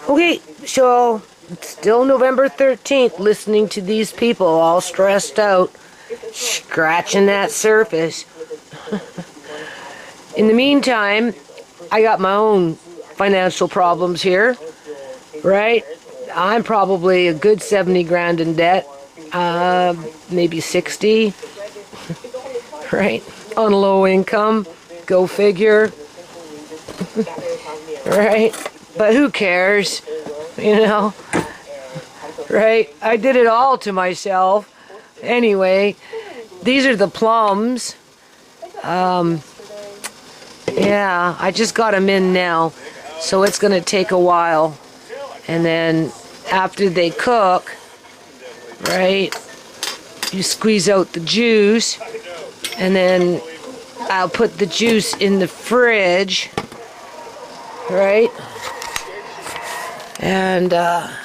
Okay, so it's still November 13th, listening to these people all stressed out, scratching that surface. In the meantime, I got my own financial problems here, right? I'm probably a good 70 grand in debt, maybe 60, right? On low income, go figure, right? But who cares, you know, right? I did it all to myself. Anyway, these are the plums. Yeah, I just got them in now, so it's going to take a while. And then after they cook, right, you squeeze out the juice, and then I'll put the juice in the fridge, right? And I'll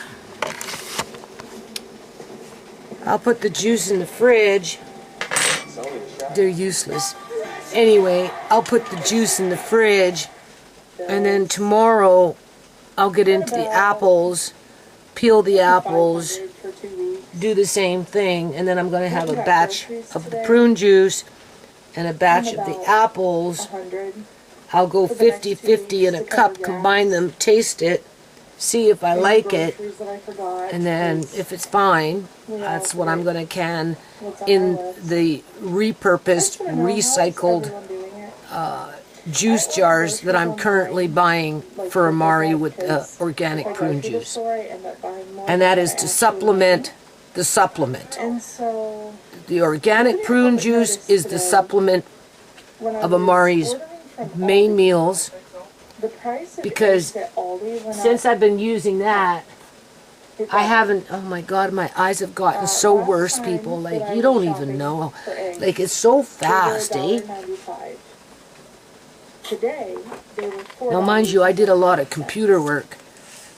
put the juice in the fridge. They're useless. Anyway, I'll put the juice in the fridge, and then tomorrow I'll get into the apples, peel the apples, do the same thing, and then I'm going to have a batch of the prune juice and a batch of the apples. I'll go 50-50 in a cup, combine them, taste it, see if I like it, and then if it's fine, that's what I'm going to can in the repurposed, recycled juice jars that I'm currently buying for Amari with organic prune juice. And that is to supplement the supplement. The organic prune juice is the supplement of Amari's main meals, because since I've been using that, I haven't, oh my God, my eyes have gotten so worse, people, like, you don't even know, like, it's so fast, eh? Now, mind you, I did a lot of computer work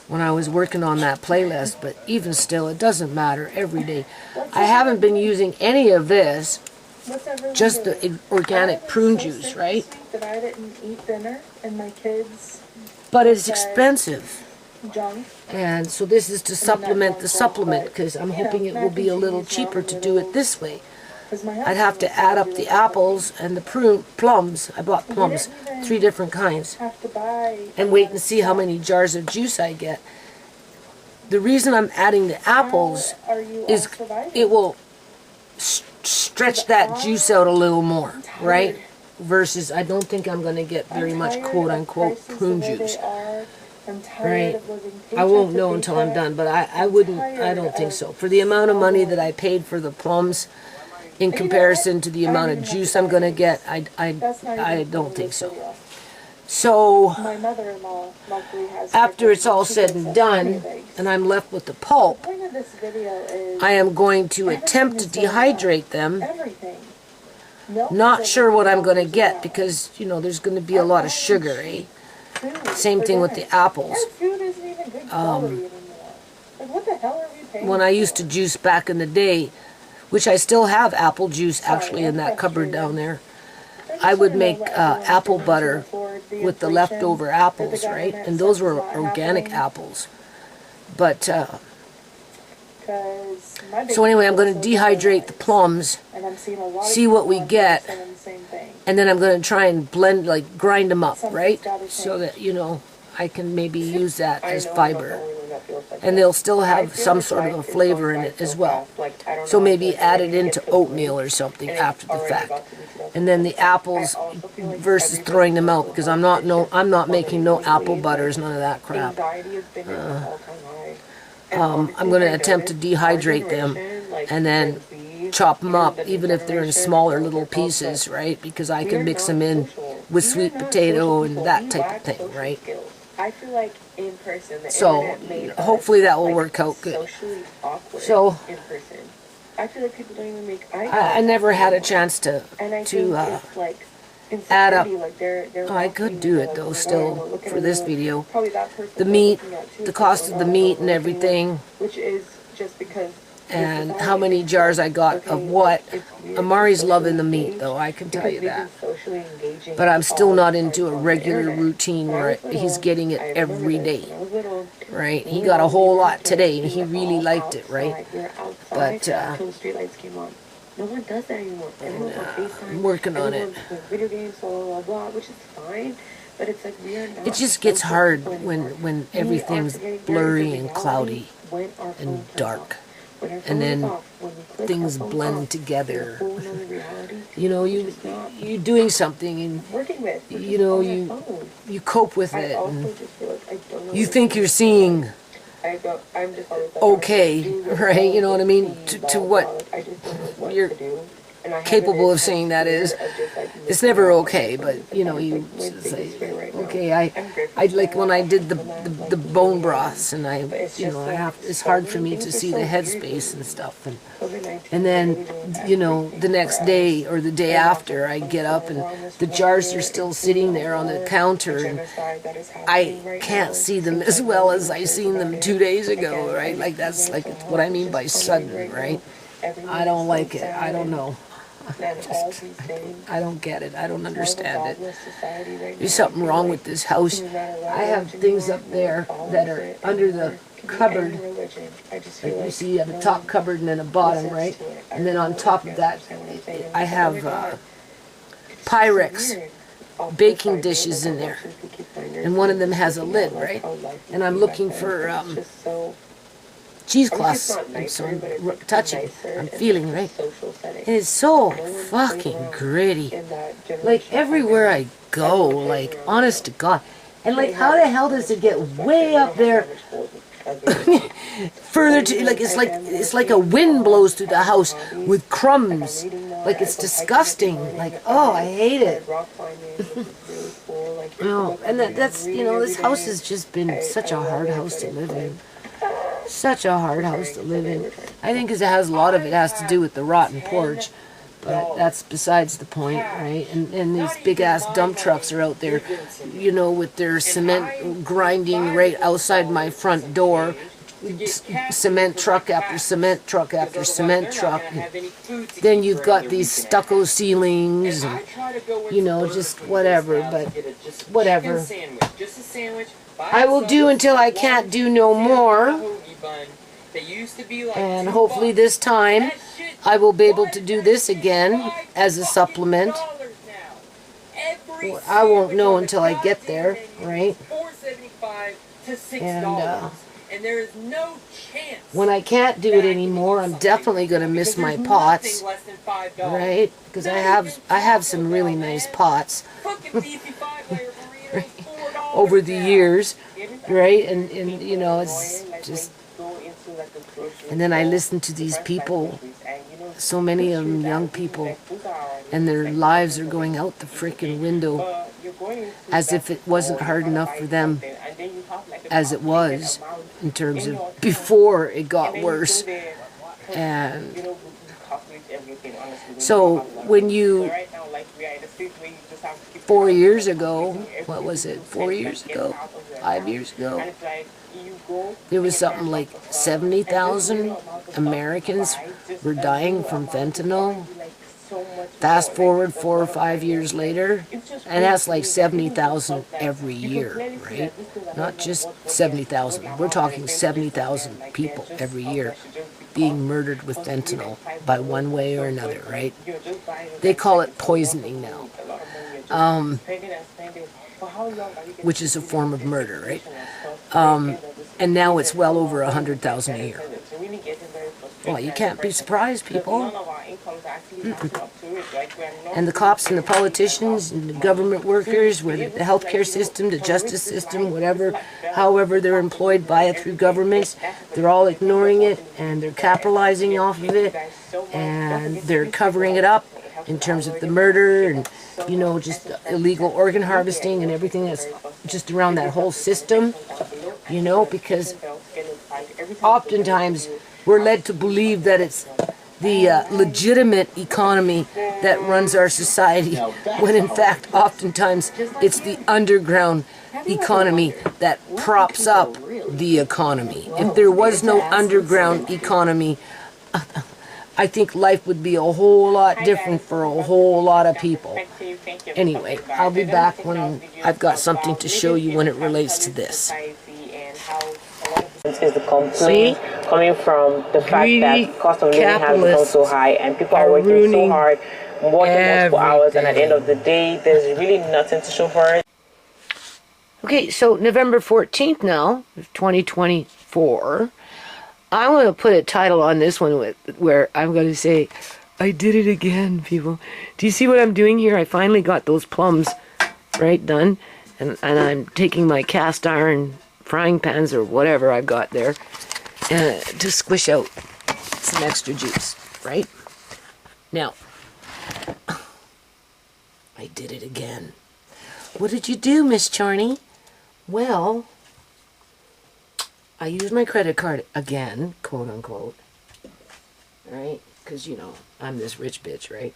when I was working on that playlist, but even still, it doesn't matter every day. I haven't been using any of this, just the organic prune juice, right? But it's expensive. And so this is to supplement the supplement, because I'm hoping it will be a little cheaper to do it this way. I'd have to add up the apples and the plums. I bought plums, 3 different kinds, and wait and see how many jars of juice I get. The reason I'm adding the apples is it will stretch that juice out a little more, right? Versus I don't think I'm going to get very much quote-unquote prune juice. Right? I won't know until I'm done, but I don't think so. For the amount of money that I paid for the plums, in comparison to the amount of juice I'm going to get, I don't think so. So, after it's all said and done, and I'm left with the pulp, I am going to attempt to dehydrate them. Not sure what I'm going to get, because, you know, there's going to be a lot of sugar, eh? Same thing with the apples. When I used to juice back in the day, which I still have apple juice actually in that cupboard down there, I would make apple butter with the leftover apples, right? And those were organic apples. But, so anyway, I'm going to dehydrate the plums, see what we get, and then I'm going to try and blend, like grind them up, right? So that, you know, I can maybe use that as fiber. And they'll still have some sort of a flavor in it as well. So maybe add it into oatmeal or something after the fact. And then the apples versus throwing them out, because I'm not making no apple butters, none of that crap. I'm going to attempt to dehydrate them and then chop them up, even if they're in smaller little pieces, right? Because I can mix them in with sweet potato and that type of thing, right? So hopefully that will work out good. So I never had a chance to add up. Oh, I could do it though still for this video. The meat, the cost of the meat and everything, and how many jars I got of what. Amari's loving the meat though, I can tell you that. But I'm still not into a regular routine where he's getting it every day. right? He got a whole lot today, and he really liked it, right? But no one does that anymore. Everyone's on FaceTime. I'm working on it. Everyone's playing video games, blah, blah, blah, which is fine. But it's like we are not. It just gets hard when everything's blurry and cloudy and dark. And then things blend together. You know, you're doing something, and you know, you cope with it, and you think you're seeing okay, right? You know what I mean? To what you're capable of saying that is. It's never okay, but you know, you say, okay, I like when I did the bone broths, and it's hard for me to see the headspace and stuff, and then, you know, the next day or the day after, I get up and the jars are still sitting there on the counter, and I can't see them as well as I seen them 2 days ago, right? Like, that's like what I mean by sudden, right? I don't like it. I don't know. I don't get it. I don't understand it. There's something wrong with this house. I have things up there that are under the cupboard. Like you see, you have a top cupboard and then a bottom, right? And then on top of that, I have Pyrex baking dishes in there. And one of them has a lid, right? And I'm looking for cheesecloths. So I'm touching, I'm feeling, right? And it's so fucking gritty. Like, everywhere I go, like, honest to God. And like, how the hell does it get way up there? Further to, like, it's like a wind blows through the house with crumbs. Like, it's disgusting. Like, oh, I hate it. No, and that's, you know, this house has just been such a hard house to live in. Such a hard house to live in. I think because a lot of it has to do with the rotten porch, but that's besides the point, right? And these big ass dump trucks are out there, you know, with their cement grinding right outside my front door. Cement truck after cement truck after cement truck. And then you've got these stucco ceilings, and, you know, just whatever, but whatever. I will do until I can't do no more. And hopefully this time I will be able to do this again as a supplement. I won't know until I get there, right? And when I can't do it anymore, I'm definitely going to miss my pots, right? Because I have some really nice pots over the years, right? And you know, it's just. And then I listen to these people, so many of them young people, and their lives are going out the freaking window as if it wasn't hard enough for them as it was in terms of before it got worse. And so when you 4 years ago, what was it, 4 years ago, 5 years ago, there was something like 70,000 Americans were dying from fentanyl. Fast forward 4 or 5 years later, and that's like 70,000 every year, right? Not just 70,000. We're talking 70,000 people every year being murdered with fentanyl by one way or another, right? They call it poisoning now, which is a form of murder, right? And now it's well over 100,000 a year. Well, you can't be surprised, people. And the cops and the politicians and the government workers, whether the healthcare system, the justice system, whatever, however they're employed by it through governments, they're all ignoring it, and they're capitalizing off of it, and they're covering it up in terms of the murder and, you know, just illegal organ harvesting and everything that's just around that whole system, you know, because oftentimes we're led to believe that it's the legitimate economy that runs our society, when in fact oftentimes it's the underground economy that props up the economy. If there was no underground economy, I think life would be a whole lot different for a whole lot of people. Anyway, I'll be back when I've got something to show you when it relates to this. and how a lot of this is the complaint coming from the fact that cost of living has become so high and people are working so hard, working multiple hours, and at the end of the day, there's really nothing to show for it. Okay, so November 14th now, 2024. I want to put a title on this one where I'm going to say, I did it again, people. Do you see what I'm doing here? I finally got those plums, right, done. And I'm taking my cast iron frying pans or whatever I've got there to squish out some extra juice, right? Now, I did it again. What did you do, Miss Charney? Well, I used my credit card again, quote unquote, right? Because, you know, I'm this rich bitch, right?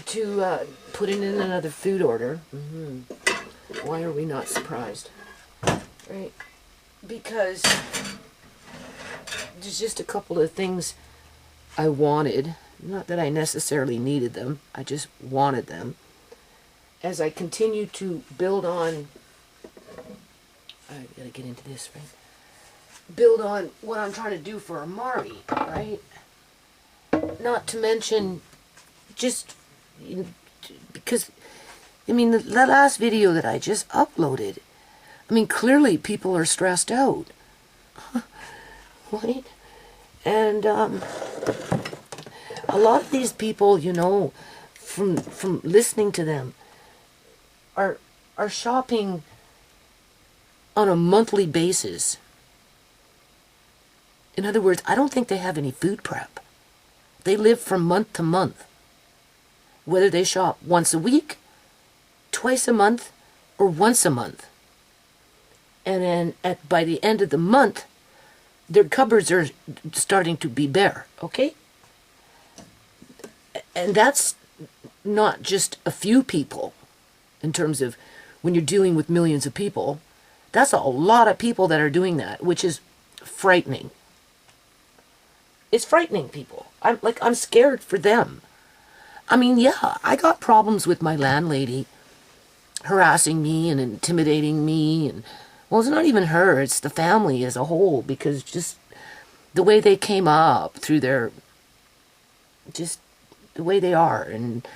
To put in another food order. Why are we not surprised? Right? Because there's just a couple of things I wanted. Not that I necessarily needed them. I just wanted them. As I continue to build on... I gotta get into this, right? Build on what I'm trying to do for Amari, right? Not to mention, just... You know, because... I mean, the last video that I just uploaded, I mean, clearly people are stressed out. Right? And a lot of these people, you know, from listening to them, are shopping on a monthly basis. In other words, I don't think they have any food prep. They live from month to month. Whether they shop once a week, twice a month, or once a month. And then by the end of the month, their cupboards are starting to be bare, okay? And that's not just a few people in terms of when you're dealing with millions of people. That's a lot of people that are doing that, which is frightening. It's frightening, people. I'm scared for them. I mean, yeah, I got problems with my landlady harassing me and intimidating me, and well, it's not even her, it's the family as a whole, because just the way they came up through their, just the way they are and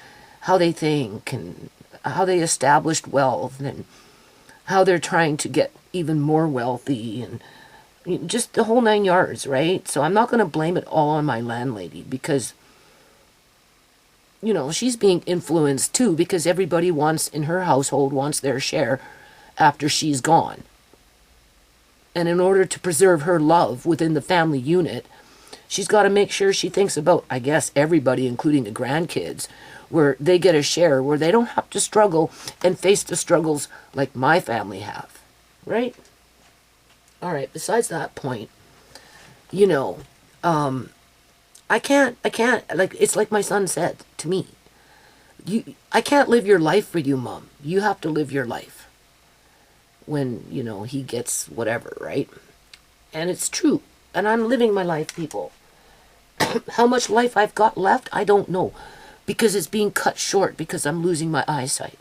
how they think and how they established wealth and how they're trying to get even more wealthy and just the whole 9 yards, right? So I'm not going to blame it all on my landlady because, you know, she's being influenced too because everybody wants, in her household, wants their share after she's gone. And in order to preserve her love within the family unit, she's got to make sure she thinks about, I guess, everybody, including the grandkids, where they get a share, where they don't have to struggle and face the struggles like my family have, right? All right, besides that point, you know, I can't, like, it's like my son said to me, I can't live your life for you, Mom. You have to live your life when, you know, he gets whatever, right? And it's true. And I'm living my life, people. How much life I've got left, I don't know. Because it's being cut short because I'm losing my eyesight.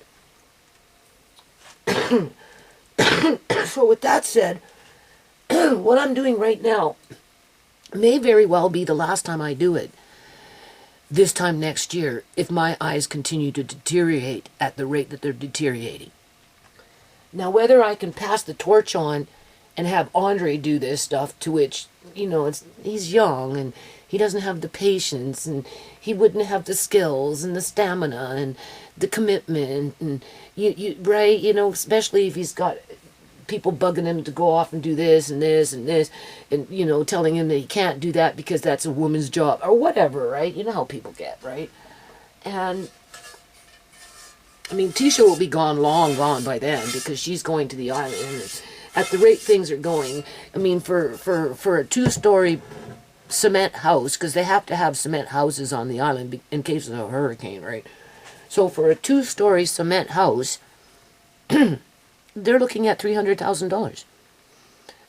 So with that said, what I'm doing right now may very well be the last time I do it. This time next year, if my eyes continue to deteriorate at the rate that they're deteriorating. Now, whether I can pass the torch on and have Andre do this stuff, to which, you know, he's young and he doesn't have the patience and he wouldn't have the skills and the stamina and the commitment and right, you know, especially if he's got people bugging him to go off and do this and this and this and, you know, telling him that he can't do that because that's a woman's job or whatever, right? You know how people get, right? And I mean, Tisha will be long gone by then because she's going to the island. And at the rate things are going, I mean, for a 2-story cement house, because they have to have cement houses on the island in case of a hurricane, right? So for a 2-story cement house, they're looking at $300,000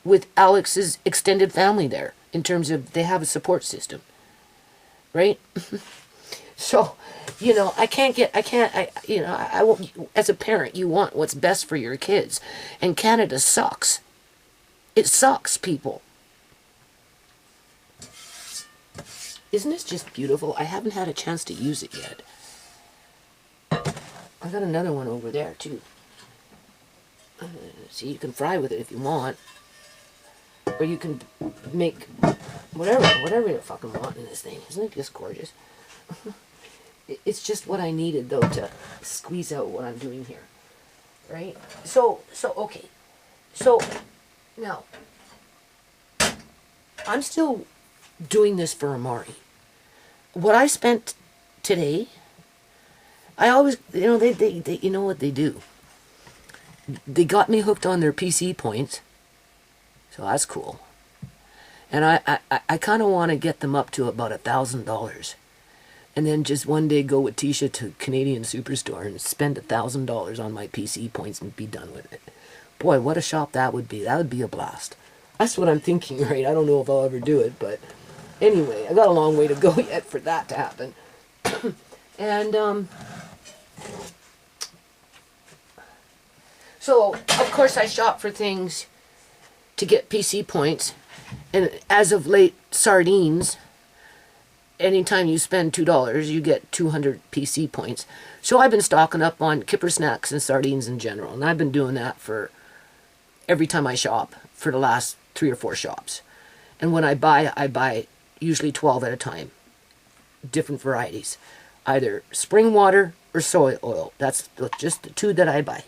with Alex's extended family there in terms of they have a support system, right? So, you know, I won't, as a parent, you want what's best for your kids. And Canada sucks. It sucks, people. Isn't this just beautiful? I haven't had a chance to use it yet. I got another one over there, too. See, you can fry with it if you want. Or you can make whatever you fucking want in this thing. Isn't it just gorgeous? It's just what I needed, though, to squeeze out what I'm doing here. Right? So, okay. So, now, I'm still doing this for Amari. What I spent today, I always, they you know what they do. They got me hooked on their PC points, so that's cool. And I kind of want to get them up to about $1,000, and then just one day go with Tisha to Canadian Superstore and spend $1,000 on my PC points and be done with it. Boy, what a shop that would be. That would be a blast. That's what I'm thinking, right? I don't know if I'll ever do it, but anyway, I got a long way to go yet for that to happen. And so, of course, I shop for things to get PC points. And as of late, sardines, anytime you spend $2, you get 200 PC points. So I've been stocking up on kipper snacks and sardines in general. And I've been doing that for every time I shop for the last 3 or 4 shops. And when I buy usually 12 at a time. Different varieties. Either spring water or soy oil. That's just the 2 that I buy.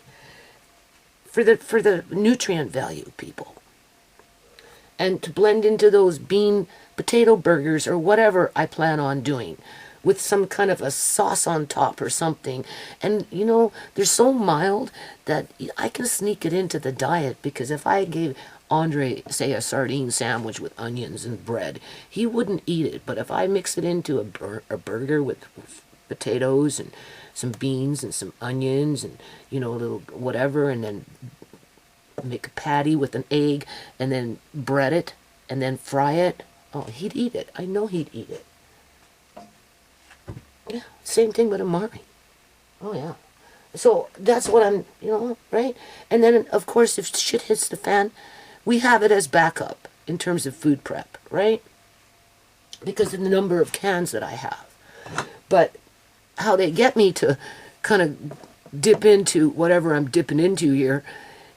For the nutrient value, people. And to blend into those bean potato burgers or whatever I plan on doing with some kind of a sauce on top or something. And, they're so mild that I can sneak it into the diet, because if I gave Andre, say, a sardine sandwich with onions and bread, he wouldn't eat it. But if I mix it into a burger with potatoes and some beans and some onions and, a little whatever, and then make a patty with an egg and then bread it and then fry it, oh, he'd eat it. I know he'd eat it. Yeah, same thing with Amari. Oh, yeah. So that's what I'm, right? And then, of course, if shit hits the fan, we have it as backup in terms of food prep, right? Because of the number of cans that I have. But how they get me to kind of dip into whatever I'm dipping into here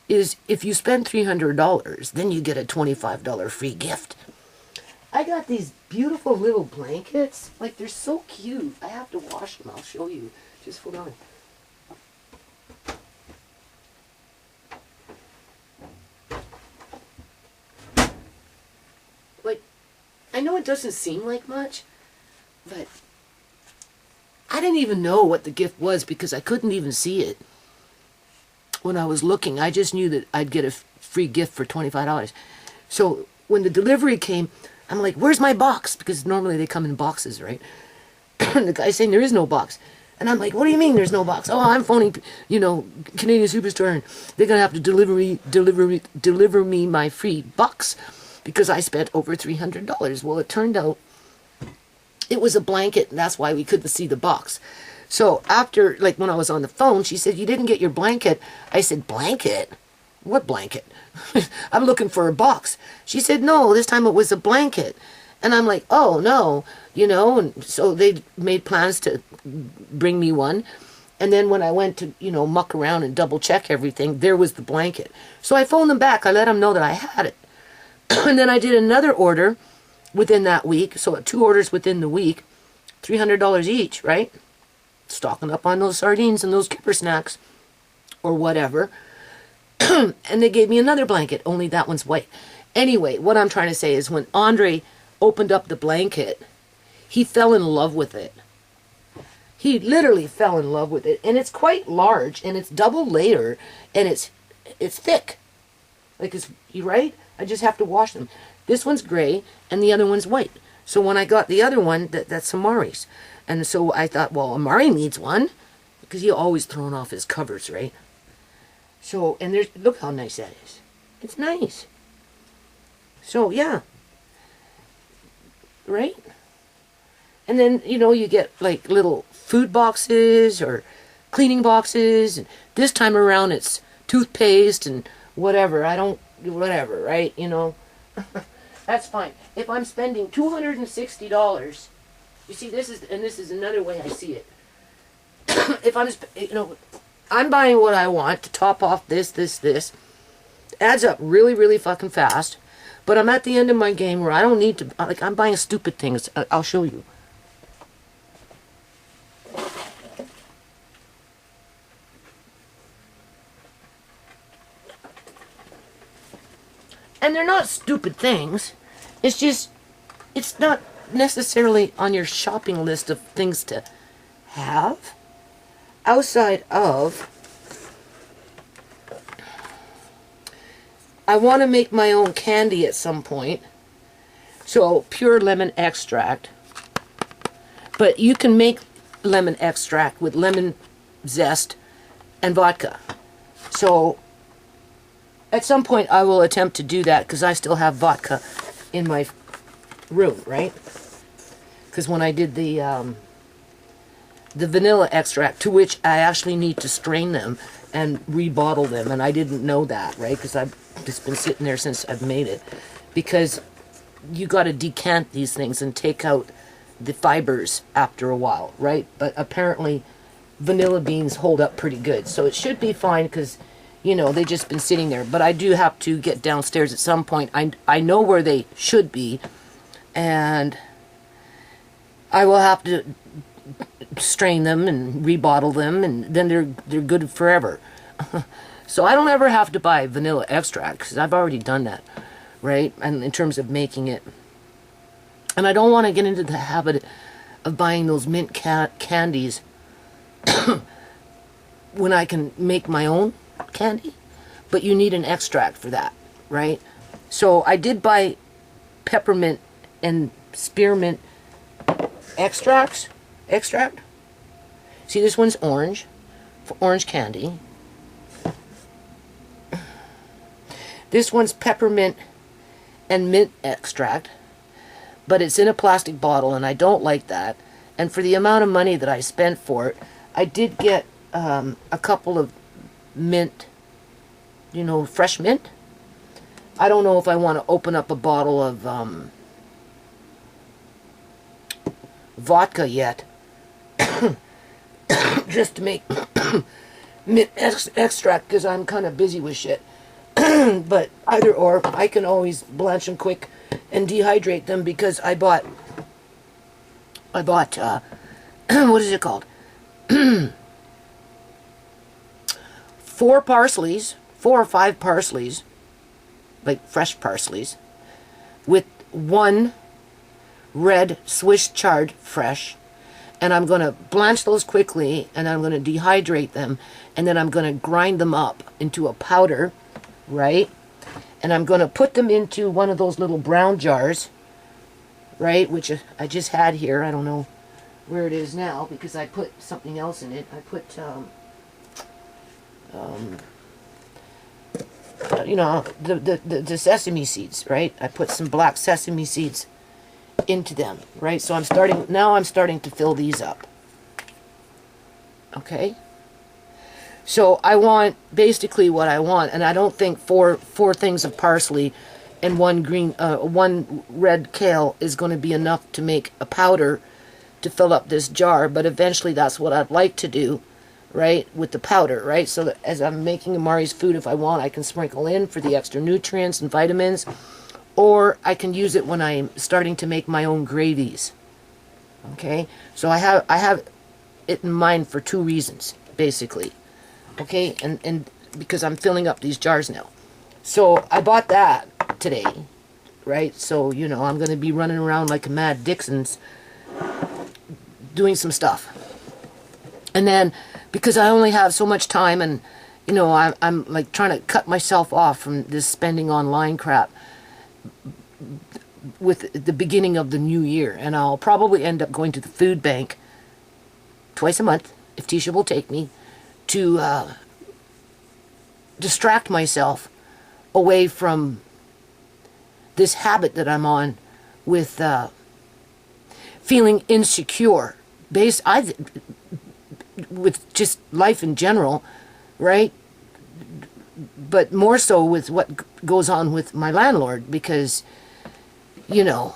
is if you spend $300, then you get a $25 free gift. I got these beautiful little blankets. Like, they're so cute. I have to wash them. I'll show you. Just hold on. Like, I know it doesn't seem like much, but I didn't even know what the gift was because I couldn't even see it when I was looking. I just knew that I'd get a free gift for $25. So when the delivery came, I'm like, where's my box? Because normally they come in boxes, right? And the guy's saying there is no box. And I'm like, what do you mean there's no box? Oh, I'm phoning, Canadian Superstore, and they're going to have to deliver me my free box because I spent over $300. Well, it turned out it was a blanket, and that's why we couldn't see the box. So after, when I was on the phone, she said, you didn't get your blanket. I said, blanket? What blanket? I'm looking for a box. She said, no, this time it was a blanket. And I'm like, oh, no, and so they made plans to bring me one. And then when I went to, muck around and double check everything, there was the blanket. So I phoned them back. I let them know that I had it. And then I did another order within that week. So 2 orders within the week, $300 each, right? Stocking up on those sardines and those kipper snacks or whatever. And they gave me another blanket, only that one's white. Anyway, what I'm trying to say is when Andre opened up the blanket, he fell in love with it. He literally fell in love with it. And it's quite large, and it's double layer, and it's thick. You right? I just have to wash them. This one's gray, and the other one's white. So when I got the other one, that's Amari's. And so I thought, well, Amari needs one, because he always thrown off his covers, right? So, and look how nice that is. It's nice. So, yeah. Right? And then, you get, little food boxes or cleaning boxes. And this time around, it's toothpaste and whatever. I don't whatever, right? You know, that's fine. If I'm spending $260, you see, this is another way I see it. If I'm, I'm buying what I want to top off this, adds up really, really fucking fast. But I'm at the end of my game where I don't need to, like, I'm buying stupid things. I'll show you. And they're not stupid things. It's just, it's not necessarily on your shopping list of things to have. Outside of, I want to make my own candy at some point. So, pure lemon extract. But you can make lemon extract with lemon zest and vodka. So, at some point I will attempt to do that because I still have vodka in my room, right? Because when I did the vanilla extract, to which I actually need to strain them and rebottle them, and I didn't know that, right? Because I've just been sitting there since I've made it. Because you got to decant these things and take out the fibers after a while, right? But apparently vanilla beans hold up pretty good, so it should be fine because, you know, they've just been sitting there. But I do have to get downstairs at some point. I know where they should be, and I will have to strain them and rebottle them, and then they're good forever. So I don't ever have to buy vanilla extract because I've already done that, right? And in terms of making it, and I don't want to get into the habit of buying those mint candies when I can make my own candy, but you need an extract for that, right? So I did buy peppermint and spearmint extract. See, this one's orange, for orange candy. This one's peppermint and mint extract, but it's in a plastic bottle, and I don't like that. And for the amount of money that I spent for it, I did get a couple of mint, you know, fresh mint. I don't know if I want to open up a bottle of vodka yet, just to make mint extract, because I'm kind of busy with shit. But either or, I can always blanch them quick and dehydrate them, because I bought what is it called? 4 or 5 parsleys, like fresh parsleys, with 1 red Swiss chard fresh, and I'm going to blanch those quickly, and I'm going to dehydrate them, and then I'm going to grind them up into a powder, right? And I'm going to put them into one of those little brown jars, right, which I just had here. I don't know where it is now because I put something else in it. I put you know, the sesame seeds, right? I put some black sesame seeds into them, right? So I'm starting to fill these up. Okay? So I want basically what I want, and I don't think four things of parsley and 1 red kale is going to be enough to make a powder to fill up this jar, but eventually that's what I'd like to do, right, with the powder, right? So that as I'm making Amari's food, if I want, I can sprinkle in for the extra nutrients and vitamins, or I can use it when I'm starting to make my own gravies. Okay? So I have it in mind for 2 reasons, basically. Okay? And because I'm filling up these jars now. So I bought that today, right? So, you know, I'm going to be running around like a mad Dixon's doing some stuff. And then, because I only have so much time, and, you know, I'm like trying to cut myself off from this spending online crap with the beginning of the new year. And I'll probably end up going to the food bank twice a month, if Tisha will take me, to distract myself away from this habit that I'm on with feeling insecure with just life in general, right? but more so with what goes on with my landlord, because, you know,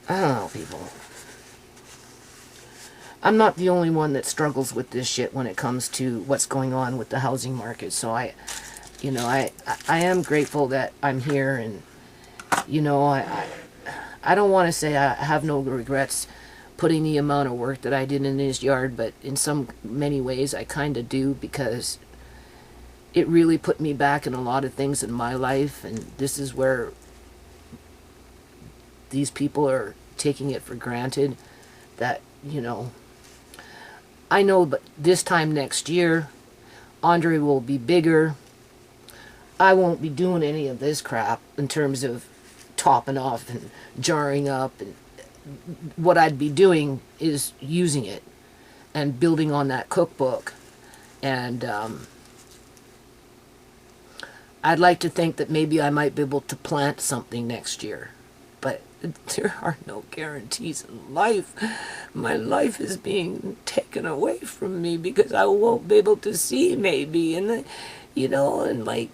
I don't know, people. I'm not the only one that struggles with this shit when it comes to what's going on with the housing market. So I am grateful that I'm here, and, you know, I don't want to say I have no regrets putting the amount of work that I did in this yard, but in many ways I kind of do, because it really put me back in a lot of things in my life, and this is where these people are taking it for granted that, you know, I know, but this time next year, Andre will be bigger. I won't be doing any of this crap in terms of topping off and jarring up, and what I'd be doing is using it and building on that cookbook. And I'd like to think that maybe I might be able to plant something next year, but there are no guarantees in life. My life is being taken away from me because I won't be able to see, maybe, and you know, and like,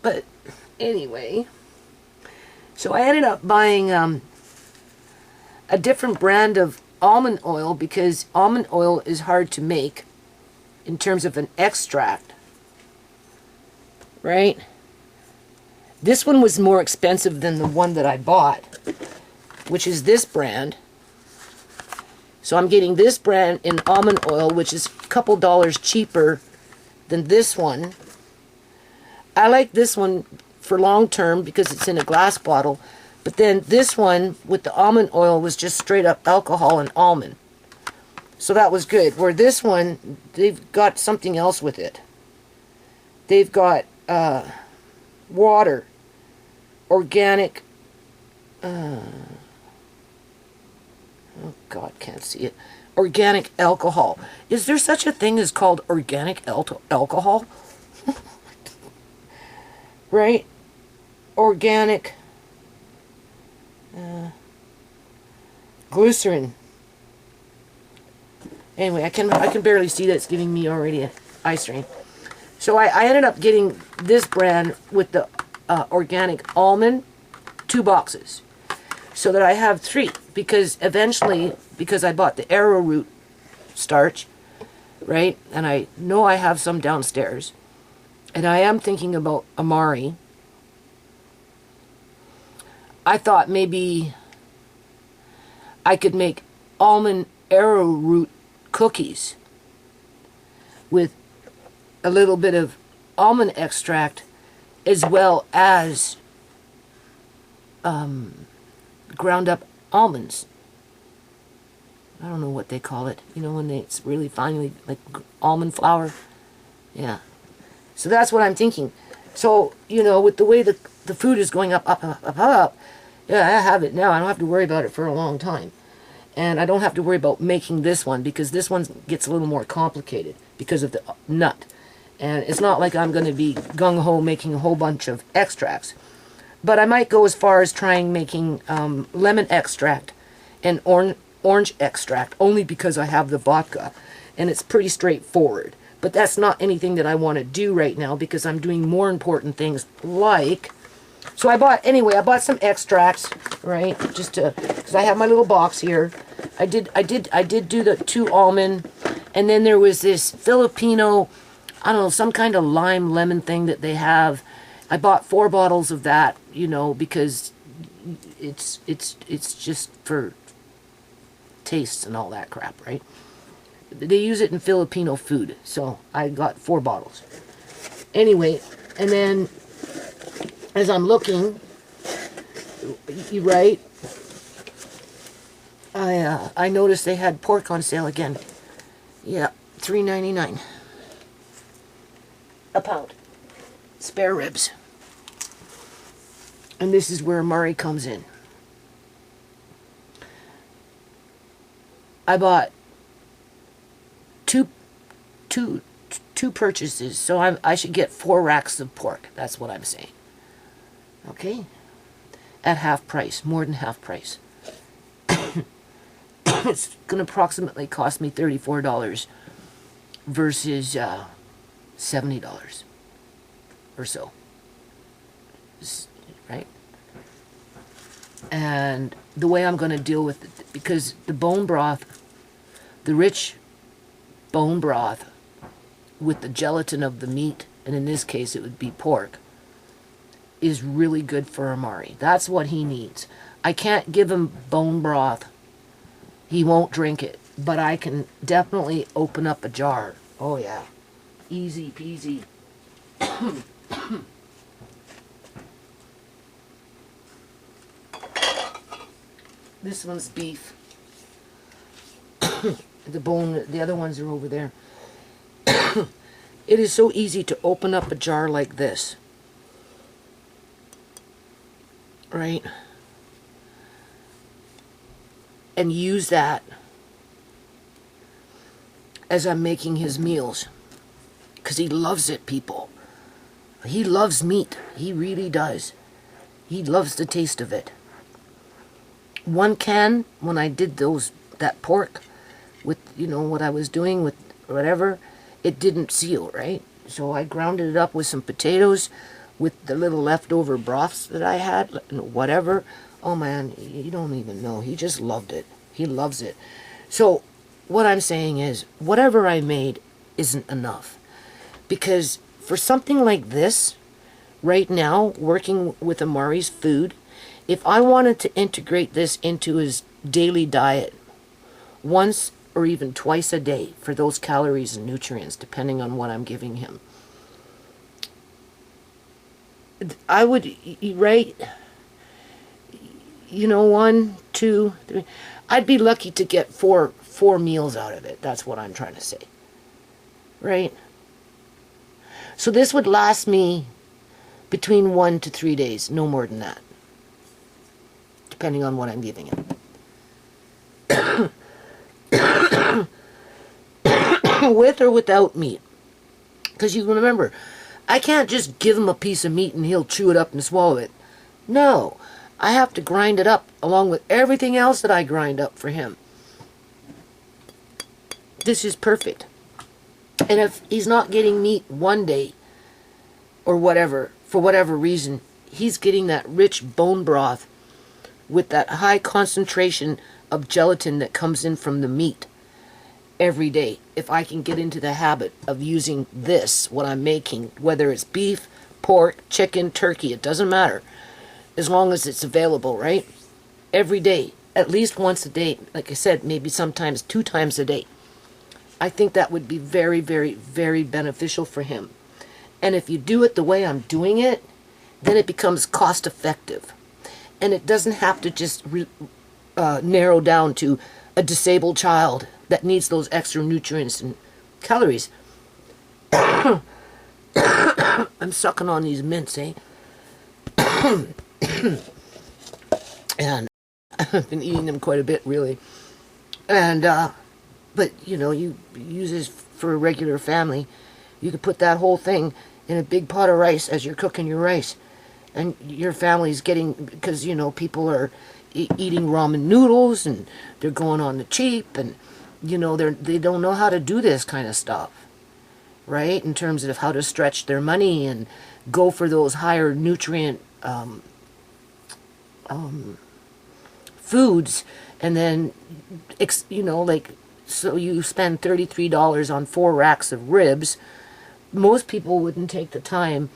but anyway, so I ended up buying a different brand of almond oil, because almond oil is hard to make in terms of an extract, right? This one was more expensive than the one that I bought, which is this brand. So I'm getting this brand in almond oil, which is a couple dollars cheaper than this one. I like this one for long term because it's in a glass bottle. But then this one with the almond oil was just straight up alcohol and almond. So that was good. Where this one, they've got something else with it. They've got water, organic, oh God, can't see it. Organic alcohol. Is there such a thing as called organic alcohol? Right? Organic glycerin. Anyway, I can barely see that. It's giving me already an eye strain. So I ended up getting this brand with the organic almond, 2 boxes, so that I have 3, because eventually, because I bought the arrowroot starch, right, and I know I have some downstairs, and I am thinking about Amari. I thought maybe I could make almond arrowroot cookies with a little bit of almond extract, as well as ground up almonds. I don't know what they call it. You know, when it's really finely, like almond flour. Yeah. So that's what I'm thinking. So, you know, with the way the food is going up, yeah, I have it now. I don't have to worry about it for a long time. And I don't have to worry about making this one, because this one gets a little more complicated because of the nut. And it's not like I'm going to be gung-ho making a whole bunch of extracts. But I might go as far as trying making lemon extract and orange extract, only because I have the vodka. And it's pretty straightforward. But that's not anything that I want to do right now, because I'm doing more important things like... So I bought some extracts, right? Just to, because I have my little box here. I did do the 2 almond, and then there was this Filipino, I don't know, some kind of lime lemon thing that they have. I bought 4 bottles of that, you know, because it's just for tastes and all that crap, right? They use it in Filipino food, so I got 4 bottles. Anyway, and then as I'm looking, right, I noticed they had pork on sale again. Yeah, $3.99 a pound. Spare ribs. And this is where Murray comes in. I bought two purchases, so I should get 4 racks of pork. That's what I'm saying. Okay? At half price, more than half price. It's going to approximately cost me $34 versus $70 or so, right? And the way I'm going to deal with it, because the bone broth, the rich bone broth with the gelatin of the meat, and in this case it would be pork, is really good for Amari. That's what he needs. I can't give him bone broth. He won't drink it. But I can definitely open up a jar. Oh yeah. Easy peasy. This one's beef. The other ones are over there. It is so easy to open up a jar like this. Right? And use that as I'm making his meals. Because he loves it, people. He loves meat. He really does. He loves the taste of it. One can, when I did that pork with, what I was doing with whatever, it didn't seal, right? So I grounded it up with some potatoes, with the little leftover broths that I had, whatever. Oh man, you don't even know. He just loved it. He loves it. So what I'm saying is, whatever I made isn't enough. Because for something like this, right now, working with Amari's food, if I wanted to integrate this into his daily diet, once or even twice a day for those calories and nutrients, depending on what I'm giving him, I would, right, 1, 2, 3, I'd be lucky to get four meals out of it. That's what I'm trying to say. Right? So this would last me between 1 to 3 days, no more than that. Depending on what I'm giving him. With or without meat. Because you remember, I can't just give him a piece of meat and he'll chew it up and swallow it. No. I have to grind it up along with everything else that I grind up for him. This is perfect. And if he's not getting meat one day or whatever, for whatever reason, he's getting that rich bone broth with that high concentration of gelatin that comes in from the meat every day. If I can get into the habit of using this, what I'm making, whether it's beef, pork, chicken, turkey, it doesn't matter. As long as it's available, right? Every day, at least once a day. Like I said, maybe sometimes 2 times a day. I think that would be very, very, very beneficial for him. And if you do it the way I'm doing it, then it becomes cost effective. And it doesn't have to just narrow down to a disabled child that needs those extra nutrients and calories. I'm sucking on these mints, eh? And I've been eating them quite a bit, really. And, but, you use this for a regular family. You could put that whole thing in a big pot of rice as you're cooking your rice. And your family's getting, because, people are eating ramen noodles, and they're going on the cheap, and, they don't know how to do this kind of stuff. Right? In terms of how to stretch their money and go for those higher nutrient foods, and then, so you spend $33 on 4 racks of ribs. Most people wouldn't take the time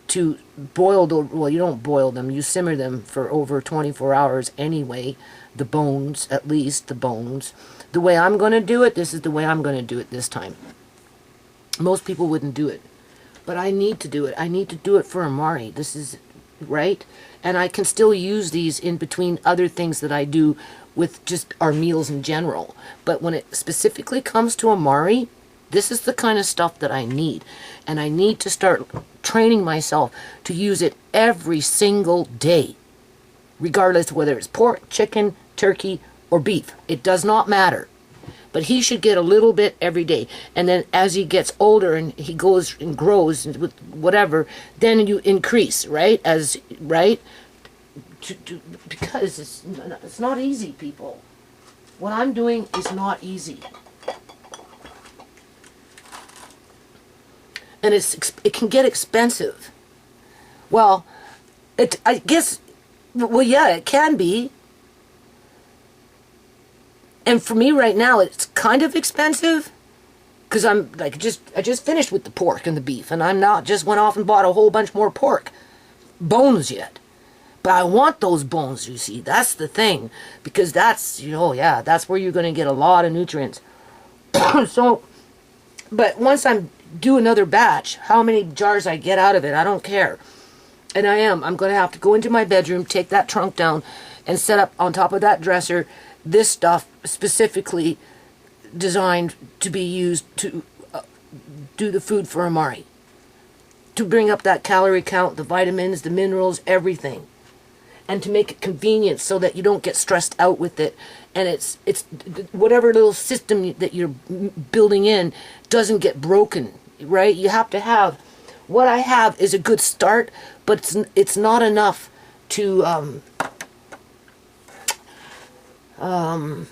to boil you don't boil them, you simmer them for over 24 hours anyway, the bones, at least the bones. The way I'm going to do it, this is the way I'm going to do it this time. Most people wouldn't do it, but I need to do it. I need to do it for Amari. This is right, and I can still use these in between other things that I do with just our meals in general. But when it specifically comes to Amari, this is the kind of stuff that I need, and I need to start training myself to use it every single day, regardless of whether it's pork, chicken, turkey, or beef. It does not matter. But he should get a little bit every day. And then as he gets older and he goes and grows with whatever, then you increase, right? Because it's not easy, people. What I'm doing is not easy. and it can get expensive. Well, I guess, well, yeah, it can be. And for me right now, it's kind of expensive because I'm like, I just finished with the pork and the beef, and I'm not just went off and bought a whole bunch more pork bones yet. But I want those bones, you see. That's the thing, because that's, yeah, that's where you're going to get a lot of nutrients. So, but once I'm do another batch, how many jars I get out of it, I don't care. And I'm going to have to go into my bedroom, take that trunk down, and set up on top of that dresser this stuff specifically designed to be used to do the food for Amari. To bring up that calorie count, the vitamins, the minerals, everything. And to make it convenient so that you don't get stressed out with it. And it's whatever little system that you're building in doesn't get broken, right? You have to have, what I have is a good start, but it's not enough to, I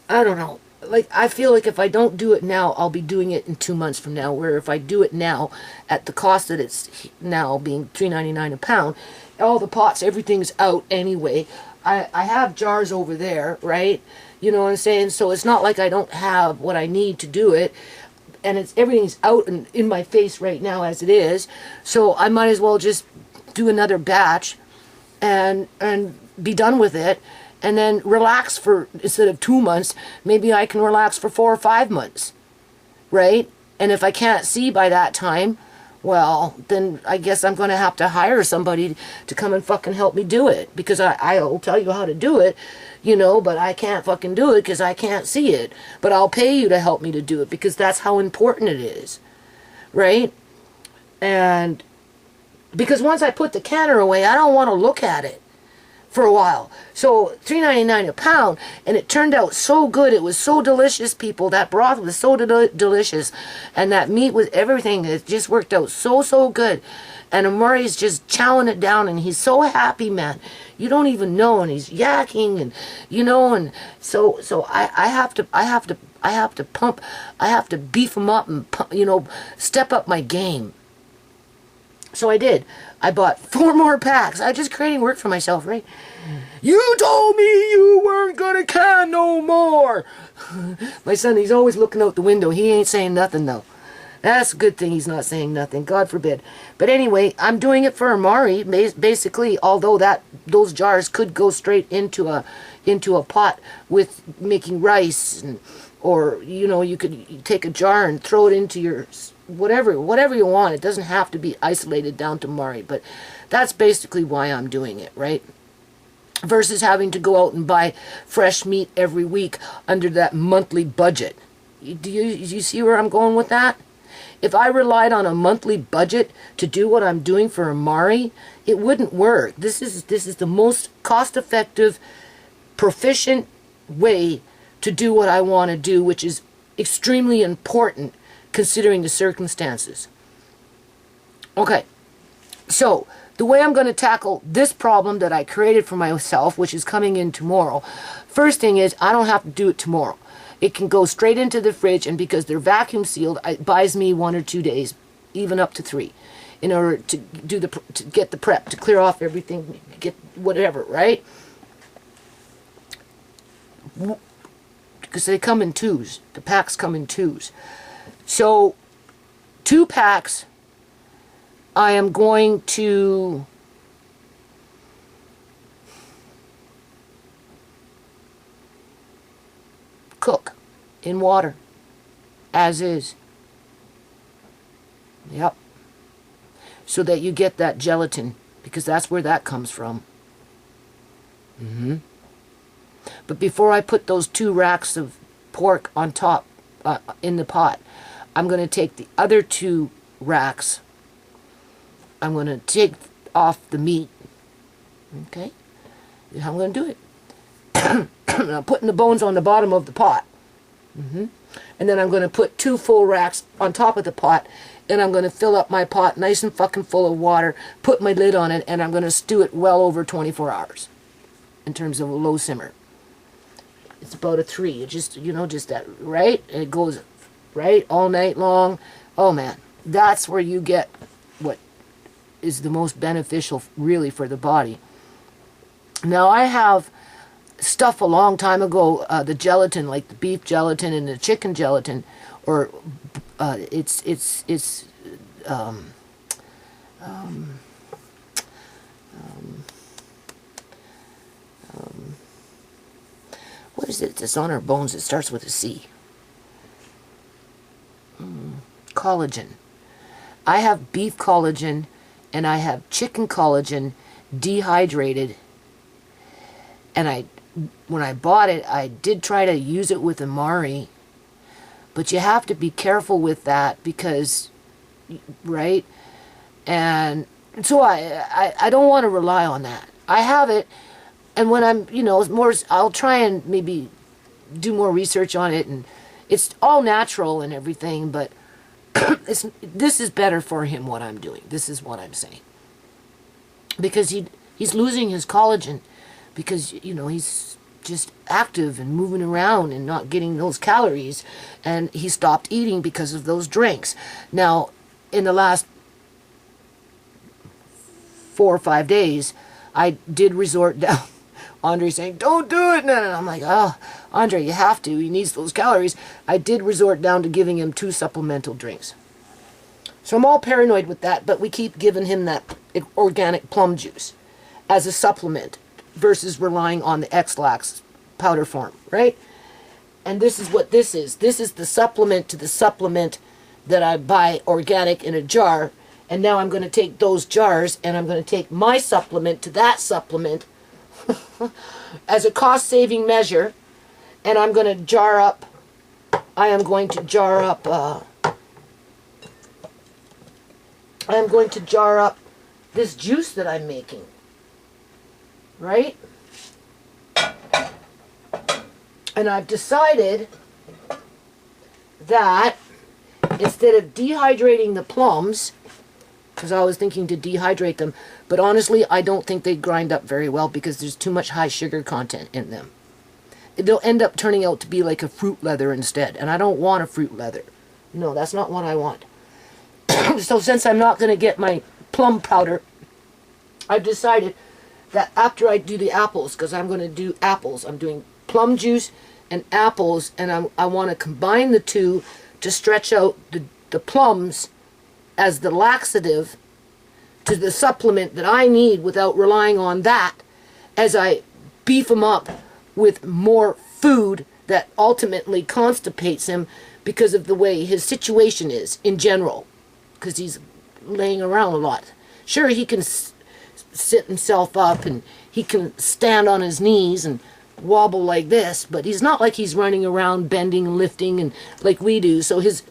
don't know. Like, I feel like if I don't do it now, I'll be doing it in 2 months from now. Where if I do it now, at the cost that it's now being $3.99 a pound, all the pots, everything's out anyway. I have jars over there, right? You know what I'm saying? So it's not like I don't have what I need to do it. And everything's out and in my face right now as it is. So I might as well just do another batch and be done with it. And then relax for, instead of 2 months, maybe I can relax for 4 or 5 months, right? And if I can't see by that time, well, then I guess I'm going to have to hire somebody to come and fucking help me do it. Because I'll tell you how to do it, but I can't fucking do it because I can't see it. But I'll pay you to help me to do it because that's how important it is, right? And because once I put the canner away, I don't want to look at it for a while. So $3.99 a pound, and it turned out so good. It was so delicious, people. That broth was so delicious, and that meat was everything. It just worked out so good. And Amari's just chowing it down, and he's so happy, man. You don't even know, and he's yakking, and and so I have to pump, I have to beef him up and step up my game. So I did. I bought 4 more packs. I'm just creating work for myself, right? You told me you weren't gonna can no more. My son, he's always looking out the window. He ain't saying nothing, though. That's a good thing he's not saying nothing. God forbid. But anyway, I'm doing it for Amari, basically, although those jars could go straight into a pot with making rice, or, you could take a jar and throw it into your whatever you want. It doesn't have to be isolated down to Amari, but that's basically why I'm doing it, right? Versus having to go out and buy fresh meat every week under that monthly budget. Do you see where I'm going with that? If I relied on a monthly budget to do what I'm doing for Amari, it wouldn't work. This is the most cost-effective, proficient way to do what I want to do, which is extremely important considering the circumstances. Okay, so the way I'm going to tackle this problem that I created for myself, which is coming in tomorrow, first thing is I don't have to do it tomorrow. It can go straight into the fridge, and because they're vacuum sealed, it buys me 1 or 2 days, even up to 3, in order to get the prep, to clear off everything, get whatever, right? Because they come in 2s. The packs come in 2s. So 2 packs, I am going to cook in water as is. Yep. So that you get that gelatin, because that's where that comes from. But before I put those 2 racks of pork on top in the pot, I'm going to take the other 2 racks. I'm going to take off the meat. Okay? That's how I'm going to do it. I'm putting the bones on the bottom of the pot. And then I'm going to put 2 full racks on top of the pot, and I'm going to fill up my pot nice and fucking full of water, put my lid on it, and I'm going to stew it well over 24 hours in terms of a low simmer. It's about a 3. It just, just that, right? And it goes, right, all night long, Oh man, that's where you get what is the most beneficial really for the body. Now I have stuff a long time ago, the gelatin, like the beef gelatin and the chicken gelatin, or what is it that's on our bones? It starts with a C. Collagen. I have beef collagen and I have chicken collagen dehydrated. And when I bought it, I did try to use it with Amari. But you have to be careful with that because, right? And so I don't want to rely on that. I have it, and when I'm, more, I'll try and maybe do more research on it, and it's all natural and everything, but this is better for him, what I'm doing. This is what I'm saying. Because he's losing his collagen because, he's just active and moving around and not getting those calories, and he stopped eating because of those drinks. Now, in the last 4 or 5 days, I did resort down. Andre saying, don't do it. No. I'm like, oh, Andre, you have to. He needs those calories. I did resort down to giving him 2 supplemental drinks. So I'm all paranoid with that, but we keep giving him that organic plum juice as a supplement versus relying on the X-Lax powder form, right? And this is what this is. This is the supplement to the supplement that I buy organic in a jar. And now I'm going to take those jars and I'm going to take my supplement to that supplement as a cost-saving measure. And I'm going to jar up, this juice that I'm making. Right? And I've decided that instead of dehydrating the plums, because I was thinking to dehydrate them, but honestly, I don't think they grind up very well because there's too much high sugar content in them. They'll end up turning out to be like a fruit leather instead, and I don't want a fruit leather. No, that's not what I want. So since I'm not going to get my plum powder, I've decided that after I do the apples, because I'm going to do apples, I'm doing plum juice and apples, and I want to combine the two to stretch out the plums as the laxative to the supplement that I need without relying on that as I beef him up with more food that ultimately constipates him because of the way his situation is in general, because he's laying around a lot. Sure, he can sit himself up and he can stand on his knees and wobble like this, but he's not like he's running around bending and lifting and like we do, so his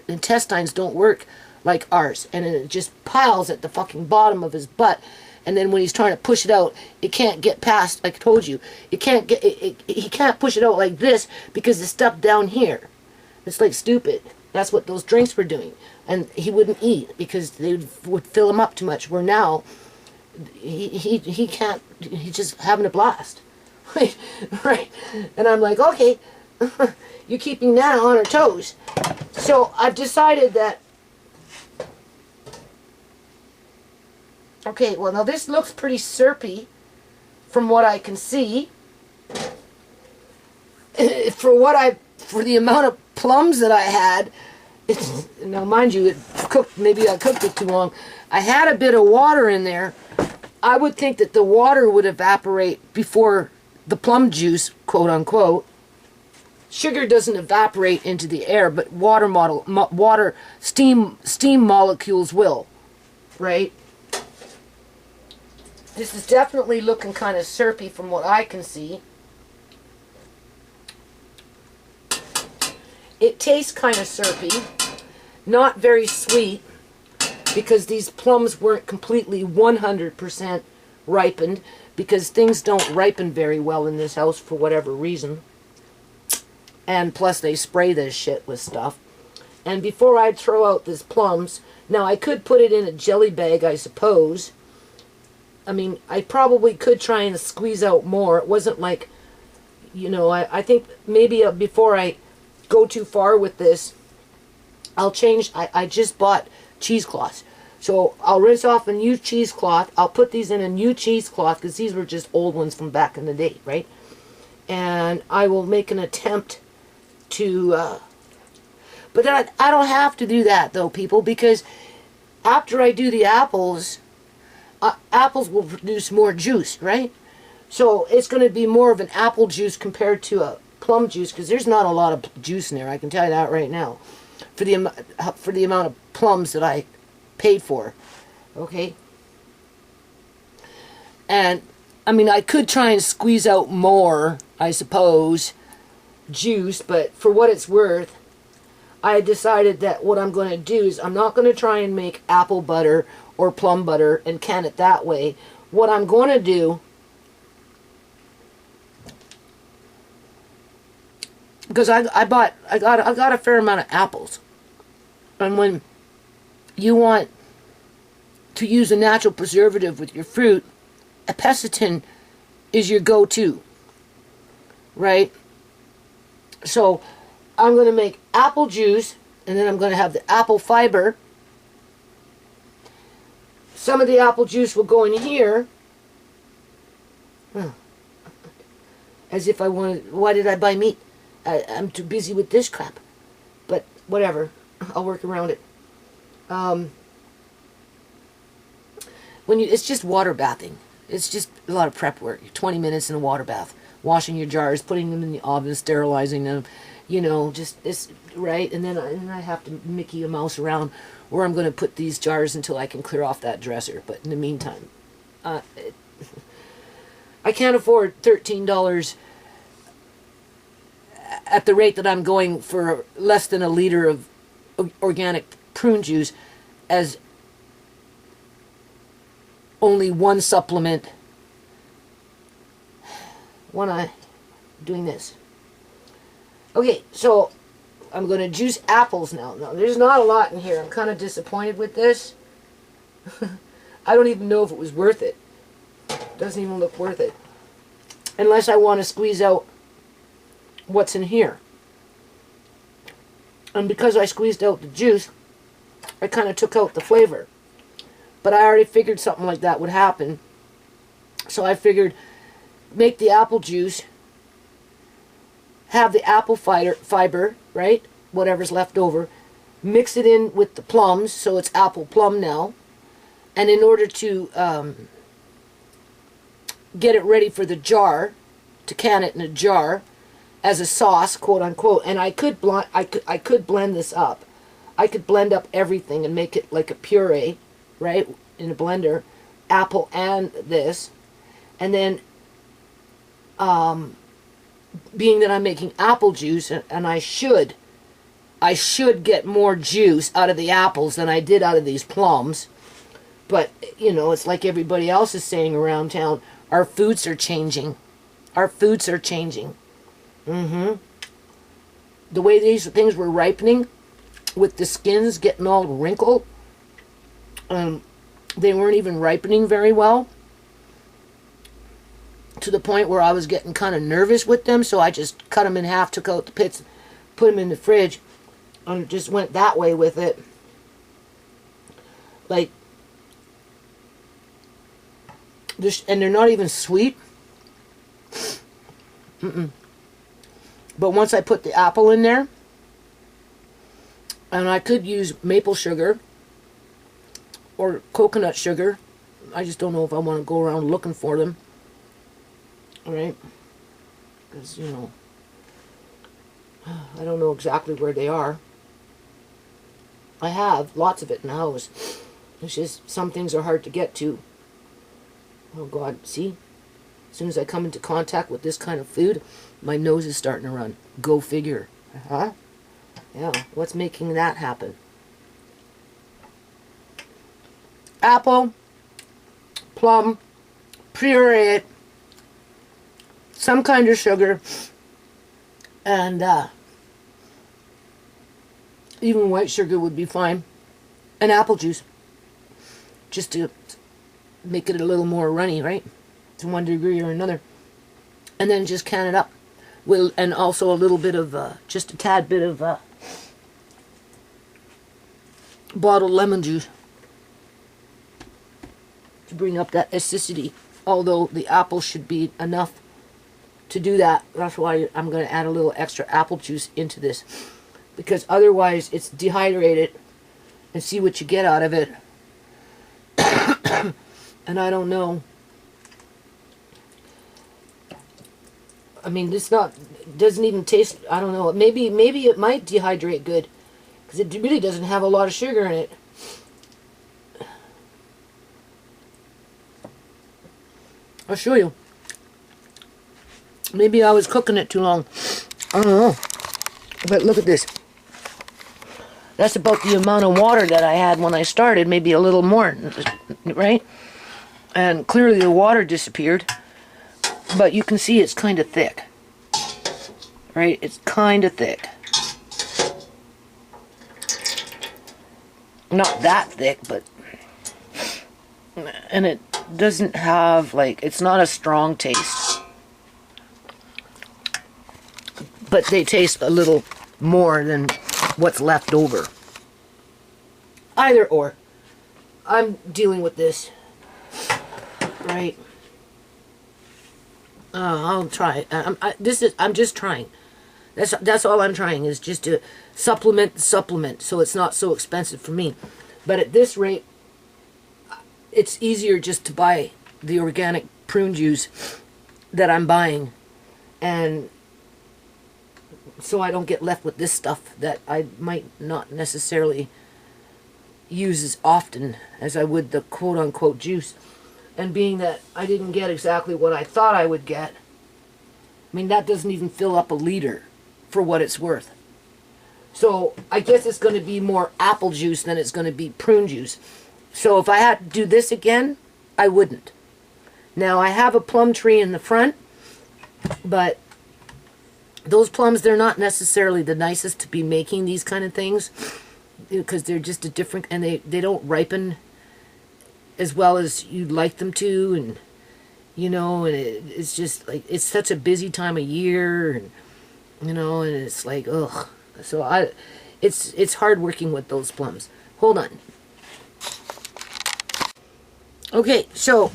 intestines don't work like ours, and it just piles at the fucking bottom of his butt, and then when he's trying to push it out, it can't get past, like I told you, he can't push it out like this because the stuff down here, it's like stupid. That's what those drinks were doing, and he wouldn't eat because they would fill him up too much, where now he can't, he's just having a blast. Right? And I'm like, okay, you're keeping Nana on her toes. So I've decided that, okay, well now this looks pretty syrupy from what I can see. For the amount of plums that I had, now mind you, maybe I cooked it too long. I had a bit of water in there. I would think that the water would evaporate before the plum juice, quote unquote. Sugar doesn't evaporate into the air, but steam molecules will, right? This is definitely looking kind of syrupy from what I can see. It tastes kind of syrupy, not very sweet, because these plums weren't completely 100% ripened, because things don't ripen very well in this house for whatever reason. And plus they spray this shit with stuff. And before I throw out these plums, now I could put it in a jelly bag, I suppose. I mean, I probably could try and squeeze out more. It wasn't like, I think maybe before I go too far with this, I'll change, I just bought cheesecloths. So I'll rinse off a new cheesecloth. I'll put these in a new cheesecloth because these were just old ones from back in the day, right? And I will make an attempt to, but then I don't have to do that though, people, because after I do the apples, apples will produce more juice, right? So it's going to be more of an apple juice compared to a plum juice, because there's not a lot of juice in there, I can tell you that right now, for the amount of plums that I paid for, okay? And, I mean, I could try and squeeze out more, I suppose, juice, but for what it's worth, I decided that what I'm going to do is I'm not going to try and make apple butter or plum butter and can it that way. What I'm going to do, because I got a fair amount of apples, and when you want to use a natural preservative with your fruit, epicitin is your go-to, right? So I'm going to make apple juice, and then I'm going to have the apple fiber. Some of the apple juice will go in here. As if I wanted, why did I buy meat? I'm too busy with this crap. But whatever, I'll work around it. It's just water bathing. It's just a lot of prep work. 20 minutes in a water bath. Washing your jars, putting them in the oven, sterilizing them. You know, just this, right? And then I have to Mickey a mouse around where I'm going to put these jars until I can clear off that dresser. But in the meantime, I can't afford $13 at the rate that I'm going for less than a liter of organic prune juice as only one supplement when I'm doing this. Okay, so I'm going to juice apples now. Now, there's not a lot in here. I'm kind of disappointed with this. I don't even know if it was worth it. Doesn't even look worth it. Unless I want to squeeze out what's in here. And because I squeezed out the juice, I kind of took out the flavor. But I already figured something like that would happen. So I figured, make the apple juice, have the apple fiber, right? Whatever's left over. Mix it in with the plums, so it's apple plum now. And in order to get it ready for the jar, to can it in a jar as a sauce, quote unquote. And I could blend this up. I could blend up everything and make it like a puree, right, in a blender, apple and this. And then being that I'm making apple juice, and I should get more juice out of the apples than I did out of these plums. But, you know, it's like everybody else is saying around town, our foods are changing. Our foods are changing. The way these things were ripening, with the skins getting all wrinkled, they weren't even ripening very well, to the point where I was getting kind of nervous with them, so I just cut them in half, took out the pits, put them in the fridge, and just went that way with it. Like, and they're not even sweet. But once I put the apple in there, and I could use maple sugar or coconut sugar. I just don't know if I want to go around looking for them. Alright? Because, you know, I don't know exactly where they are. I have lots of it in the house. It's just some things are hard to get to. Oh God, see? As soon as I come into contact with this kind of food, my nose is starting to run. Go figure. Huh? Yeah, what's making that happen? Apple, plum, puree it, some kind of sugar, and even white sugar would be fine, and apple juice, just to make it a little more runny, right? To one degree or another, and then just can it up. And also a little bit of, just a tad bit of bottled lemon juice to bring up that acidity. Although the apple should be enough to do that. That's why I'm going to add a little extra apple juice into this. Because otherwise it's dehydrated. And see what you get out of it. And I don't know. I mean, this doesn't even taste, I don't know. Maybe it might dehydrate good. Because it really doesn't have a lot of sugar in it. I'll show you. Maybe I was cooking it too long. I don't know. But look at this. That's about the amount of water that I had when I started. Maybe a little more. Right? And clearly the water disappeared. But you can see it's kind of thick. Right? It's kind of thick. Not that thick, but... And it doesn't have, like, it's not a strong taste. But they taste a little more than what's left over. Either or. I'm dealing with this. Right? I'll try. I'm just trying. That's all I'm trying, is just to supplement the supplement so it's not so expensive for me. But at this rate, it's easier just to buy the organic prune juice that I'm buying, and so I don't get left with this stuff that I might not necessarily use as often as I would the quote-unquote juice. And being that I didn't get exactly what I thought I would get, I mean, that doesn't even fill up a liter for what it's worth. So I guess it's going to be more apple juice than it's going to be prune juice. So if I had to do this again, I wouldn't. Now, I have a plum tree in the front, but those plums, they're not necessarily the nicest to be making these kind of things, because they're just a different, and they don't ripen as well as you'd like them to, and you know, and it's just like, it's such a busy time of year, and you know, and it's like, ugh. So it's hard working with those plums. Hold on. Okay, so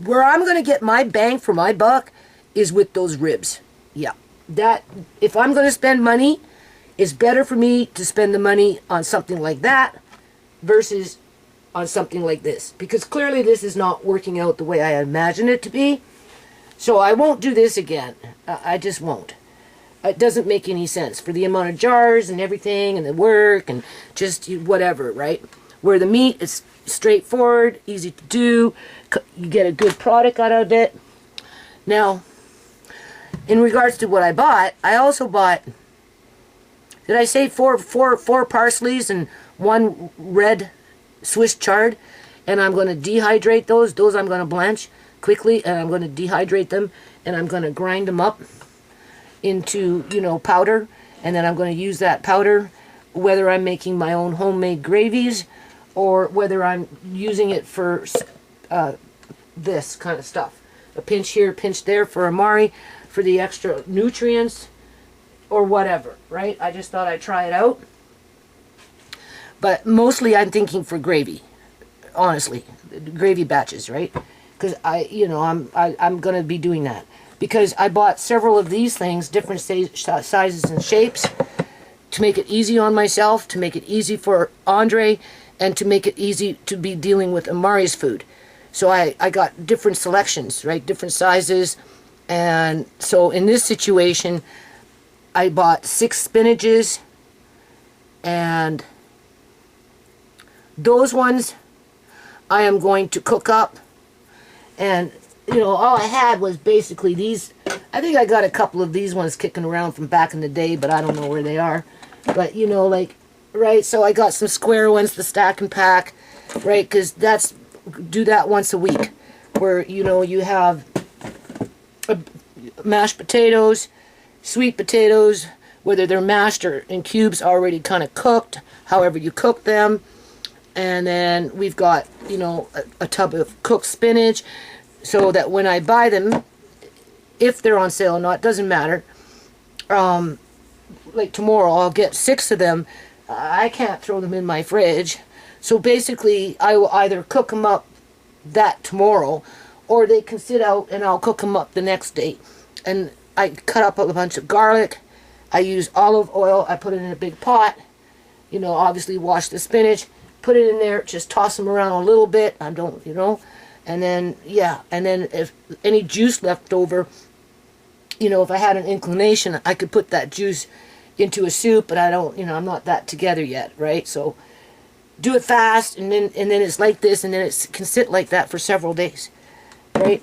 where I'm going to get my bang for my buck is with those ribs. Yeah, that, if I'm going to spend money, it's better for me to spend the money on something like that versus on something like this. Because clearly this is not working out the way I imagined it to be. So I won't do this again. I just won't. It doesn't make any sense for the amount of jars and everything and the work and just whatever, right? Where the meat is straightforward, easy to do, you get a good product out of it. Now, in regards to what I bought, I also bought, did I say four parsleys and one red Swiss chard? And I'm going to dehydrate those. Those I'm going to blanch quickly, and I'm going to dehydrate them, and I'm going to grind them up into, you know, powder, and then I'm going to use that powder whether I'm making my own homemade gravies or whether I'm using it for this kind of stuff. A pinch here, pinch there for amari, for the extra nutrients, or whatever, right? I just thought I'd try it out. But mostly I'm thinking for gravy, honestly. Gravy batches, right? Because I'm going to be doing that. Because I bought several of these things, different sizes and shapes, to make it easy on myself, to make it easy for Andre, and to make it easy to be dealing with Amari's food. So I got different selections, right? Different sizes. And so in this situation, I bought 6 spinaches, and those ones I am going to cook up. And you know, all I had was basically these. I think I got a couple of these ones kicking around from back in the day, but I don't know where they are. But, you know, like, right, so I got some square ones to stack and pack, right, because do that once a week, where, you know, you have mashed potatoes, sweet potatoes, whether they're mashed or in cubes already kind of cooked, however you cook them. And then we've got, you know, a tub of cooked spinach, so that when I buy them, if they're on sale or not, doesn't matter. Like tomorrow, I'll get 6 of them. I can't throw them in my fridge. So basically, I will either cook them up that tomorrow, or they can sit out and I'll cook them up the next day. And I cut up a bunch of garlic. I use olive oil. I put it in a big pot. You know, obviously wash the spinach, put it in there, just toss them around a little bit. I don't, you know, and then, yeah, and then if any juice left over, you know, if I had an inclination, I could put that juice into a soup, but I don't, you know, I'm not that together yet, right? So do it fast, and then it's like this, and then it can sit like that for several days, right?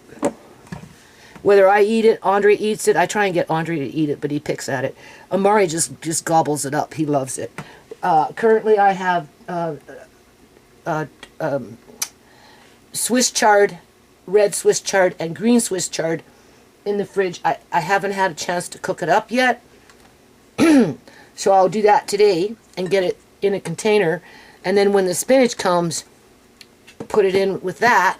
Whether I eat it, Andre eats it. I try and get Andre to eat it, but he picks at it. Amari just gobbles it up. He loves it. Currently, I have Swiss chard, red Swiss chard, and green Swiss chard in the fridge. I haven't had a chance to cook it up yet. So I'll do that today and get it in a container. And then when the spinach comes, put it in with that.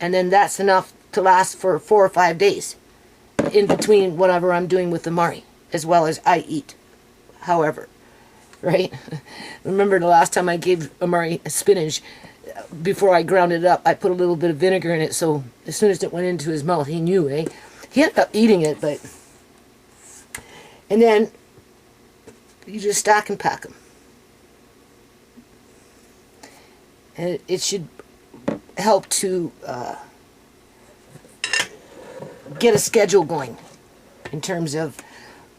And then that's enough to last for 4 or 5 days in between whatever I'm doing with the Mari, as well as I eat. However, right? Remember the last time I gave Amari spinach, before I ground it up, I put a little bit of vinegar in it, so as soon as it went into his mouth, he knew, eh? He ended up eating it, but... And then, you just stack and pack them. And it should help to get a schedule going in terms of,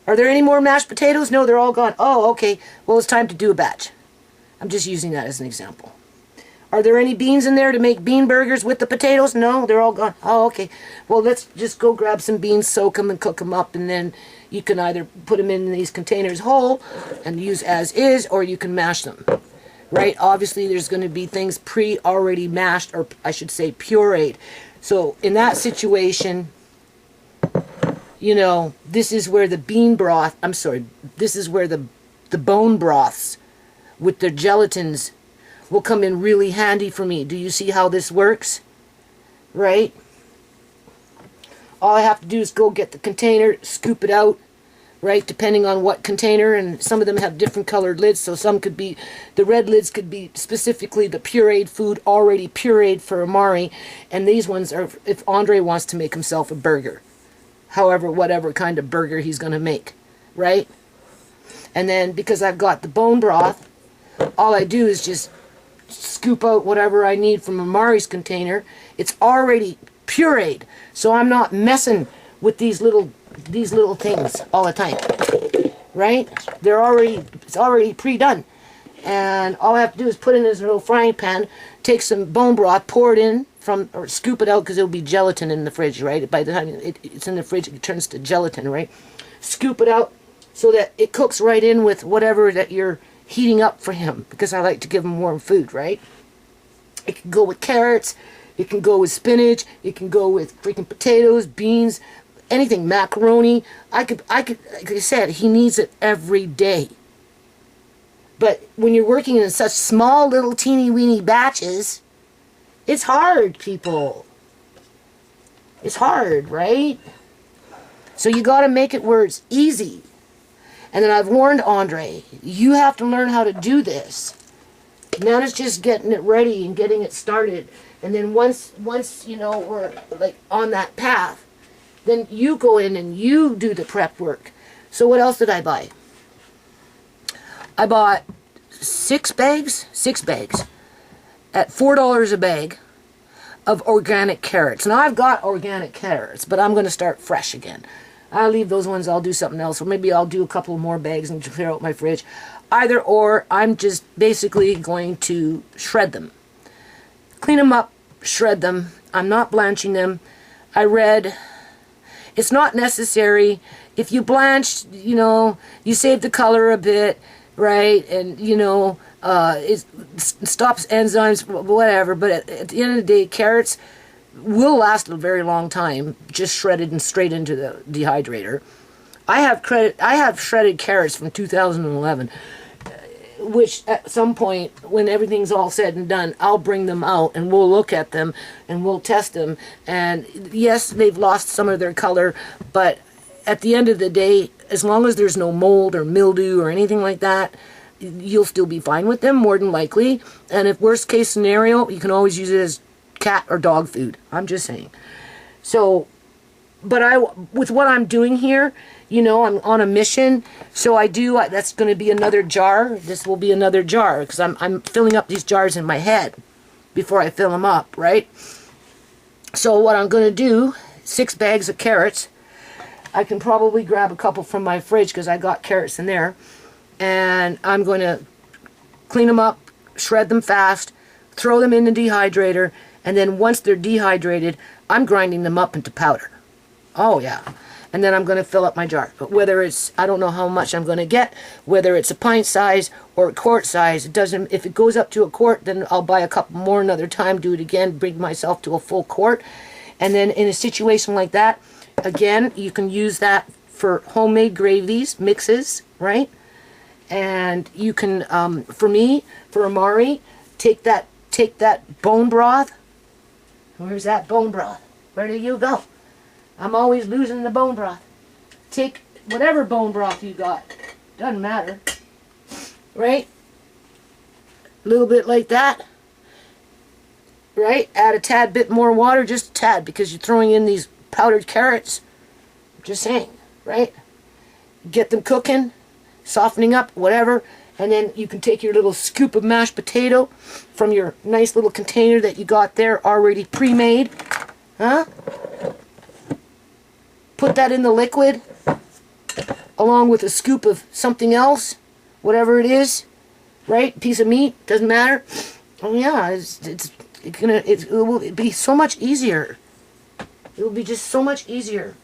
are there any more mashed potatoes? No, they're all gone. Oh, okay. Well, it's time to do a batch. I'm just using that as an example. Are there any beans in there to make bean burgers with the potatoes? No, they're all gone. Oh, okay. Well, let's just go grab some beans, soak them, and cook them up, and then you can either put them in these containers whole and use as is, or you can mash them. Right? Obviously, there's going to be things already mashed, or I should say pureed. So, in that situation, you know, this is where the this is where the bone broths with their gelatins will come in really handy for me. Do you see how this works? Right? All I have to do is go get the container, scoop it out, right, depending on what container, and some of them have different colored lids, so some could be, the red lids could be specifically the pureed food, already pureed for Amari, and these ones are if Andre wants to make himself a burger. However, whatever kind of burger he's going to make, right? And then, because I've got the bone broth, all I do is just scoop out whatever I need from Amari's container. It's already pureed, so I'm not messing with these little things all the time, right? It's already pre-done, and all I have to do is put in this little frying pan, take some bone broth, pour it in or scoop it out, because it'll be gelatin in the fridge, right? By the time it's in the fridge, it turns to gelatin, right? Scoop it out so that it cooks right in with whatever that you're heating up for him, because I like to give him warm food, right? It can go with carrots, it can go with spinach, it can go with freaking potatoes, beans, anything, macaroni. I could, like I said, he needs it every day. But when you're working in such small little teeny weeny batches, it's hard, people. It's hard, right? So you got to make it where it's easy. And then I've warned Andre, you have to learn how to do this. Now it's just getting it ready and getting it started. And then once you know, we're like on that path, then you go in and you do the prep work. So what else did I buy? I bought 6 bags at $4 a bag of organic carrots. Now I've got organic carrots, but I'm going to start fresh again. I'll leave those ones, I'll do something else, or maybe I'll do a couple more bags and clear out my fridge. Either or, I'm just basically going to shred them. Clean them up, shred them. I'm not blanching them. I read, it's not necessary. If you blanch, you know, you save the color a bit, right? And, you know, it stops enzymes, whatever. But at the end of the day, carrots will last a very long time, just shredded and straight into the dehydrator. I have shredded carrots from 2011, which at some point, when everything's all said and done, I'll bring them out and we'll look at them and we'll test them. And yes, they've lost some of their color, but at the end of the day, as long as there's no mold or mildew or anything like that, you'll still be fine with them, more than likely. And if worst case scenario, you can always use it as cat or dog food. I'm just saying. So, but with what I'm doing here, you know, I'm on a mission. So that's going to be another jar. This will be another jar, because I'm filling up these jars in my head before I fill them up, right? So what I'm going to do, 6 bags of carrots. I can probably grab a couple from my fridge because I got carrots in there. And I'm going to clean them up, shred them fast, throw them in the dehydrator, and then once they're dehydrated, I'm grinding them up into powder. Oh yeah. And then I'm going to fill up my jar. But whether it's, I don't know how much I'm going to get, whether it's a pint size or a quart size, it doesn't, if it goes up to a quart, then I'll buy a couple more another time, do it again, bring myself to a full quart. And then in a situation like that, again, you can use that for homemade gravies, mixes, right? And you can, for me, for Amari, take that bone broth. Where's that bone broth? Where do you go? I'm always losing the bone broth. Take whatever bone broth you got. Doesn't matter. Right? A little bit like that. Right? Add a tad bit more water, just a tad, because you're throwing in these powdered carrots. Just saying. Right? Get them cooking, softening up, whatever. And then you can take your little scoop of mashed potato from your nice little container that you got there already pre-made. Huh? Put that in the liquid along with a scoop of something else, whatever it is, right? Piece of meat, doesn't matter. Oh yeah, it will be so much easier. It will be just so much easier.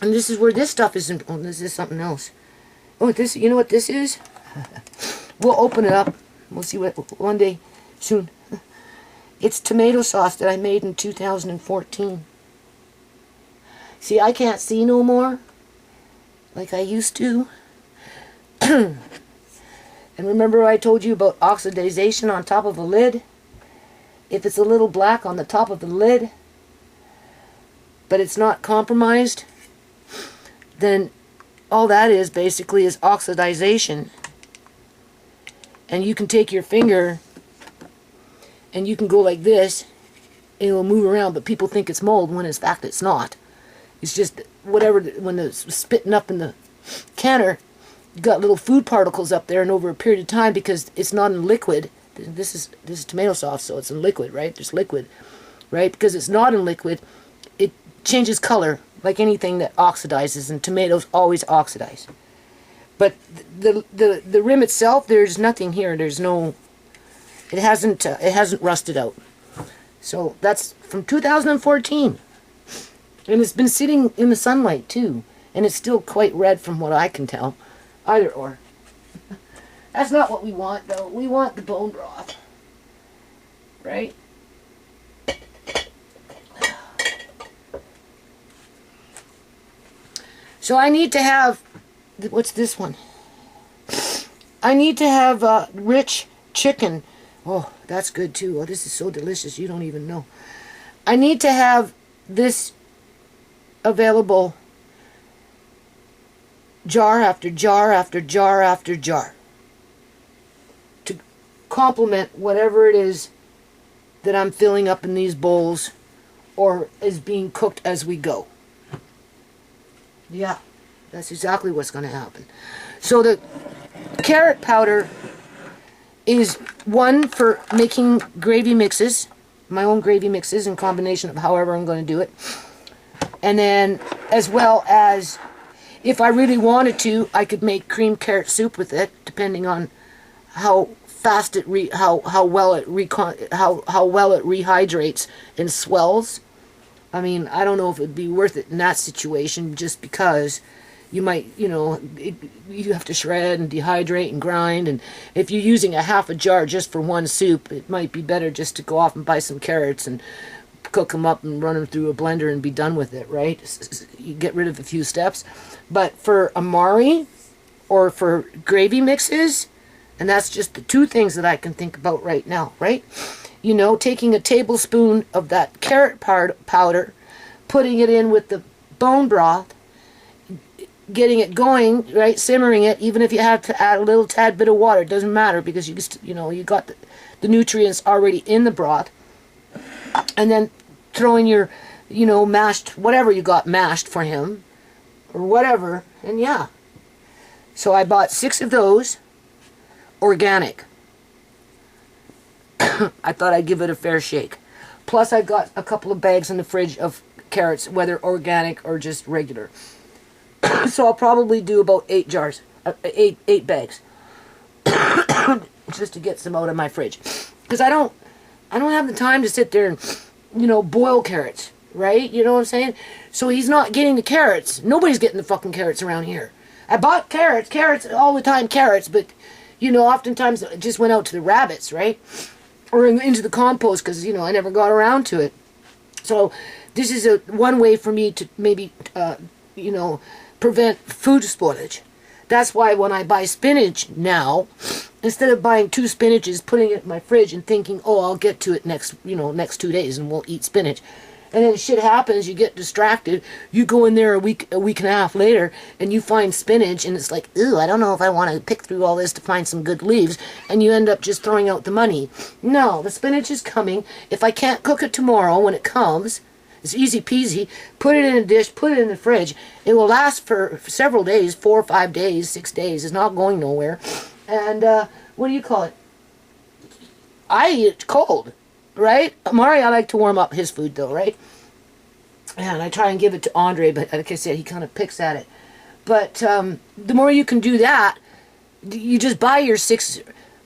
And this is where this stuff isn't. Oh, this is something else. Oh, this, you know what this is? We'll open it up. We'll see what one day soon. It's tomato sauce that I made in 2014. See, I can't see no more like I used to. And remember I told you about oxidization on top of a lid? If it's a little black on the top of the lid, but it's not compromised, then all that is basically is oxidization. And you can take your finger and you can go like this, and it'll move around, but people think it's mold when in fact it's not. It's just whatever, when it's spitting up in the canner, you got little food particles up there, and over a period of time, because it's not in liquid, this is tomato sauce, so it's in liquid, right? There's liquid, right? Because it's not in liquid, it changes color like anything that oxidizes, and tomatoes always oxidize. But the rim itself, there's nothing here. There's no, it hasn't rusted out. So that's from 2014. And it's been sitting in the sunlight too, and it's still quite red from what I can tell. Either or. That's not what we want though. We want the bone broth. Right? So I need to have, what's this one? I need to have rich chicken. Oh, that's good too. Oh, this is so delicious, you don't even know. I need to have this available jar after jar after jar after jar to complement whatever it is that I'm filling up in these bowls or is being cooked as we go. Yeah, that's exactly what's going to happen. So the carrot powder is one for making gravy mixes, my own gravy mixes in combination of however I'm going to do it. And then, as well as, if I really wanted to, I could make cream carrot soup with it, depending on how fast it how well it rehydrates and swells. I mean, I don't know if it'd be worth it in that situation, just because you might, you know, you have to shred and dehydrate and grind, and if you're using a half a jar just for one soup, it might be better just to go off and buy some carrots and cook them up and run them through a blender and be done with it, right? You get rid of a few steps. But for Amari or for gravy mixes, and that's just the two things that I can think about right now, right? You know, taking a tablespoon of that carrot powder, putting it in with the bone broth, getting it going, right, simmering it, even if you have to add a little tad bit of water, it doesn't matter, because you just, you got the nutrients already in the broth. And then throwing your, mashed, whatever you got mashed for him, or whatever, and yeah. So I bought 6 of those, organic. I thought I'd give it a fair shake. Plus I got a couple of bags in the fridge of carrots, whether organic or just regular. So I'll probably do about 8 jars, 8 bags, just to get some out of my fridge. Because I don't have the time to sit there and, boil carrots, right? You know what I'm saying? So he's not getting the carrots. Nobody's getting the fucking carrots around here. I bought carrots all the time, but, oftentimes it just went out to the rabbits, right? Or into the compost, because, I never got around to it. So this is one way for me to maybe, prevent food spoilage. That's why when I buy spinach now, instead of buying 2 spinaches, putting it in my fridge and thinking, oh, I'll get to it next 2 days and we'll eat spinach. And then shit happens, you get distracted, you go in there a week and a half later, and you find spinach, and it's like, ew, I don't know if I want to pick through all this to find some good leaves, and you end up just throwing out the money. No, the spinach is coming. If I can't cook it tomorrow when it comes, it's easy peasy. Put it in a dish, put it in the fridge. It will last for several days, 4 or 5 days, 6 days. It's not going nowhere. And, what do you call it? I eat it cold, right? Amari, I like to warm up his food, though, right? And I try and give it to Andre, but like I said, he kind of picks at it. But the more you can do that, you just buy your 6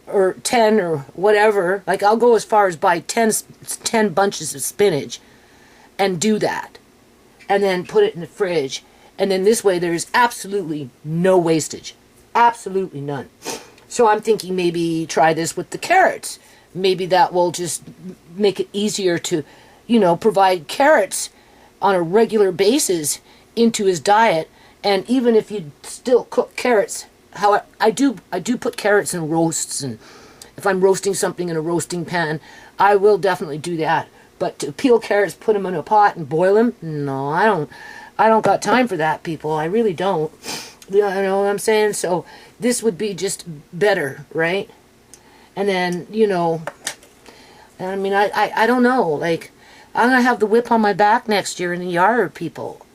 or 10 or whatever. Like, I'll go as far as buy 10 bunches of spinach and do that. And then put it in the fridge. And then this way there's absolutely no wastage. Absolutely none. So I'm thinking maybe try this with the carrots. Maybe that will just make it easier to, provide carrots on a regular basis into his diet. And even if you still cook carrots, however, I do put carrots in roasts, and if I'm roasting something in a roasting pan, I will definitely do that. But to peel carrots, put them in a pot and boil them, no, I don't got time for that, people. I really don't. You know what I'm saying? So this would be just better, right? And then, I mean, I don't know, like, I'm going to have the whip on my back next year in the yard, people.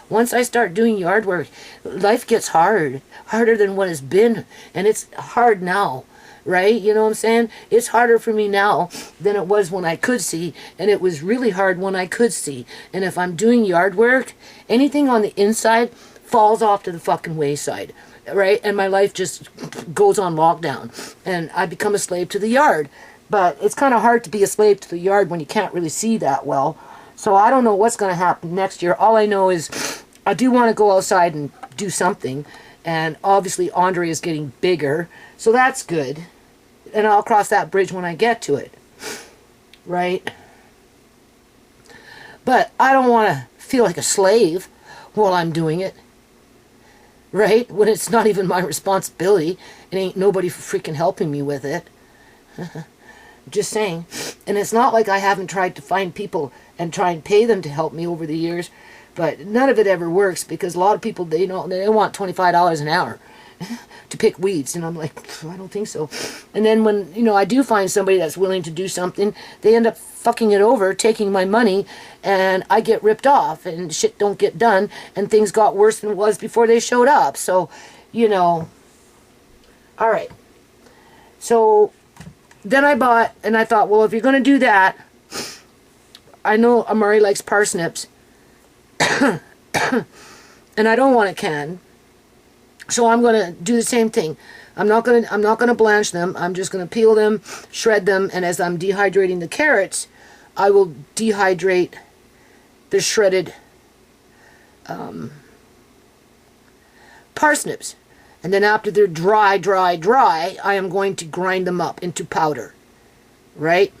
Once I start doing yard work, life gets harder than what it's been, and it's hard now, right? You know what I'm saying? It's harder for me now than it was when I could see, and it was really hard when I could see. And if I'm doing yard work, anything on the inside falls off to the fucking wayside, right? And my life just goes on lockdown, and I become a slave to the yard. But it's kind of hard to be a slave to the yard when you can't really see that well. So I don't know what's going to happen next year. All I know is I do want to go outside and do something. And obviously Andre is getting bigger. So that's good. And I'll cross that bridge when I get to it. Right? But I don't want to feel like a slave while I'm doing it. Right? When it's not even my responsibility. It ain't nobody freaking helping me with it. Just saying. And it's not like I haven't tried to find people and try and pay them to help me over the years, but none of it ever works, because a lot of people, they want $25 an hour to pick weeds, and I'm like, I don't think so. And then when I do find somebody that's willing to do something, they end up fucking it over, taking my money, and I get ripped off, and shit don't get done, and things got worse than it was before they showed up. So, all right. So then I bought, and I thought, well, if you're going to do that, I know Amari likes parsnips, and I don't want a can, so I'm going to do the same thing. I'm not going to blanch them. I'm just going to peel them, shred them, and as I'm dehydrating the carrots, I will dehydrate the shredded parsnips. And then after they're dry, I am going to grind them up into powder. Right?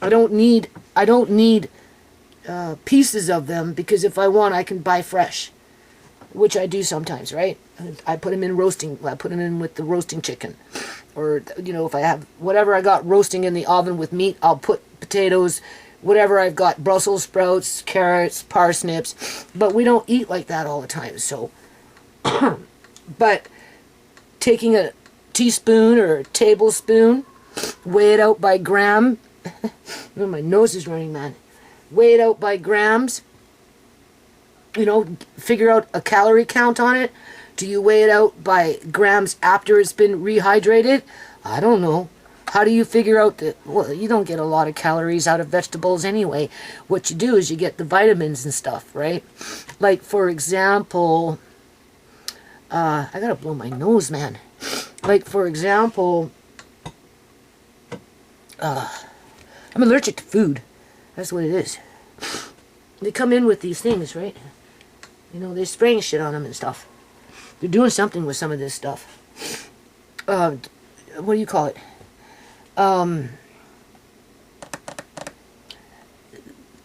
I don't need pieces of them, because if I want, I can buy fresh, which I do sometimes, right? I put them in roasting. I put them in with the roasting chicken, or if I have whatever I got roasting in the oven with meat, I'll put potatoes, whatever I've got, Brussels sprouts, carrots, parsnips, but we don't eat like that all the time, so. But taking a teaspoon or a tablespoon, weigh it out by gram. Oh, my nose is running, man. Weigh it out by grams. You know, figure out a calorie count on it. Do you weigh it out by grams after it's been rehydrated? I don't know. How do you figure out that? Well, you don't get a lot of calories out of vegetables anyway. What you do is you get the vitamins and stuff, right? Like, for example, I gotta blow my nose, man. Like, for example, I'm allergic to food. That's what it is. They come in with these things, right? You know, they're spraying shit on them and stuff. They're doing something with some of this stuff. What do you call it?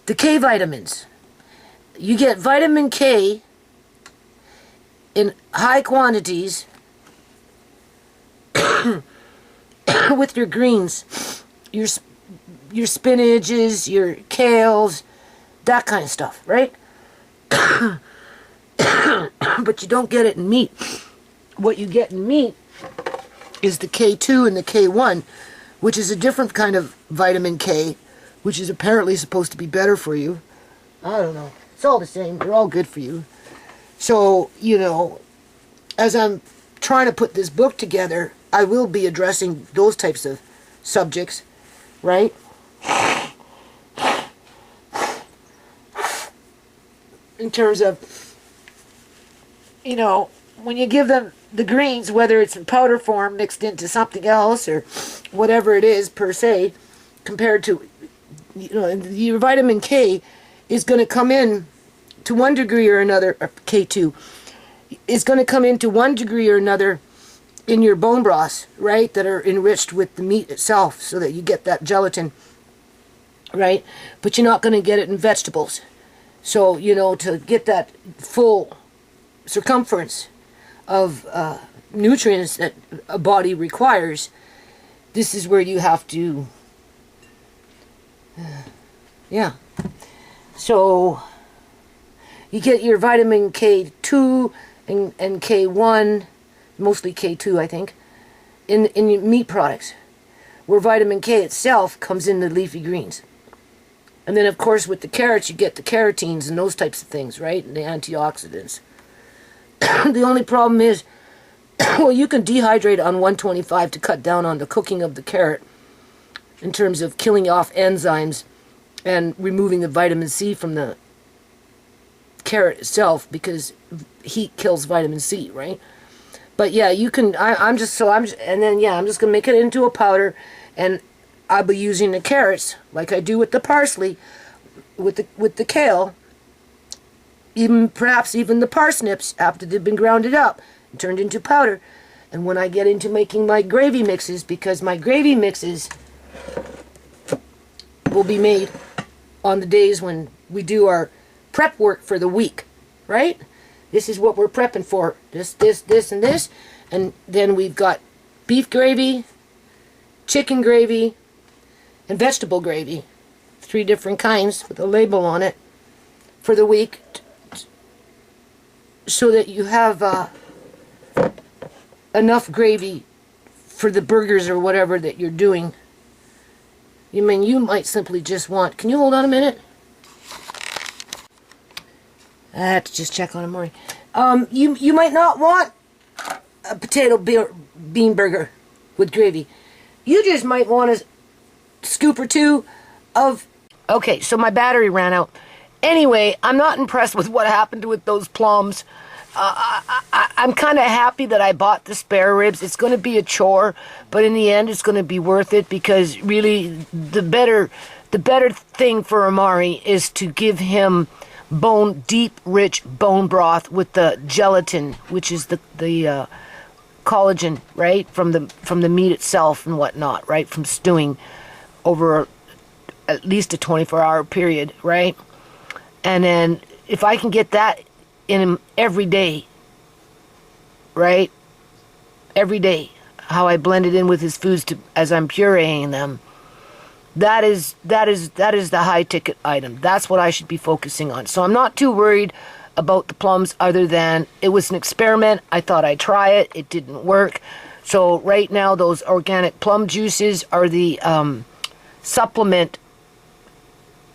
The K vitamins. You get vitamin K in high quantities with your greens, your spinaches, your kales, that kind of stuff, right? But you don't get it in meat. What you get in meat is the K2 and the K1, which is a different kind of vitamin K, which is apparently supposed to be better for you. I don't know. It's all the same. They're all good for you. So, you know, as I'm trying to put this book together, I will be addressing those types of subjects, right? In terms of, you know, when you give them the greens, whether it's in powder form mixed into something else or whatever it is per se, compared to, you know, your vitamin K is going to come in to one degree or another, or K2 is going to come into one degree or another in your bone broths, right, that are enriched with the meat itself so that you get that gelatin, right? But you're not going to get it in vegetables. So, you know, to get that full circumference of nutrients that a body requires, this is where you have to, yeah. So, you get your vitamin K2 and K1, mostly K2, I think, in your meat products, where vitamin K itself comes in the leafy greens. And then, of course, with the carrots, you get the carotenes and those types of things, right? And the antioxidants. The only problem is, well, you can dehydrate on 125 to cut down on the cooking of the carrot in terms of killing off enzymes and removing the vitamin C from the carrot itself, because heat kills vitamin C, right? But yeah, you can, I'm just going to make it into a powder, and I'll be using the carrots like I do with the parsley, with the kale, perhaps even the parsnips after they've been grounded up and turned into powder. And when I get into making my gravy mixes, because my gravy mixes will be made on the days when we do our prep work for the week, right? This is what we're prepping for. This, and this. And then we've got beef gravy, chicken gravy, and vegetable gravy. 3 different kinds with a label on it for the week, so that you have enough gravy for the burgers or whatever that you're doing. You mean, you might simply just want, can you hold on a minute? I have to just check on it, Maury. You might not want a potato bean burger with gravy. You just might want a scoop or 2 of... Okay, so my battery ran out. Anyway, I'm not impressed with what happened with those plums. I'm kind of happy that I bought the spare ribs. It's going to be a chore, but in the end, it's going to be worth it, because really, the better thing for Amari is to give him deep, rich bone broth with the gelatin, which is the collagen, right, from the meat itself and whatnot, right, from stewing over at least a 24-hour period, right? And then if I can get that in him every day, right? Every day, how I blend it in with his foods as I'm pureeing them, That is the high ticket item. That's what I should be focusing on. So I'm not too worried about the plums, other than it was an experiment. I thought I'd try it. It didn't work. So right now those organic plum juices are the supplement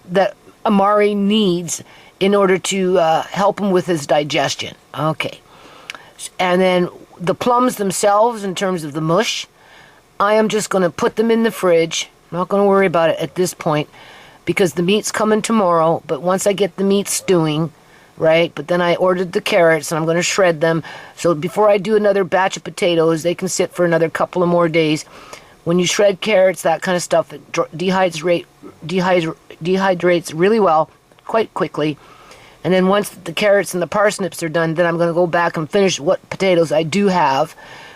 that Amari needs in order to help him with his digestion. Okay. And then the plums themselves, in terms of the mush, I am just going to put them in the fridge. I'm not going to worry about it at this point, because the meat's coming tomorrow. But once I get the meat stewing, right, but then I ordered the carrots and I'm going to shred them. So before I do another batch of potatoes, they can sit for another couple of more days. When you shred carrots, that kind of stuff, it dehydrates really well, quite quickly. And then once the carrots and the parsnips are done, then I'm going to go back and finish what potatoes I do have,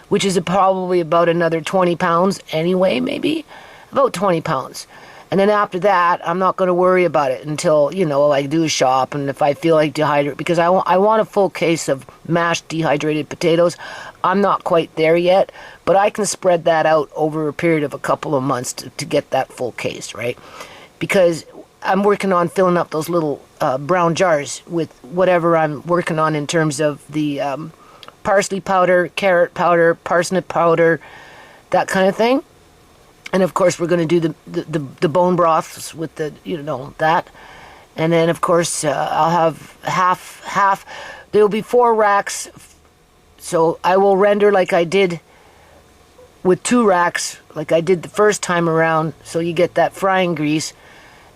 which is probably about another 20 pounds anyway, maybe about 20 pounds. And then after that, I'm not going to worry about it until, I do a shop, and if I feel like dehydrate, because I want a full case of mashed dehydrated potatoes. I'm not quite there yet, but I can spread that out over a period of a couple of months to get that full case, right? Because I'm working on filling up those little brown jars with whatever I'm working on in terms of the parsley powder, carrot powder, parsnip powder, that kind of thing. And of course, we're going to do the bone broths with that. And then, of course, I'll have half. There'll be 4 racks. So I will render like I did with 2 racks, like I did the first time around. So you get that frying grease.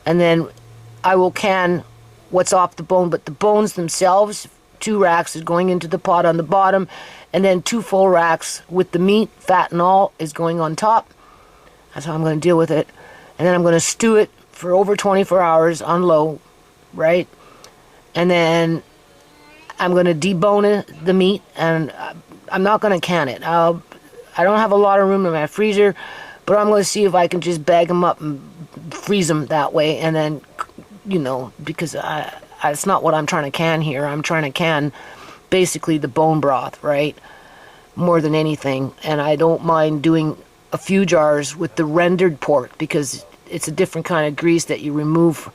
And then I will can what's off the bone. But the bones themselves, 2 racks is going into the pot on the bottom. And then 2 full racks with the meat, fat and all, is going on top. That's how I'm going to deal with it. And then I'm going to stew it for over 24 hours on low, right? And then I'm going to debone the meat, and I'm not going to can it. I don't have a lot of room in my freezer, but I'm going to see if I can just bag them up and freeze them that way. And then, because it's not what I'm trying to can here. I'm trying to can basically the bone broth, right? More than anything. And I don't mind doing a few jars with the rendered pork, because it's a different kind of grease that you remove.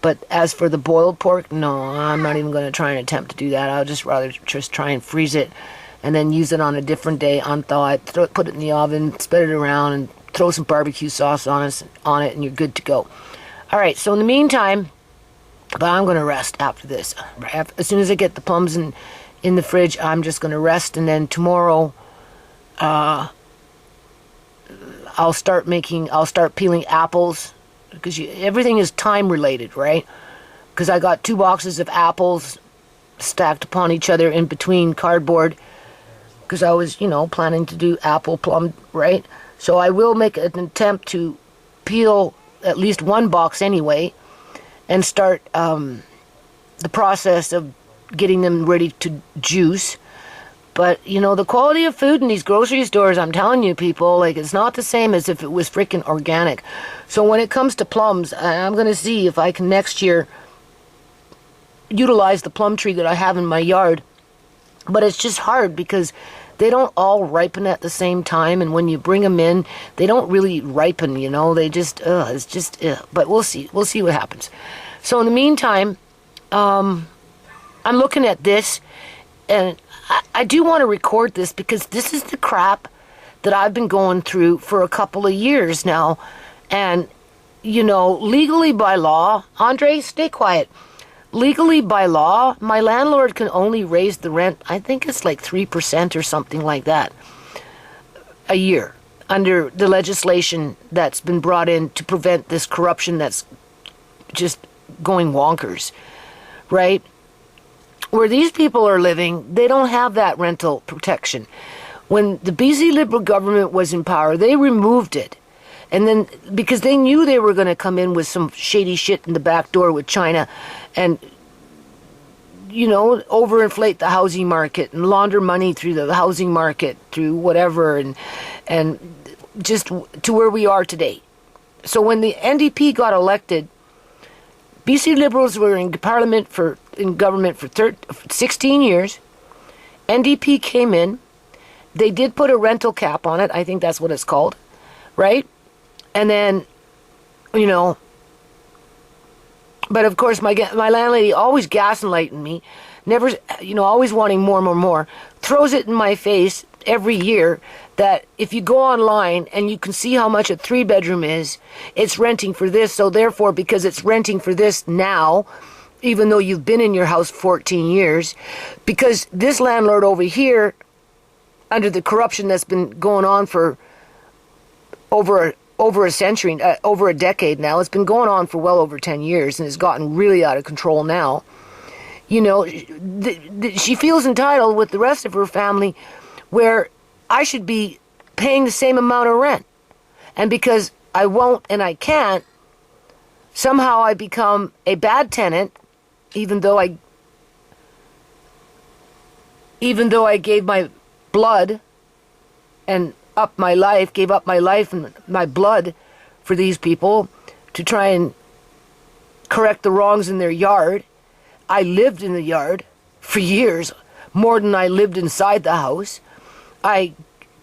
But as for the boiled pork, no, I'm not even going to try and attempt to do that. I'll just rather just try and freeze it and then use it on a different day, unthaw it, put it in the oven, spread it around, and throw some barbecue sauce on it, and you're good to go. All right, so in the meantime, but I'm going to rest after this. As soon as I get the plums in the fridge, I'm just going to rest, and then tomorrow I'll start peeling apples, because everything is time related, right? Because I got 2 boxes of apples stacked upon each other in between cardboard, because I was, planning to do apple plum, right? So I will make an attempt to peel at least 1 box anyway, and start the process of getting them ready to juice. But, the quality of food in these grocery stores, I'm telling you, people, it's not the same as if it was freaking organic. So when it comes to plums, I'm going to see if I can next year utilize the plum tree that I have in my yard. But it's just hard, because they don't all ripen at the same time. And when you bring them in, they don't really ripen, They just, it's just, but we'll see. We'll see what happens. So in the meantime, I'm looking at this, and I do want to record this, because this is the crap that I've been going through for a couple of years now. And, legally by law, Andre, stay quiet. Legally by law, my landlord can only raise the rent, I think it's like 3% or something like that, a year, under the legislation that's been brought in to prevent this corruption that's just going wonkers, right? Where these people are living, they don't have that rental protection. When the BC Liberal government was in power, they removed it. And then, because they knew they were going to come in with some shady shit in the back door with China and, overinflate the housing market and launder money through the housing market, through whatever, and just to where we are today. So when the NDP got elected, BC Liberals were in government for 16 years. NDP came in. They did put a rental cap on it. I think that's what it's called, right? And then you know. But of course, my landlady always gaslighting me, never, you know, always wanting more, more, more. Throws it in my face every year that if you go online and you can see how much a 3-bedroom is, it's renting for this. So therefore, because it's renting for this now, even though you've been in your house 14 years, because this landlord over here, under the corruption that's been going on for over a century, over a decade now, it's been going on for well over 10 years and it's gotten really out of control now. You know, she feels entitled with the rest of her family where I should be paying the same amount of rent. And because I won't and I can't, somehow I become a bad tenant, even though I gave my blood and gave up my life and my blood for these people to try and correct the wrongs in their yard. I lived in the yard for years, more than I lived inside the house. I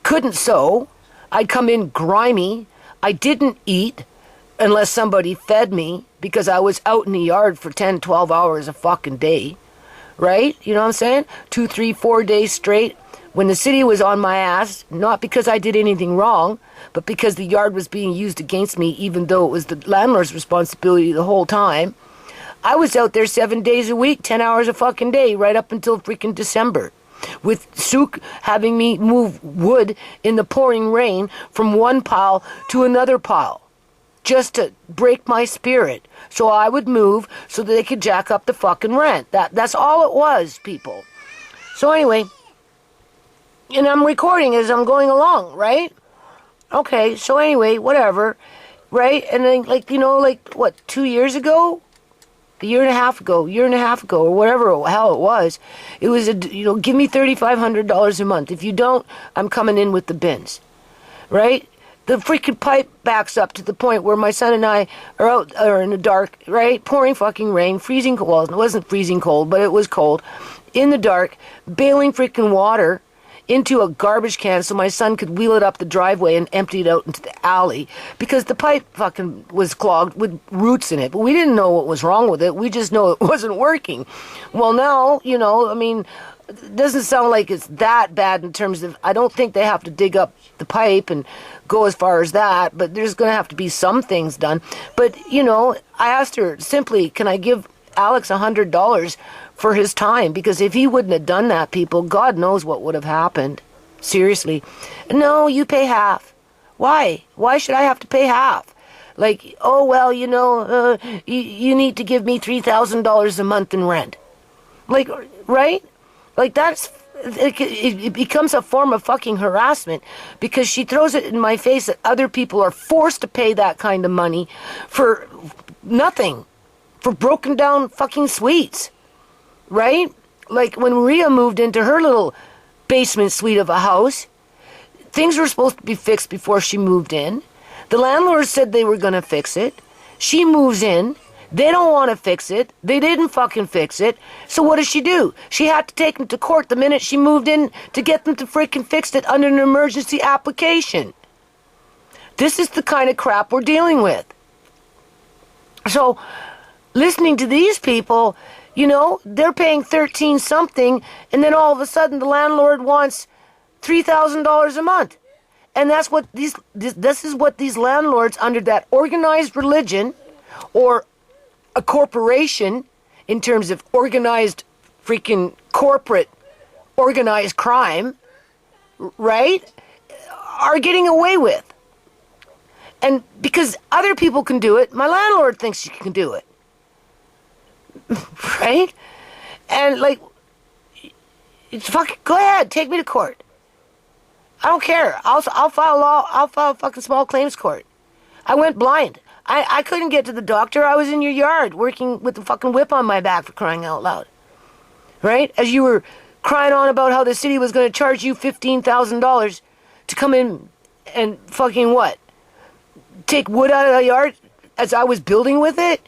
couldn't sew. I'd come in grimy. I didn't eat unless somebody fed me because I was out in the yard for 10, 12 hours a fucking day. Right? You know what I'm saying? 2, 3, 4 days straight. When the city was on my ass, not because I did anything wrong, but because the yard was being used against me, even though it was the landlord's responsibility the whole time. I was out there 7 days a week, 10 hours a fucking day, right up until freaking December. With Sook having me move wood in the pouring rain from one pile to another pile. Just to break my spirit. So I would move so that they could jack up the fucking rent. That's all it was, people. So anyway, and I'm recording as I'm going along, right? Okay, so anyway, whatever, right? And then, like, you know, like, what, 2 years ago? A year and a half ago, or whatever the hell it was you know, give me $3,500 a month. If you don't, I'm coming in with the bins, right? The freaking pipe backs up to the point where my son and I are in the dark, right? Pouring fucking rain, freezing cold. Well, it wasn't freezing cold, but it was cold. In the dark, bailing freaking water into a garbage can so my son could wheel it up the driveway and empty it out into the alley because the pipe fucking was clogged with roots in it. But we didn't know what was wrong with it. We just know it wasn't working. Well, now, you know, I mean, it doesn't sound like it's that bad in terms of, I don't think they have to dig up the pipe and go as far as that, but there's going to have to be some things done. But, you know, I asked her simply, can I give Alex $100 for his time? Because if he wouldn't have done that, people, God knows what would have happened. Seriously. No, you pay half. Why? Why should I have to pay half? Like, oh, well, you know, you need to give me $3,000 a month in rent. Like, right? Like, that's, it becomes a form of fucking harassment because she throws it in my face that other people are forced to pay that kind of money for nothing. For broken down fucking suites. Right? Like when Maria moved into her little basement suite of a house, things were supposed to be fixed before she moved in. The landlord said they were going to fix it. She moves in. They don't want to fix it. They didn't fucking fix it. So what does she do? She had to take them to court the minute she moved in to get them to freaking fix it under an emergency application. This is the kind of crap we're dealing with. So, listening to these people, you know, they're paying 13 something, and then all of a sudden the landlord wants $3,000 a month. And that's what this is what these landlords under that organized religion or a corporation in terms of organized freaking corporate organized crime, right, are getting away with. And because other people can do it, my landlord thinks she can do it. Right? And like, fucking go ahead, take me to court. I don't care. I'll file fucking small claims court. I went blind. I couldn't get to the doctor. I was in your yard working with the fucking whip on my back, for crying out loud. Right? As you were crying on about how the city was going to charge you $15,000 to come in and fucking what? Take wood out of the yard as I was building with it?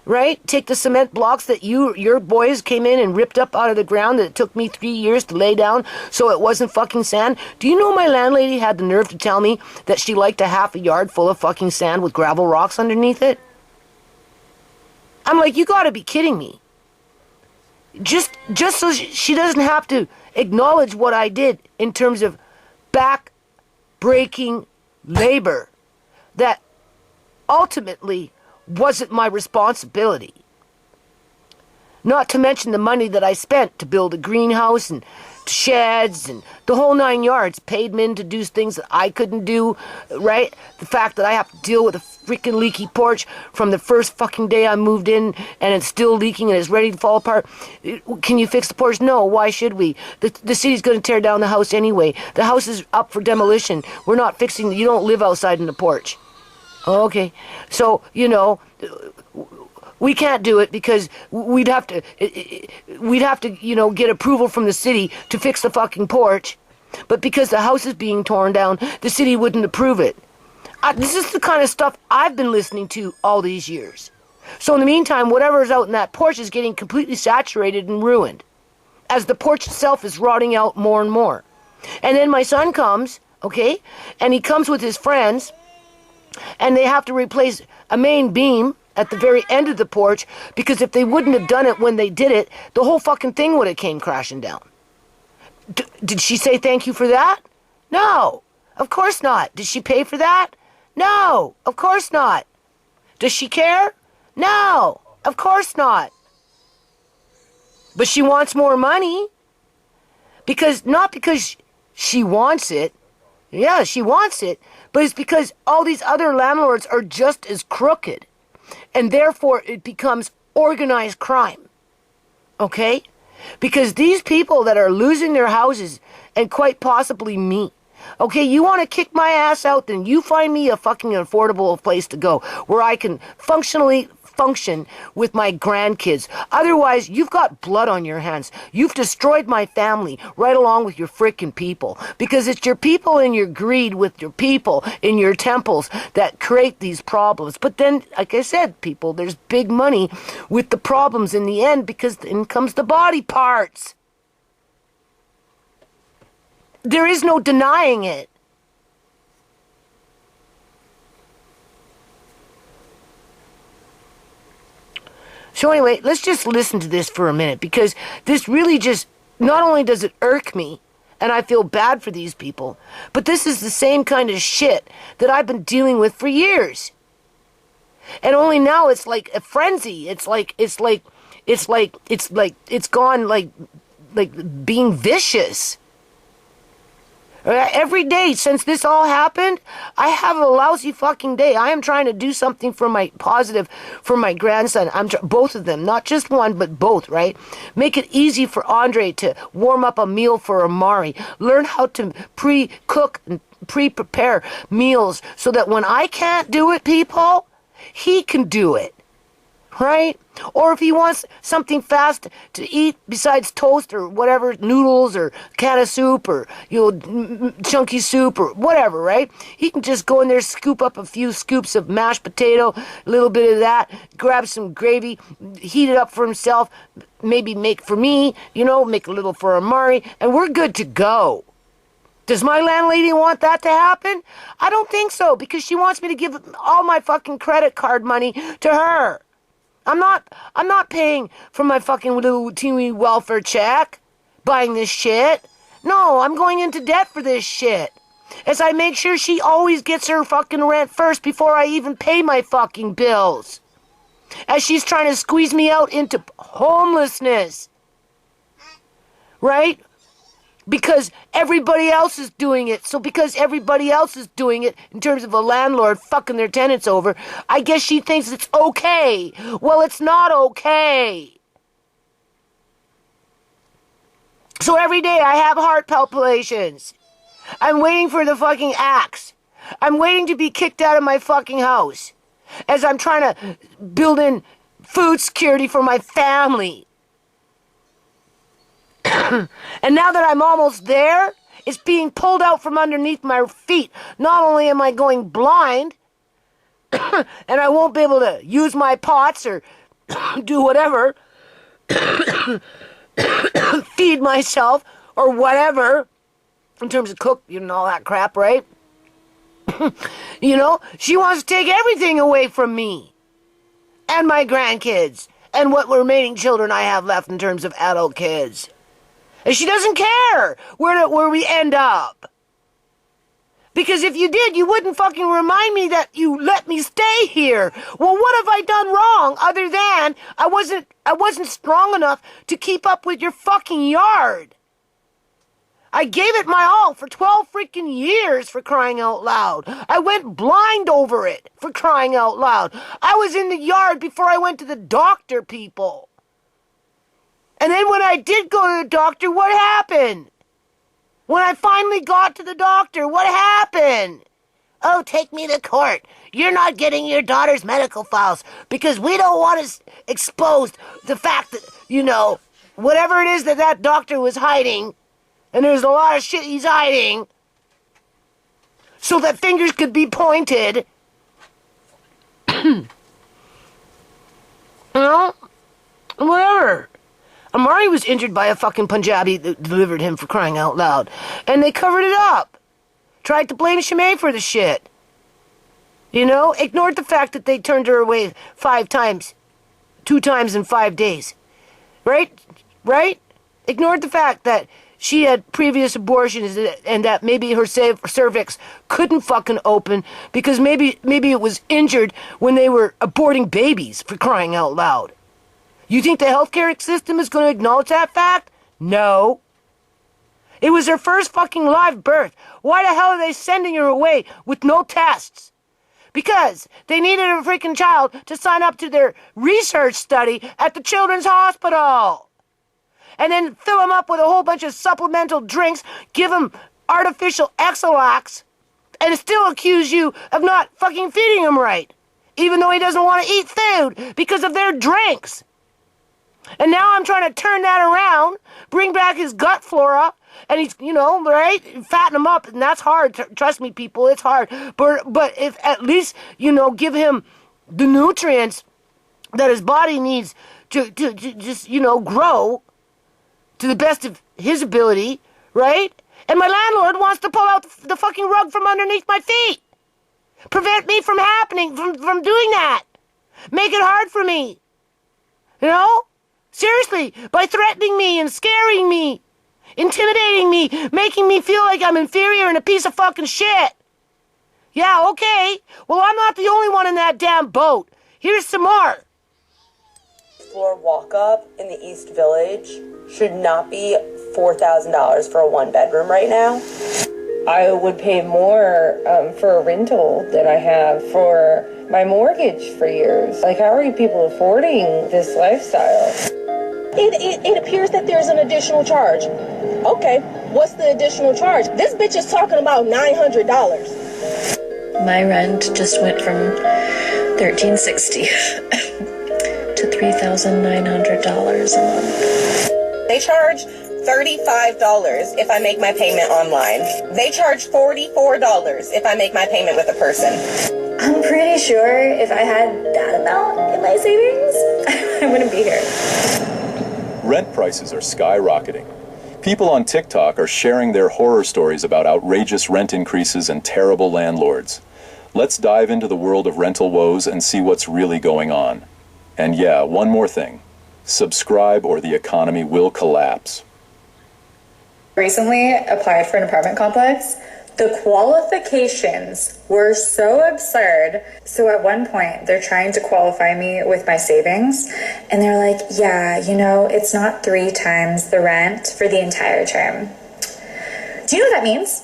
right? Take the cement blocks that your boys came in and ripped up out of the ground that it took me 3 years to lay down so it wasn't fucking sand. Do you know my landlady had the nerve to tell me that she liked a half a yard full of fucking sand with gravel rocks underneath it? I'm like, you gotta be kidding me. Just so she doesn't have to acknowledge what I did in terms of back-breaking labor that ultimately wasn't my responsibility. Not to mention the money that I spent to build a greenhouse and sheds and the whole 9 yards. Paid men to do things that I couldn't do, right? The fact that I have to deal with a freaking leaky porch from the first fucking day I moved in and it's still leaking and it's ready to fall apart. Can you fix the porch? No. Why should we? The city's going to tear down the house anyway. The house is up for demolition. We're not fixing. You don't live outside in the porch. Okay. So, we can't do it because we'd have to, get approval from the city to fix the fucking porch. But because the house is being torn down, the city wouldn't approve it. This is the kind of stuff I've been listening to all these years. So in the meantime, whatever's out in that porch is getting completely saturated and ruined as the porch itself is rotting out more and more. And then my son comes, okay, and he comes with his friends, and they have to replace a main beam at the very end of the porch because if they wouldn't have done it when they did it, the whole fucking thing would have came crashing down. Did she say thank you for that? No, of course not. Did she pay for that? No, of course not. Does she care? No, of course not. But she wants more money. Not because she wants it. Yeah, she wants it. But it's because all these other landlords are just as crooked. And therefore it becomes organized crime. Okay? Because these people that are losing their houses, and quite possibly me, okay, you want to kick my ass out, then you find me a fucking affordable place to go where I can function with my grandkids. Otherwise, you've got blood on your hands. You've destroyed my family right along with your frickin' people. Because it's your people and your greed with your people in your temples that create these problems. But then, like I said, people, there's big money with the problems in the end because in comes the body parts. There is no denying it. So anyway, let's just listen to this for a minute because this really just, not only does it irk me and I feel bad for these people, but this is the same kind of shit that I've been dealing with for years. And only now it's like a frenzy. It's gone like being vicious. Every day since this all happened, I have a lousy fucking day. I am trying to do something for my grandson. Both of them, not just one, but both, right? Make it easy for Andre to warm up a meal for Amari. Learn how to pre-cook and pre-prepare meals so that when I can't do it, people, he can do it. Right? Or if he wants something fast to eat besides toast or whatever, noodles or can of soup or, chunky soup or whatever, right? He can just go in there, scoop up a few scoops of mashed potato, a little bit of that, grab some gravy, heat it up for himself, maybe make for me, make a little for Amari, and we're good to go. Does my landlady want that to happen? I don't think so, because she wants me to give all my fucking credit card money to her. I'm not paying for my fucking little teeny welfare check, buying this shit. No, I'm going into debt for this shit. As I make sure she always gets her fucking rent first before I even pay my fucking bills. As she's trying to squeeze me out into homelessness. Right? Because everybody else is doing it. So because everybody else is doing it, in terms of a landlord fucking their tenants over, I guess she thinks it's okay. Well, it's not okay. So every day I have heart palpitations. I'm waiting for the fucking axe. I'm waiting to be kicked out of my fucking house. As I'm trying to build in food security for my family. And now that I'm almost there, it's being pulled out from underneath my feet. Not only am I going blind, and I won't be able to use my pots or do whatever, feed myself or whatever, in terms of cook and all that crap, right? She wants to take everything away from me and my grandkids and what remaining children I have left in terms of adult kids. And she doesn't care where we end up. Because if you did, you wouldn't fucking remind me that you let me stay here. Well, what have I done wrong other than I wasn't strong enough to keep up with your fucking yard? I gave it my all for 12 freaking years, for crying out loud. I went blind over it, for crying out loud. I was in the yard before I went to the doctor, people. And then when I did go to the doctor, what happened? When I finally got to the doctor, what happened? Oh, take me to court. You're not getting your daughter's medical files because we don't want to expose the fact that, whatever it is that doctor was hiding, and there's a lot of shit he's hiding, so that fingers could be pointed. Whatever. Amari was injured by a fucking Punjabi that delivered him, for crying out loud. And they covered it up. Tried to blame Shimei for the shit. Ignored the fact that they turned her away 5 times. 2 times in 5 days. Right? Ignored the fact that she had previous abortions and that maybe her cervix couldn't fucking open because maybe it was injured when they were aborting babies, for crying out loud. You think the healthcare system is going to acknowledge that fact? No. It was her first fucking live birth. Why the hell are they sending her away with no tests? Because they needed a freaking child to sign up to their research study at the Children's Hospital. And then fill him up with a whole bunch of supplemental drinks, give him artificial Exolax, and still accuse you of not fucking feeding him right. Even though he doesn't want to eat food because of their drinks. And now I'm trying to turn that around, bring back his gut flora, and he's, right, fatten him up, and that's hard. Trust me, people, it's hard. But if at least, give him the nutrients that his body needs to just, grow to the best of his ability, right? And my landlord wants to pull out the fucking rug from underneath my feet. Prevent me from from doing that. Make it hard for me. Seriously, by threatening me and scaring me, intimidating me, making me feel like I'm inferior and a piece of fucking shit. Yeah, okay. Well, I'm not the only one in that damn boat. Here's some more. Floor walk-up in the East Village should not be $4,000 for a 1-bedroom right now. I would pay more for a rental than I have for my mortgage for years. Like, how are you people affording this lifestyle? It appears that there's an additional charge. Okay, what's the additional charge? This bitch is talking about $900. My rent just went from $1,360 to $3,900 a month. They charge $35 if I make my payment online. They charge $44 if I make my payment with a person. I'm pretty sure if I had that amount in my savings, I wouldn't be here. Rent prices are skyrocketing. People on TikTok are sharing their horror stories about outrageous rent increases and terrible landlords. Let's dive into the world of rental woes and see what's really going on. And yeah, one more thing. Subscribe or the economy will collapse. Recently applied for an apartment complex. The qualifications were so absurd. So at one point, they're trying to qualify me with my savings. And they're like, yeah, it's not 3 times the rent for the entire term. Do you know what that means?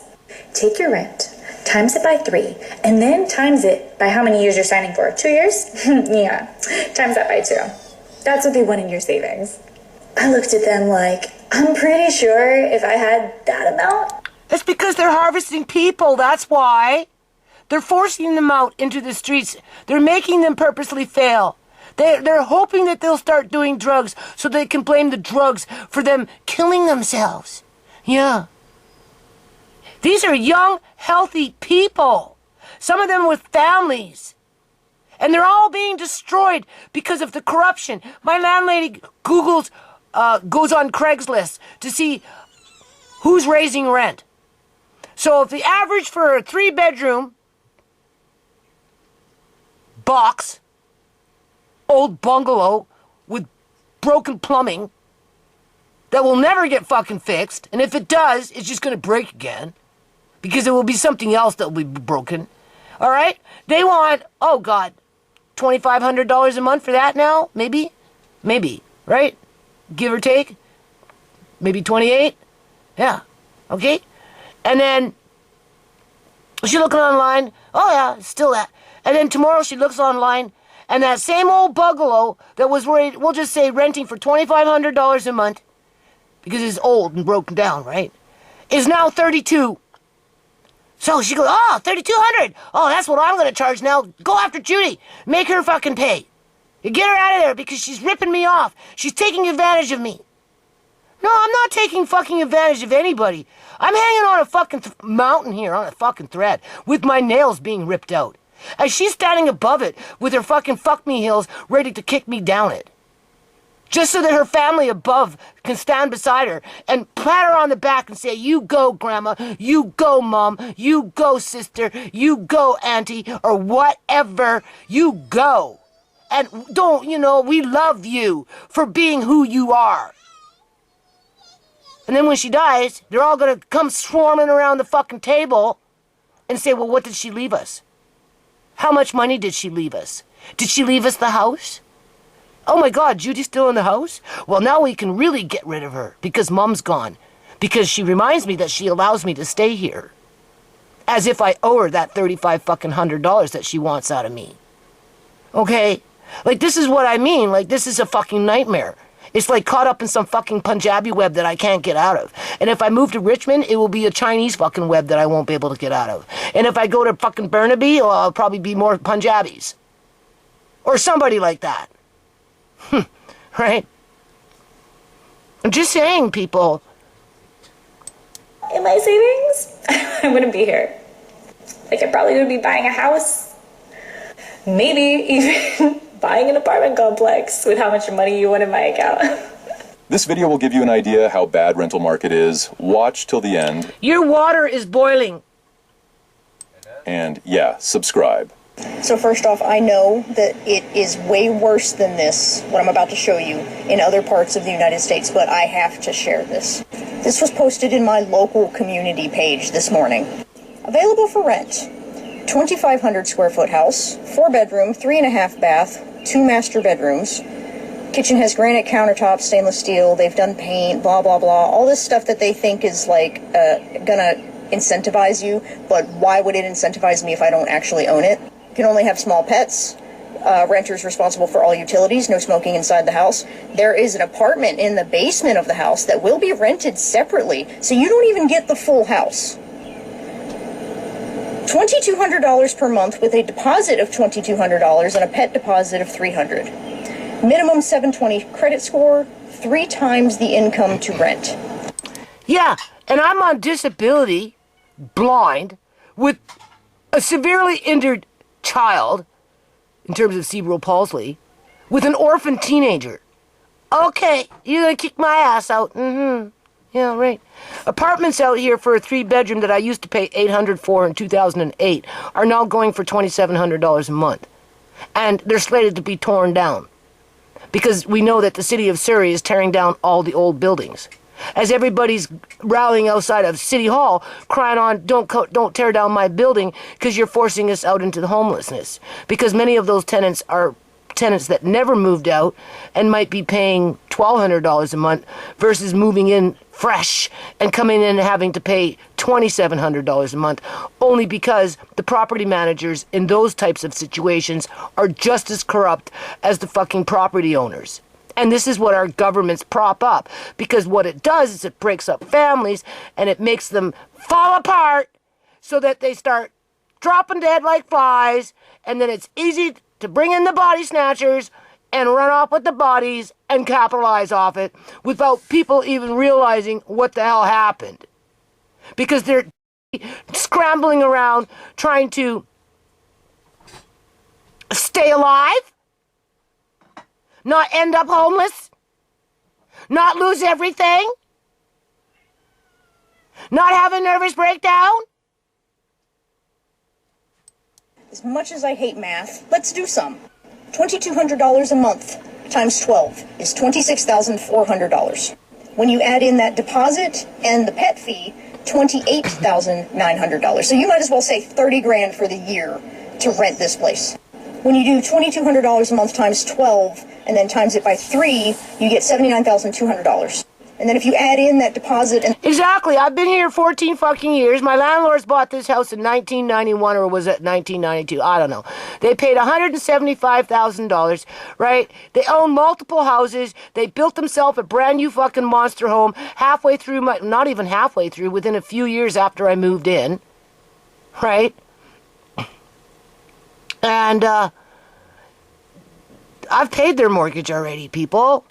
Take your rent, times it by 3, and then times it by how many years you're signing for. 2 years? Yeah, times that by 2. That's what they want in your savings. I looked at them like, I'm pretty sure if I had that amount. It's because they're harvesting people, that's why. They're forcing them out into the streets. They're making them purposely fail. They're hoping that they'll start doing drugs so they can blame the drugs for them killing themselves. Yeah. These are young, healthy people. Some of them with families. And they're all being destroyed because of the corruption. My landlady goes on Craigslist to see who's raising rent. So if the average for a 3-bedroom box, old bungalow with broken plumbing that will never get fucking fixed, and if it does, it's just going to break again because it will be something else that will be broken. All right? They want, oh God, $2,500 a month for that now? Maybe, right? Give or take. Maybe 28. Yeah. Okay. And then she's looking online. Oh yeah, still that. And then tomorrow she looks online, and that same old bungalow that was worried, we'll just say renting for $2,500 a month, because it's old and broken down, right, is now 32. So she goes, oh, 3,200. Oh, that's what I'm going to charge now. Go after Judy. Make her fucking pay. You get her out of there because she's ripping me off. She's taking advantage of me. No, I'm not taking fucking advantage of anybody. I'm hanging on a fucking mountain here, on a fucking thread, with my nails being ripped out. And she's standing above it with her fucking fuck me heels ready to kick me down it. Just so that her family above can stand beside her and pat her on the back and say, you go, Grandma, you go, Mom, you go, sister, you go, Auntie, or whatever, you go. And don't, we love you for being who you are. And then when she dies, they're all going to come swarming around the fucking table and say, well, what did she leave us? How much money did she leave us? Did she leave us the house? Oh my God, Judy's still in the house? Well, now we can really get rid of her because Mom's gone. Because she reminds me that she allows me to stay here. As if I owe her that $3,500 that she wants out of me. Okay? Like, this is what I mean. Like, this is a fucking nightmare. It's like caught up in some fucking Punjabi web that I can't get out of. And if I move to Richmond, it will be a Chinese fucking web that I won't be able to get out of. And if I go to fucking Burnaby, well, I'll probably be more Punjabis. Or somebody like that. Right? I'm just saying, people. In my savings, I wouldn't be here. Like, I probably would be buying a house. Maybe even buying an apartment complex with how much money you want in my account. This video will give you an idea how bad rental market is. Watch till the end. Your water is boiling. And yeah, subscribe. So first off, I know that it is way worse than this, what I'm about to show you, in other parts of the United States, but I have to share this. This was posted in my local community page this morning. Available for rent. 2,500 square foot house, 4-bedroom, 3.5 bath, 2 master bedrooms. Kitchen has granite countertops, stainless steel, they've done paint, blah, blah, blah. All this stuff that they think is like gonna incentivize you, but why would it incentivize me if I don't actually own it? You can only have small pets. Renters responsible for all utilities, no smoking inside the house. There is an apartment in the basement of the house that will be rented separately, so you don't even get the full house. $2,200 per month with a deposit of $2,200 and a pet deposit of $300. Minimum 720 credit score, 3 times the income to rent. Yeah, and I'm on disability, blind, with a severely injured child, in terms of cerebral palsy, with an orphan teenager. Okay, you're gonna kick my ass out. Yeah, right. Apartments out here for a 3-bedroom that I used to pay $800 for in 2008 are now going for $2,700 a month. And they're slated to be torn down. Because we know that the city of Surrey is tearing down all the old buildings. As everybody's rallying outside of City Hall, crying on, don't tear down my building because you're forcing us out into the homelessness. Because many of those tenants are tenants that never moved out and might be paying $1,200 a month versus moving in fresh and coming in and having to pay $2,700 a month only because the property managers in those types of situations are just as corrupt as the fucking property owners. And this is what our governments prop up, because what it does is it breaks up families and it makes them fall apart so that they start dropping dead like flies, and then it's easy to bring in the body snatchers and run off with the bodies and capitalize off it without people even realizing what the hell happened. Because they're scrambling around trying to Stay alive? Not end up homeless? Not lose everything? Not have a nervous breakdown? As much as I hate math, let's do some. $2,200 a month times 12 is $26,400. When you add in that deposit and the pet fee, $28,900. So you might as well say 30 grand for the year to rent this place. When you do $2,200 a month times 12 and then times it by 3, you get $79,200. And then if you add in that deposit and... Exactly. I've been here 14 fucking years. My landlords bought this house in 1991 or was it 1992? I don't know. They paid $175,000, right? They own multiple houses. They built themselves a brand new fucking monster home halfway through not even halfway through, within a few years after I moved in, right? And, I've paid their mortgage already, people.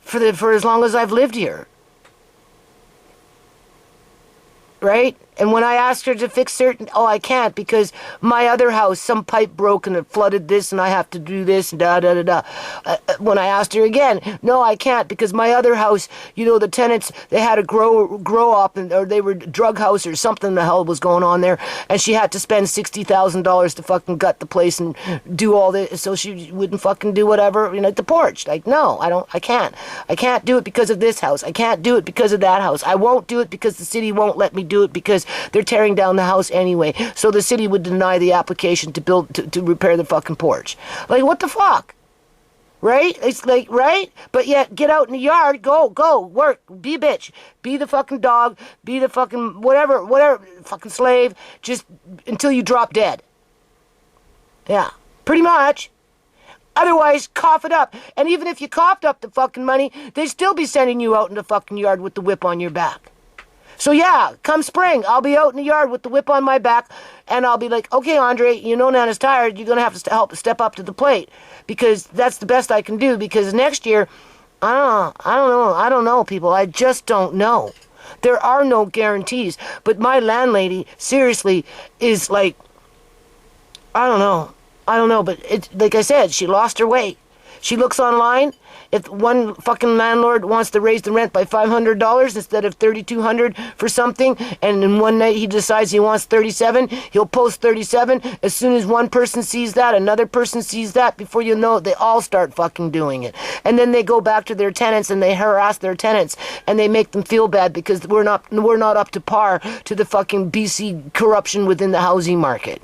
For as long as I've lived here. Right? And when I asked her to fix certain... Oh, I can't because my other house, some pipe broke and it flooded this and I have to do this and da-da-da-da. When I asked her again, no, I can't because my other house, you know, the tenants, they had a grow up or they were drug house or something the hell was going on there. And she had to spend $60,000 to fucking gut the place and do all this so she wouldn't fucking do whatever, you know, at the porch. Like, no, I can't. I can't do it because of this house. I can't do it because of that house. I won't do it because the city won't let me do it because they're tearing down the house anyway. So the city would deny the application to build, to repair the fucking porch. Like, what the fuck? Right? It's like, right? But yet, get out in the yard, go, work, be a bitch. Be the fucking dog, be the fucking whatever, fucking slave, just until you drop dead. Yeah, pretty much. Otherwise, cough it up. And even if you coughed up the fucking money, they'd still be sending you out in the fucking yard with the whip on your back. So yeah, come spring, I'll be out in the yard with the whip on my back, and I'll be like, okay, Andre, you know Nana's tired, you're going to have to help step up to the plate, because that's the best I can do, because next year, I don't know, people, I just don't know. There are no guarantees, but my landlady, seriously, is like, I don't know, but it's, like I said, she lost her way. She looks online. If one fucking landlord wants to raise the rent by $500 instead of $3,200 for something, and in one night he decides he wants 37, he'll post 37. As soon as one person sees that, another person sees that. Before you know it, they all start fucking doing it. And then they go back to their tenants and they harass their tenants and they make them feel bad because we're not up to par to the fucking BC corruption within the housing market.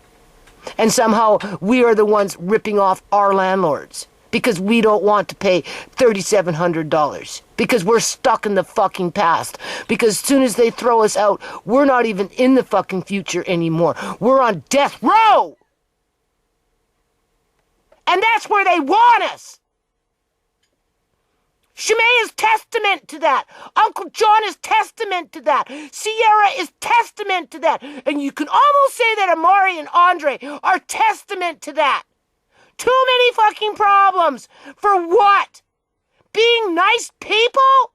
And somehow we are the ones ripping off our landlords. Because we don't want to pay $3,700. Because we're stuck in the fucking past. Because as soon as they throw us out, we're not even in the fucking future anymore. We're on death row! And that's where they want us! Shemay is testament to that. Uncle John is testament to that. Sierra is testament to that. And you can almost say that Amari and Andre are testament to that. Too many fucking problems. For what? Being nice people?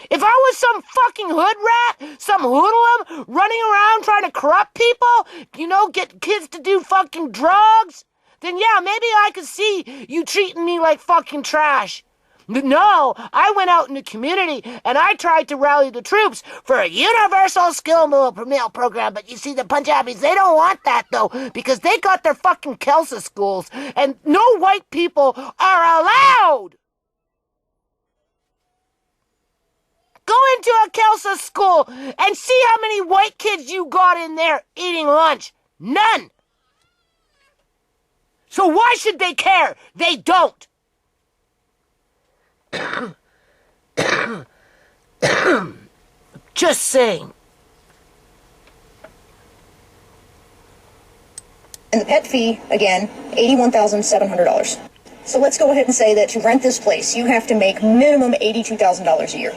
If I was some fucking hood rat, some hoodlum running around trying to corrupt people, you know, get kids to do fucking drugs, then yeah, maybe I could see you treating me like fucking trash. But no, I went out in the community and I tried to rally the troops for a universal skill meal program. But you see, the Punjabis, they don't want that though, because they got their fucking Khalsa schools and no white people are allowed. Go into a Khalsa school and see how many white kids you got in there eating lunch. None. So why should they care? They don't. Just saying. And the pet fee, again, $81,700. So let's go ahead and say that to rent this place, you have to make minimum $82,000 a year.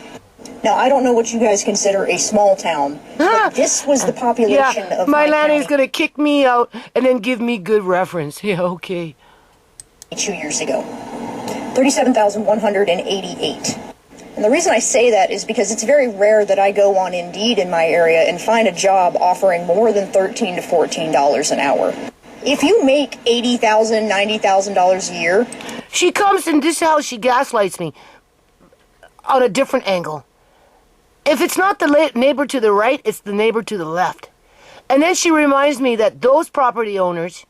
Now, I don't know what you guys consider a small town, but this was the population of my Lanny's Lanny's gonna kick me out and then give me good reference. Yeah, okay. 2 years ago. 37,188. And the reason I say that is because it's very rare that I go on Indeed in my area and find a job offering more than $13 to $14 an hour. If you make $80,000, $90,000 a year... She comes and this is how she gaslights me on a different angle. If it's not the neighbor to the right, it's the neighbor to the left. And then she reminds me that those property owners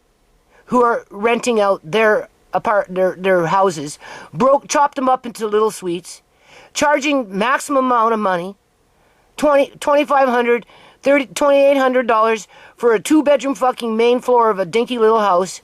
who are renting out their houses, chopped them up into little suites, charging maximum amount of money, $2,500, $2,800 for a 2-bedroom fucking main floor of a dinky little house,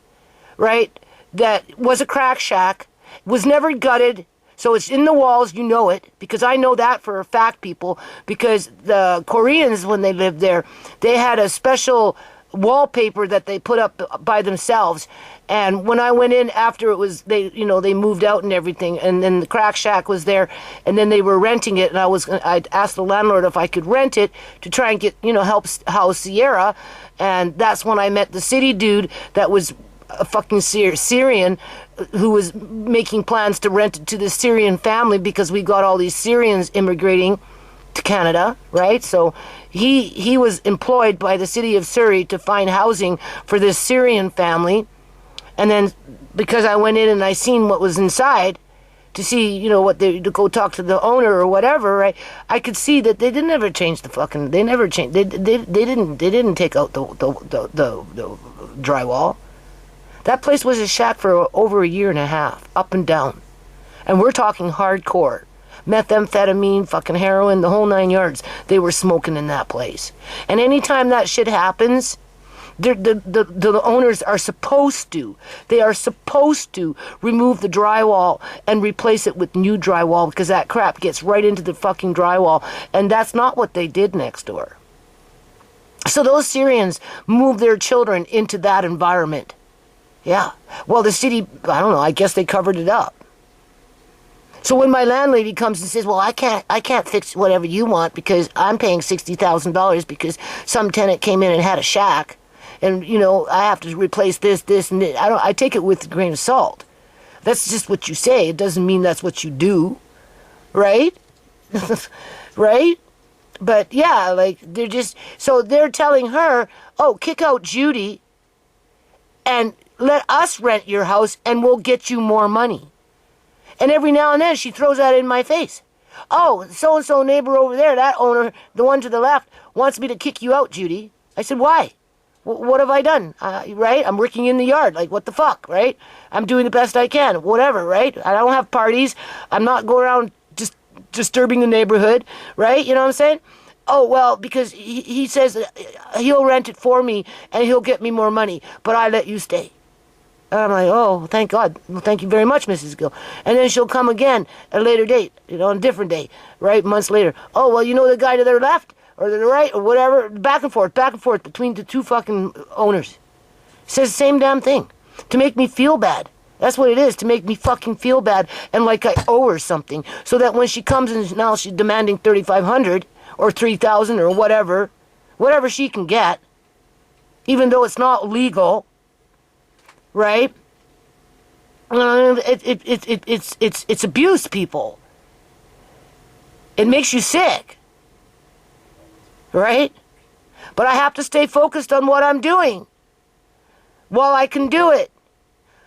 right? That was a crack shack, was never gutted, so it's in the walls, you know it, because I know that for a fact, people, because the Koreans, when they lived there, they had a special wallpaper that they put up by themselves. And when I went in after it was, they moved out and everything, and then the crack shack was there, and then they were renting it, and I asked the landlord if I could rent it to try and get, help house Sierra, and that's when I met the city dude that was a fucking Syrian who was making plans to rent it to the Syrian family because we got all these Syrians immigrating to Canada, right? So he was employed by the city of Surrey to find housing for this Syrian family. And then because I went in and I seen what was inside to see, to go talk to the owner or whatever, right? I could see that they didn't ever change they never changed. They didn't take out the drywall. That place was a shack for over a year and a half, up and down. And we're talking hardcore. Methamphetamine, fucking heroin, the whole 9 yards. They were smoking in that place. And anytime that shit happens, the owners are supposed to. They are supposed to remove the drywall and replace it with new drywall because that crap gets right into the fucking drywall. And that's not what they did next door. So those Syrians moved their children into that environment. Yeah. Well, the city, I don't know, I guess they covered it up. So when my landlady comes and says, well, I can't fix whatever you want because I'm paying $60,000 because some tenant came in and had a shack, and, I have to replace this, and this. I take it with a grain of salt. That's just what you say. It doesn't mean that's what you do. Right? Right? But yeah, they're telling her, oh, kick out Judy and let us rent your house and we'll get you more money. And every now and then she throws that in my face. Oh, so-and-so neighbor over there, that owner, the one to the left, wants me to kick you out, Judy. I said, why? What have I done? Right? I'm working in the yard. Like, what the fuck, right? I'm doing the best I can. Whatever, right? I don't have parties. I'm not going around just disturbing the neighborhood, right? You know what I'm saying? Oh, well, because he says he'll rent it for me and he'll get me more money, but I let you stay. And I'm like, oh, thank God. Well, thank you very much, Mrs. Gill. And then she'll come again at a later date, on a different day, right? Months later. Oh, well, the guy to their left or to the right or whatever, back and forth between the two fucking owners. Says the same damn thing. To make me feel bad. That's what it is, to make me fucking feel bad and like I owe her something. So that when she comes and now she's demanding $3,500 or $3,000 or whatever she can get, even though it's not legal, right? It's abuse, people. It makes you sick, right? But I have to stay focused on what I'm doing while I can do it.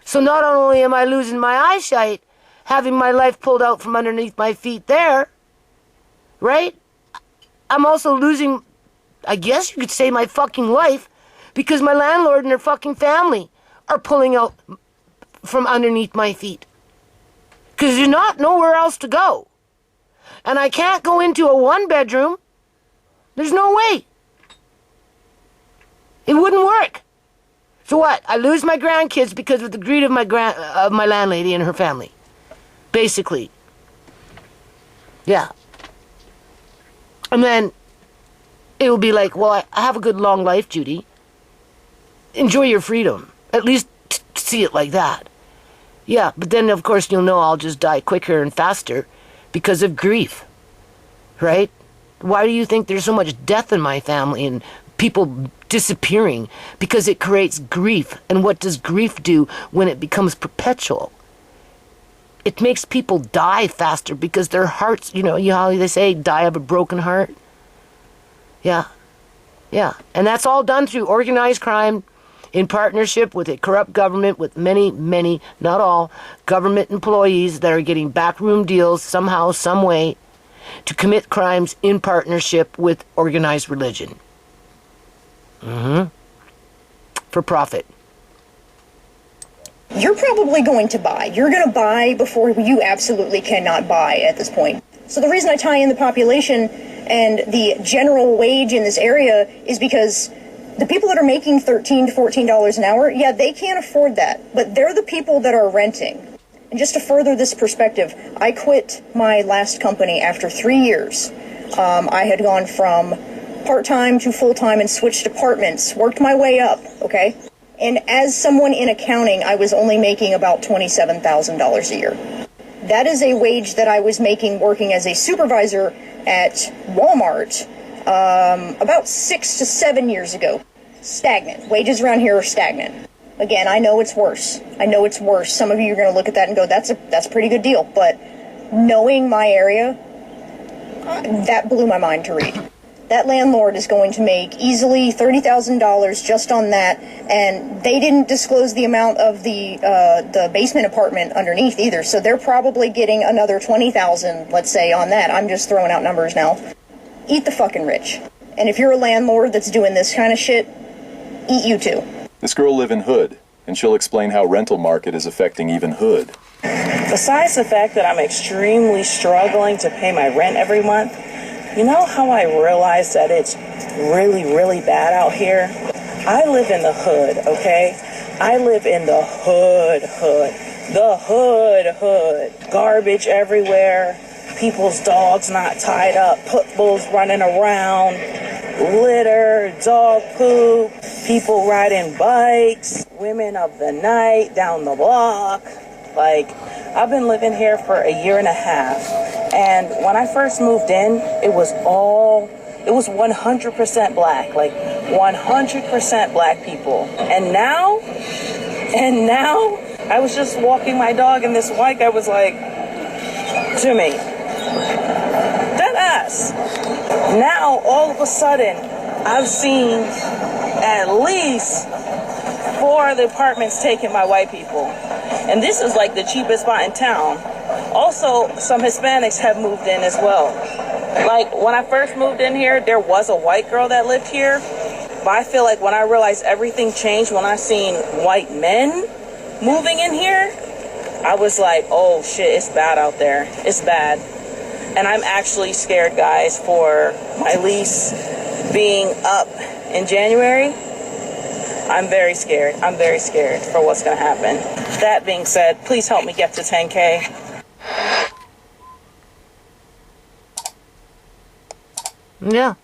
So not only am I losing my eyesight, having my life pulled out from underneath my feet there, right? I'm also losing, I guess you could say, my fucking life because my landlord and her fucking family are pulling out from underneath my feet. Because there's not nowhere else to go. And I can't go into a 1-bedroom. There's no way. It wouldn't work. So what? I lose my grandkids because of the greed of my landlady and her family. Basically. Yeah. And then it will be like, well, I have a good long life, Judy. Enjoy your freedom. At least see it like that. Yeah, but then of course you'll know I'll just die quicker and faster because of grief. Right? Why do you think there's so much death in my family and people disappearing? Because it creates grief. And what does grief do when it becomes perpetual? it makes people die faster because their hearts, you know how they say, die of a broken heart? Yeah. Yeah. And that's all done through organized crime in partnership with a corrupt government with many, many, not all, government employees that are getting backroom deals somehow, some way to commit crimes in partnership with organized religion. For profit. You're probably going to buy. You're going to buy before you absolutely cannot buy at this point. So the reason I tie in the population and the general wage in this area is because the people that are making $13 to $14 an hour, yeah, they can't afford that. But they're the people that are renting. And just to further this perspective, I quit my last company after 3 years. I had gone from part-time to full-time and switched departments, worked my way up, okay? And as someone in accounting, I was only making about $27,000 a year. That is a wage that I was making working as a supervisor at Walmart about 6 to 7 years ago. Stagnant. Wages around here are stagnant. Again, I know it's worse. I know it's worse. Some of you are going to look at that and go, that's a pretty good deal. But knowing my area, that blew my mind to read. That landlord is going to make easily $30,000 just on that, and they didn't disclose the amount of the basement apartment underneath either, so they're probably getting another $20,000, let's say, on that. I'm just throwing out numbers now. Eat the fucking rich. And if you're a landlord that's doing this kind of shit, eat you too. This girl live in Hood, and she'll explain how rental market is affecting even Hood. Besides the fact that I'm extremely struggling to pay my rent every month, you know how I realized that it's really, really bad out here? I live in the hood, okay? I live in the hood. The hood. Garbage everywhere. People's dogs not tied up. Pit bulls running around. Litter, dog poop. People riding bikes. Women of the night down the block. Like, I've been living here for a year and a half. And when I first moved in, it was 100% black, like 100% black people. And now, I was just walking my dog and this white guy was like, Jimmy, dead ass. Now, all of a sudden, I've seen at least 4 of the apartments taken by white people. And this is like the cheapest spot in town. Also, some Hispanics have moved in as well. Like, when I first moved in here, there was a white girl that lived here. But I feel like when I realized everything changed, when I seen white men moving in here, I was like, oh shit, it's bad out there. It's bad. And I'm actually scared, guys, for my lease being up in January. I'm very scared. I'm very scared for what's going to happen. That being said, please help me get to 10K. Yeah.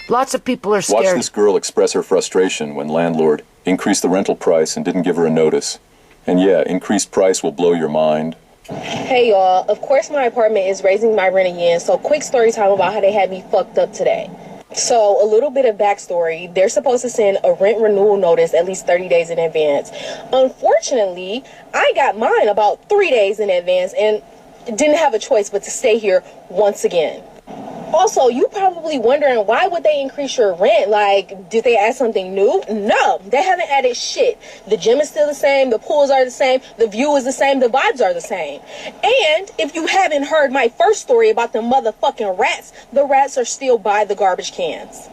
Lots of people are scared. Watch this girl express her frustration when landlord increased the rental price and didn't give her a notice. And yeah, increased price will blow your mind. Hey y'all, of course my apartment is raising my rent again, so quick story time about how they had me fucked up today. So, a little bit of backstory. They're supposed to send a rent renewal notice at least 30 days in advance. Unfortunately, I got mine about 3 days in advance and didn't have a choice but to stay here once again. Also, you probably wondering, why would they increase your rent? Like, did they add something new? No, they haven't added shit. The gym is still the same, the pools are the same, the view is the same, the vibes are the same. And if you haven't heard my first story about the motherfucking rats, the rats are still by the garbage cans.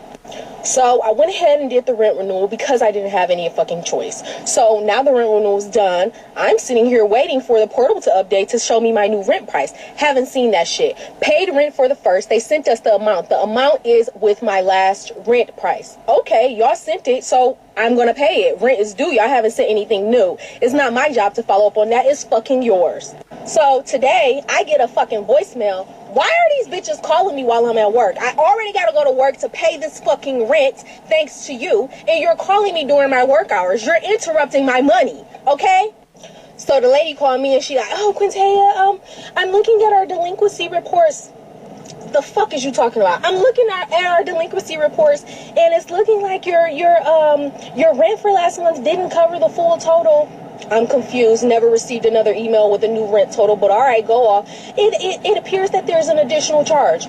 So I went ahead and did the rent renewal because I didn't have any fucking choice. So now the rent renewal is done. I'm sitting here waiting for the portal to update to show me my new rent price. Haven't seen that shit. Paid rent for the first. They sent us the amount. The amount is with my last rent price. Okay, y'all sent it, so I'm gonna pay it. Rent is due. Y'all haven't sent anything new. It's not my job to follow up on that. It's fucking yours. So today I get a fucking voicemail. Why are these bitches calling me while I'm at work? I already gotta go to work to pay this fucking rent thanks to you, and you're calling me during my work hours. You're interrupting my money, okay? So the lady called me and she like, oh, Quintea, I'm looking at our delinquency reports. The fuck is you talking about? I'm looking at our delinquency reports, and it's looking like your rent for last month didn't cover the full total. I'm confused, never received another email with a new rent total, but all right, go off. It appears that there's an additional charge.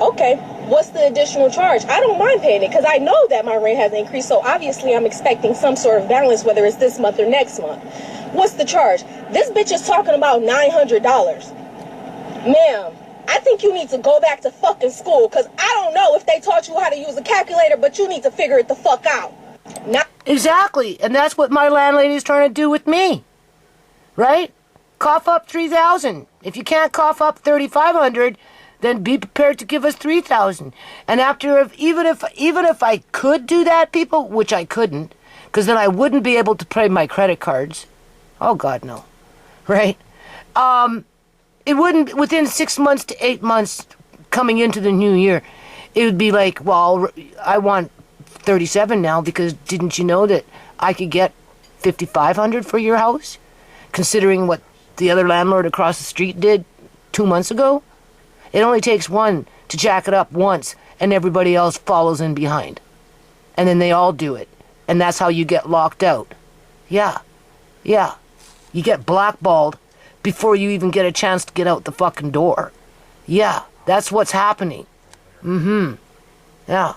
Okay, what's the additional charge? I don't mind paying it because I know that my rent has increased, so obviously I'm expecting some sort of balance, whether it's this month or next month. What's the charge? This bitch is talking about $900. Ma'am, I think you need to go back to fucking school because I don't know if they taught you how to use a calculator, but you need to figure it the fuck out. Exactly, and that's what my landlady is trying to do with me, right? Cough up $3,000. If you can't cough up $3,500, then be prepared to give us $3,000. And even if I could do that, people, which I couldn't, because then I wouldn't be able to pay my credit cards. Oh God, no, right? It wouldn't within 6 months to 8 months coming into the new year. It would be like, well, I want 37 now because didn't you know that I could get 5,500 for your house, considering what the other landlord across the street did 2 months ago? It only takes one to jack it up once, and everybody else follows in behind, and then they all do it, and that's how you get locked out. Yeah, you get blackballed before you even get a chance to get out the fucking door. Yeah, that's what's happening. Yeah.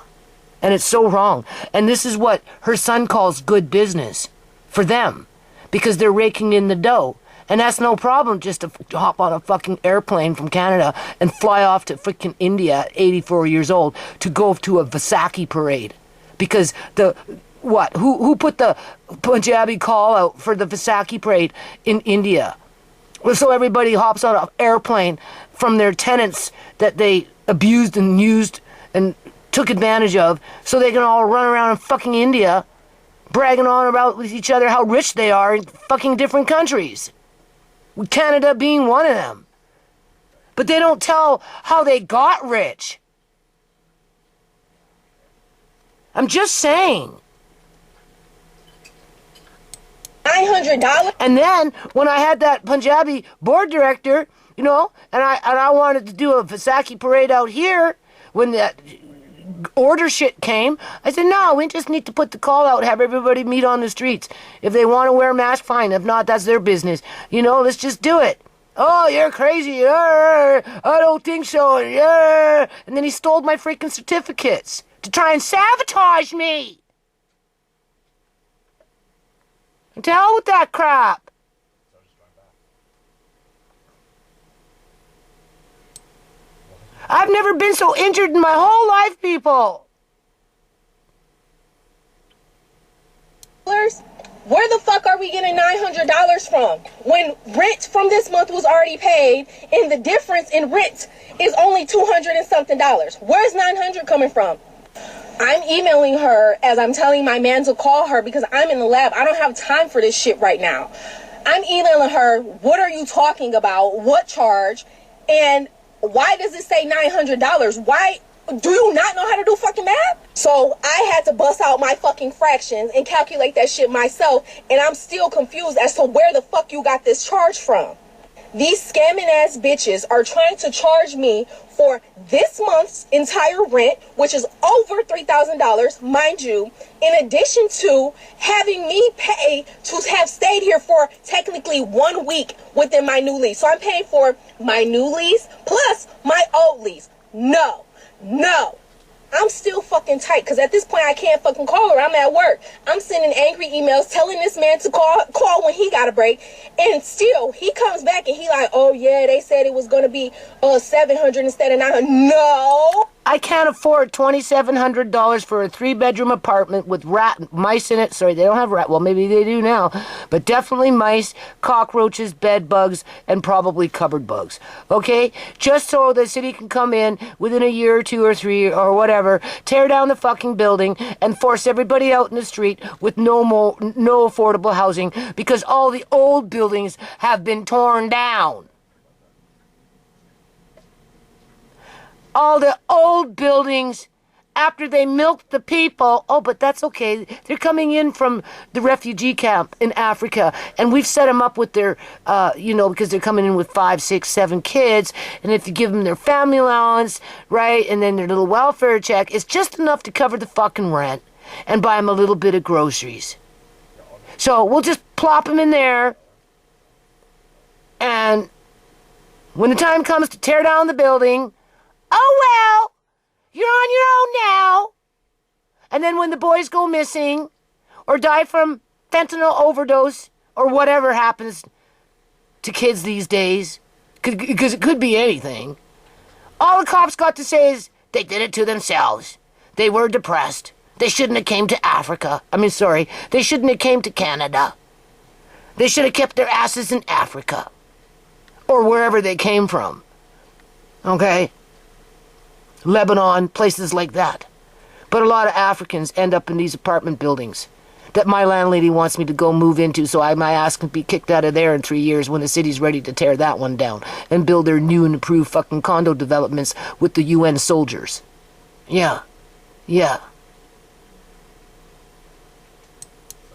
And it's so wrong. And this is what her son calls good business for them, because they're raking in the dough. And that's no problem just to hop on a fucking airplane from Canada and fly off to freaking India at 84 years old to go to a Vaisakhi parade. Because who put the Punjabi call out for the Vaisakhi parade in India? So everybody hops on an airplane from their tenants that they abused and used and took advantage of, so they can all run around in fucking India bragging on about with each other how rich they are in fucking different countries, with Canada being one of them. But they don't tell how they got rich. I'm just saying. $900? And then when I had that Punjabi board director, and I wanted to do a Vaisakhi parade out here, when that order shit came, I said, no, we just need to put the call out, have everybody meet on the streets. If they want to wear a mask, fine. If not, that's their business. Let's just do it. Oh, you're crazy. I don't think so. And then he stole my freaking certificates to try and sabotage me. And to hell with that crap. I've never been so injured in my whole life, people. Where the fuck are we getting $900 from? When rent from this month was already paid, and the difference in rent is only $200 and something. Where's $900 coming from? I'm emailing her as I'm telling my man to call her because I'm in the lab. I don't have time for this shit right now. I'm emailing her, what are you talking about? What charge? And why does it say $900? Why do you not know how to do fucking math? So I had to bust out my fucking fractions and calculate that shit myself, and I'm still confused as to where the fuck you got this charge from. These scamming ass bitches are trying to charge me for this month's entire rent, which is over $3,000, mind you, in addition to having me pay to have stayed here for technically 1 week within my new lease. So I'm paying for my new lease plus my old lease. No. I'm still fucking tight because at this point I can't fucking call her. I'm at work. I'm sending angry emails telling this man to call when he got a break, and still he comes back and he like, oh yeah, they said it was gonna be $700 instead of $900. No, I can't afford $2,700 for a 3-bedroom apartment with mice in it. Sorry, they don't have rat. Well, maybe they do now, but definitely mice, cockroaches, bed bugs, and probably cupboard bugs. Okay, just so the city can come in within a year or 2 or 3 or whatever, tear down the fucking building and force everybody out in the street with no affordable housing because all the old buildings have been torn down. All the old buildings, after they milked the people, but that's okay. They're coming in from the refugee camp in Africa, and we've set them up with their, because they're coming in with 5, 6, 7 kids, and if you give them their family allowance, right, and then their little welfare check, it's just enough to cover the fucking rent and buy them a little bit of groceries. So we'll just plop them in there, and when the time comes to tear down the building, oh well, you're on your own now. And then when the boys go missing or die from fentanyl overdose or whatever happens to kids these days, because it could be anything, all the cops got to say is they did it to themselves. They were depressed. They shouldn't have came to Africa. They shouldn't have came to Canada. They should have kept their asses in Africa or wherever they came from. Okay? Lebanon, places like that. But a lot of Africans end up in these apartment buildings that my landlady wants me to go move into, so my ass can be kicked out of there in 3 years when the city's ready to tear that one down and build their new and improved fucking condo developments with the UN soldiers. Yeah.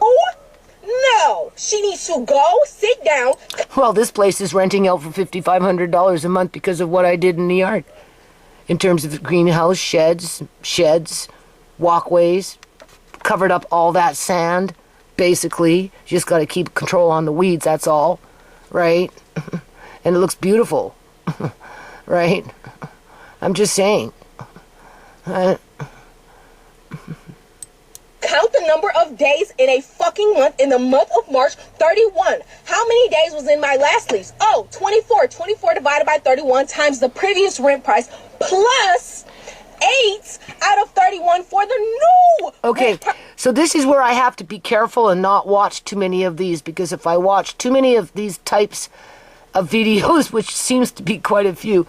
Oh, no. She needs to go sit down. Well, this place is renting out for $5,500 a month because of what I did in the yard. In terms of greenhouse, sheds, walkways, covered up all that sand, basically. You just got to keep control on the weeds, that's all, right? And it looks beautiful, right? I'm just saying. Count the number of days in a fucking month. In the month of March, 31. How many days was in my last lease? Oh, 24. 24 divided by 31 times the previous rent price plus 8 out of 31 for the new. Okay, so this is where I have to be careful and not watch too many of these, because if I watch too many of these types of videos, which seems to be quite a few,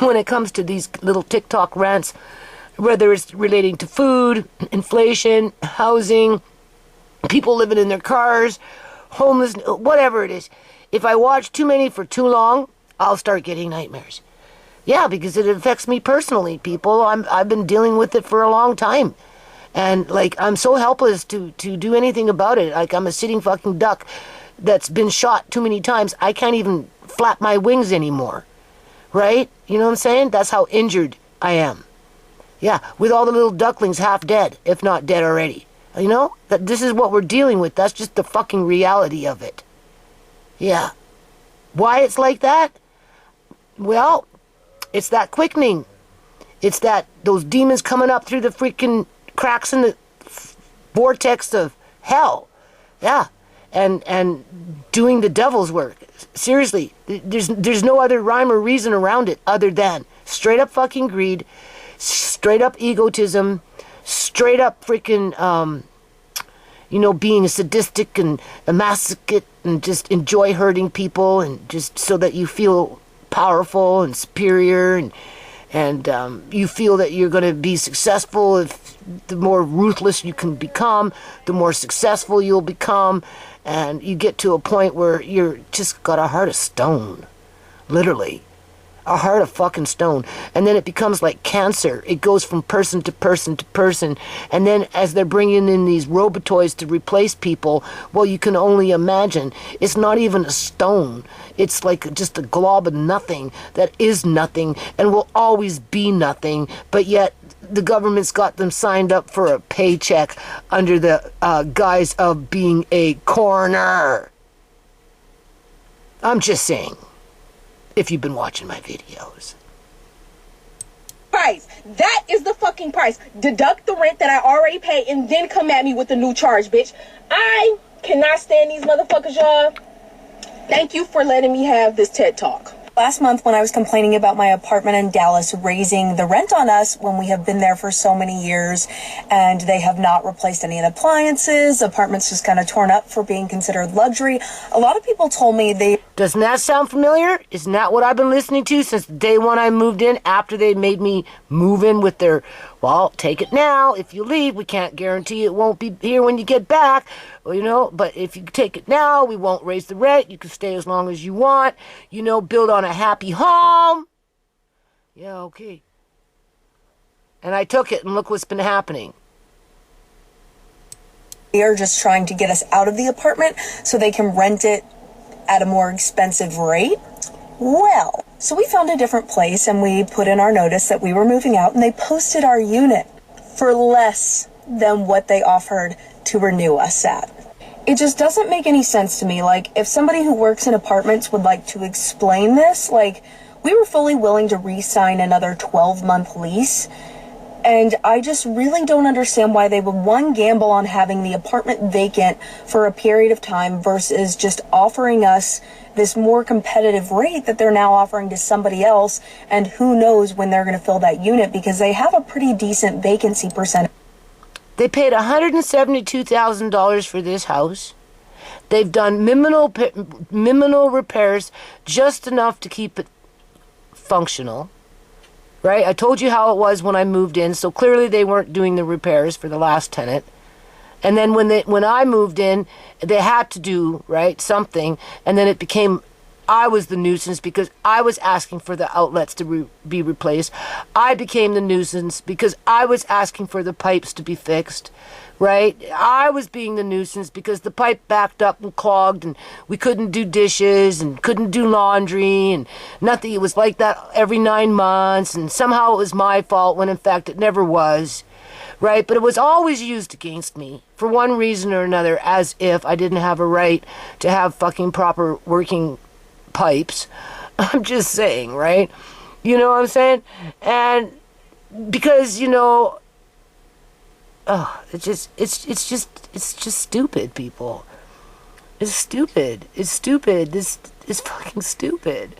when it comes to these little TikTok rants, whether it's relating to food, inflation, housing, people living in their cars, homeless, whatever it is, if I watch too many for too long, I'll start getting nightmares. Yeah, because it affects me personally, people. I've been dealing with it for a long time. And, I'm so helpless to do anything about it. I'm a sitting fucking duck that's been shot too many times. I can't even flap my wings anymore. Right? You know what I'm saying? That's how injured I am. Yeah, with all the little ducklings half dead, if not dead already. You know? This is what we're dealing with. That's just the fucking reality of it. Yeah. Why it's like that? Well, it's that quickening. It's those demons coming up through the freaking cracks in the vortex of hell. Yeah. And doing the devil's work. Seriously, there's no other rhyme or reason around it other than straight up fucking greed, straight up egotism, straight up freaking, being a sadistic and a masochist and just enjoy hurting people and just so that you feel powerful and superior and you feel that you're going to be successful. If the more ruthless you can become, the more successful you'll become, and you get to a point where you're just got a heart of stone, literally. A heart of fucking stone. And then it becomes like cancer. It goes from person to person to person. And then as they're bringing in these robotoids to replace people, well, you can only imagine. It's not even a stone. It's like just a glob of nothing that is nothing and will always be nothing. But yet the government's got them signed up for a paycheck under the guise of being a coroner. I'm just saying. If you've been watching my videos. Price. That is the fucking price. Deduct the rent that I already paid and then come at me with a new charge, bitch. I cannot stand these motherfuckers, y'all. Thank you for letting me have this TED Talk. Last month when I was complaining about my apartment in Dallas raising the rent on us when we have been there for so many years and they have not replaced any of the appliances, the apartment's just kind of torn up for being considered luxury. A lot of people told me they... Doesn't that sound familiar? Isn't that what I've been listening to since day one I moved in, after they made me move in with their, well, take it now. If you leave, we can't guarantee it won't be here when you get back. Well, but if you take it now, we won't raise the rent. You can stay as long as you want. Build on a happy home. Yeah, okay. And I took it, and look what's been happening. They are just trying to get us out of the apartment so they can rent it at a more expensive rate. Well, so we found a different place and we put in our notice that we were moving out, and they posted our unit for less than what they offered to renew us at. It just doesn't make any sense to me. Like, if somebody who works in apartments would like to explain this, like, we were fully willing to re-sign another 12-month lease, and I just really don't understand why they would, one, gamble on having the apartment vacant for a period of time versus just offering us this more competitive rate that they're now offering to somebody else, and who knows when they're going to fill that unit, because they have a pretty decent vacancy percentage. They paid $172,000 for this house. They've done minimal repairs, just enough to keep it functional. Right? I told you how it was when I moved in, so clearly they weren't doing the repairs for the last tenant. And then when I moved in, they had to do, right, something, and then it became, I was the nuisance because I was asking for the outlets to be replaced. I became the nuisance because I was asking for the pipes to be fixed, right? I was being the nuisance because the pipe backed up and clogged and we couldn't do dishes and couldn't do laundry and nothing. It was like that every 9 months, and somehow it was my fault when in fact it never was. Right? But it was always used against me for one reason or another, as if I didn't have a right to have fucking proper working pipes. I'm just saying, right? You know what I'm saying? And because, you know, it's just stupid, people. It's stupid. It's stupid. This is fucking stupid.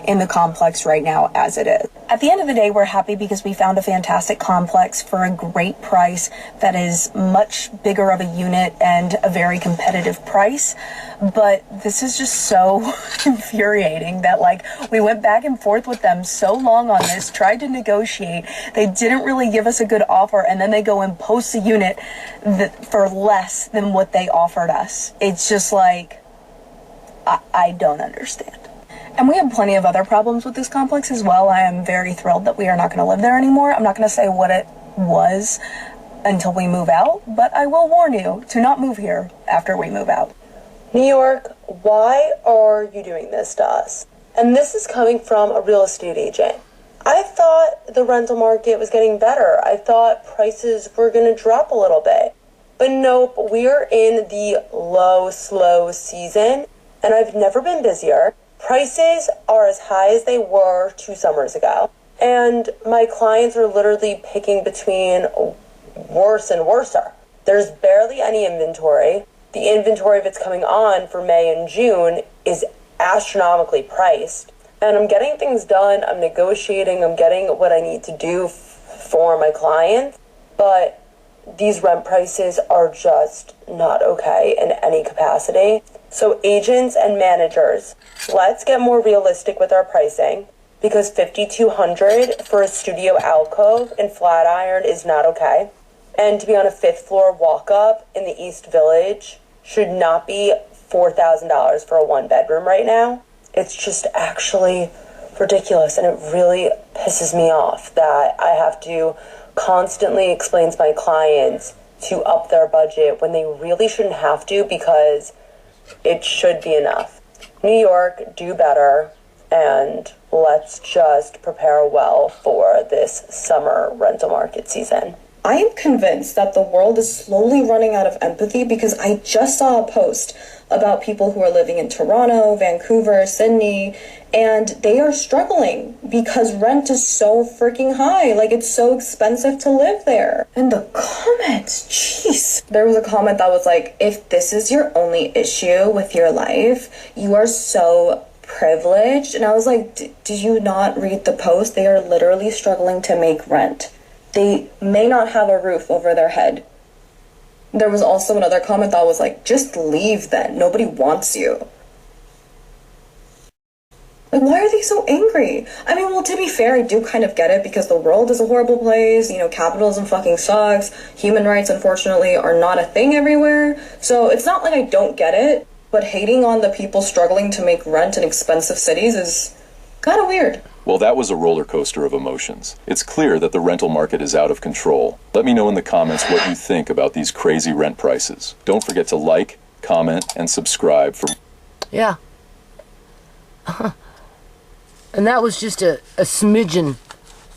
In the complex right now as it is. At the end of the day, we're happy because we found a fantastic complex for a great price that is much bigger of a unit and a very competitive price. But this is just so infuriating that, like, we went back and forth with them so long on this, tried to negotiate. They didn't really give us a good offer, and then they go and post a unit for less than what they offered us. It's just like, I don't understand. And we have plenty of other problems with this complex as well. I am very thrilled that we are not going to live there anymore. I'm not going to say what it was until we move out, but I will warn you to not move here after we move out. New York, why are you doing this to us? And this is coming from a real estate agent. I thought the rental market was getting better. I thought prices were going to drop a little bit. But nope, we are in the low, slow season, and I've never been busier. Prices are as high as they were 2 summers ago. And my clients are literally picking between worse and worser. There's barely any inventory. The inventory that's coming on for May and June is astronomically priced. And I'm getting things done. I'm negotiating. I'm getting what I need to do for my clients. But these rent prices are just not okay in any capacity. So agents and managers, let's get more realistic with our pricing, because $5,200 for a studio alcove in Flatiron is not okay. And to be on a 5th floor walk-up in the East Village should not be $4,000 for a 1-bedroom right now. It's just actually ridiculous, and it really pisses me off that I have to constantly explain to my clients to up their budget when they really shouldn't have to, because it should be enough. New York, do better, and let's just prepare well for this summer rental market season. I am convinced that the world is slowly running out of empathy, because I just saw a post about people who are living in Toronto, Vancouver, Sydney, and they are struggling because rent is so freaking high. Like, it's so expensive to live there. And the comments, jeez. There was a comment that was like, if this is your only issue with your life, you are so privileged. And I was like, did you not read the post? They are literally struggling to make rent. They may not have a roof over their head. There was also another comment that was like, just leave then. Nobody wants you. Like, why are they so angry? I mean, well, to be fair, I do kind of get it, because the world is a horrible place. You know, capitalism fucking sucks. Human rights, unfortunately, are not a thing everywhere. So it's not like I don't get it, but hating on the people struggling to make rent in expensive cities is kind of weird. Well, that was a roller coaster of emotions. It's clear that the rental market is out of control. Let me know in the comments what you think about these crazy rent prices. Don't forget to like, comment, and subscribe for... Yeah. And that was just a smidgen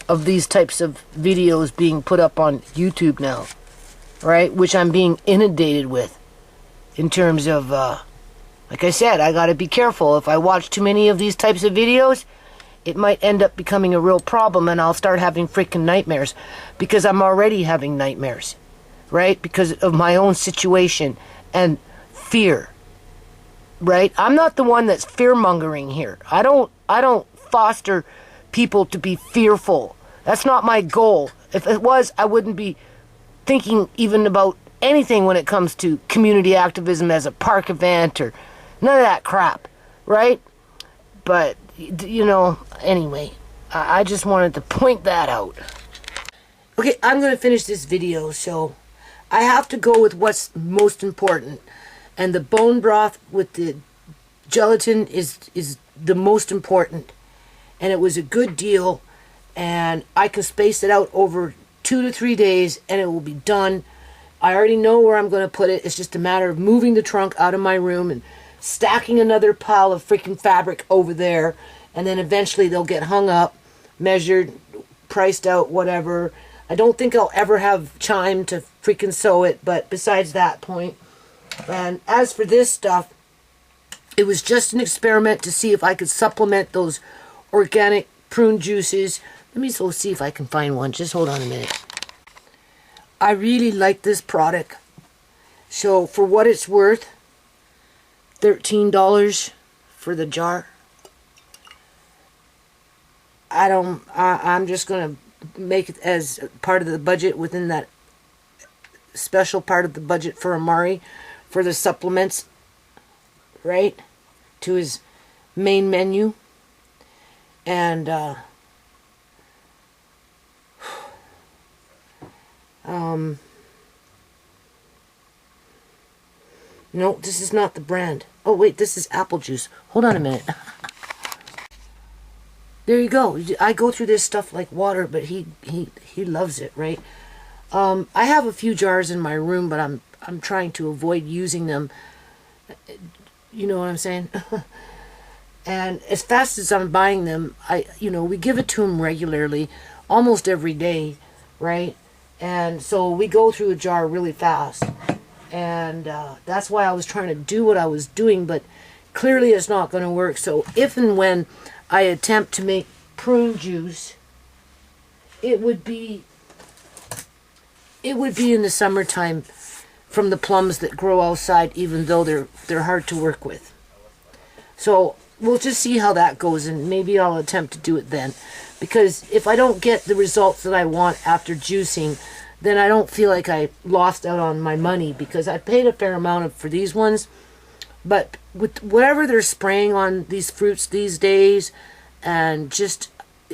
of these types of videos being put up on YouTube now. right? Which I'm being inundated with in terms of, like I said, I gotta be careful. If I watch too many of these types of videos, it might end up becoming a real problem and I'll start having freaking nightmares, because I'm already having nightmares, right? Because of my own situation and fear, right? I'm not the one that's fear-mongering here. I don't foster people to be fearful. That's not my goal. If it was, I wouldn't be thinking even about anything when it comes to community activism as a park event or none of that crap, right? But, you know, anyway, I just wanted to point that out. Okay, I'm going to finish this video, so I have to go with what's most important. And the bone broth with the gelatin is the most important. And it was a good deal, and I can space it out over 2 to 3 days and it will be done. I already know where I'm going to put it. It's just a matter of moving the trunk out of my room and stacking another pile of freaking fabric over there, and then eventually they'll get hung up, measured, priced out, whatever. I don't think I'll ever have time to freaking sew it, but besides that point. And as for this stuff, it was just an experiment to see if I could supplement those organic prune juices. Let me go see if I can find one. Just hold on a minute. I really like this product. So for what it's worth, $13 for the jar. I'm just going to make it as part of the budget within that special part of the budget for Amari for the supplements, right, to his main menu. And no, this is not the brand. Oh wait, this is apple juice. Hold on a minute. There you go. I go through this stuff like water, but he loves it, right? I have a few jars in my room, but I'm trying to avoid using them. You know what I'm saying? And as fast as I'm buying them, we give it to him regularly, almost every day, right? And so we go through a jar really fast. And that's why I was trying to do what I was doing, but clearly it's not going to work. So if and when I attempt to make prune juice, it would be in the summertime from the plums that grow outside, even though they're hard to work with. So we'll just see how that goes, and maybe I'll attempt to do it then. Because if I don't get the results that I want after juicing, then I don't feel like I lost out on my money, because I paid a fair amount for these ones. But with whatever they're spraying on these fruits these days, and just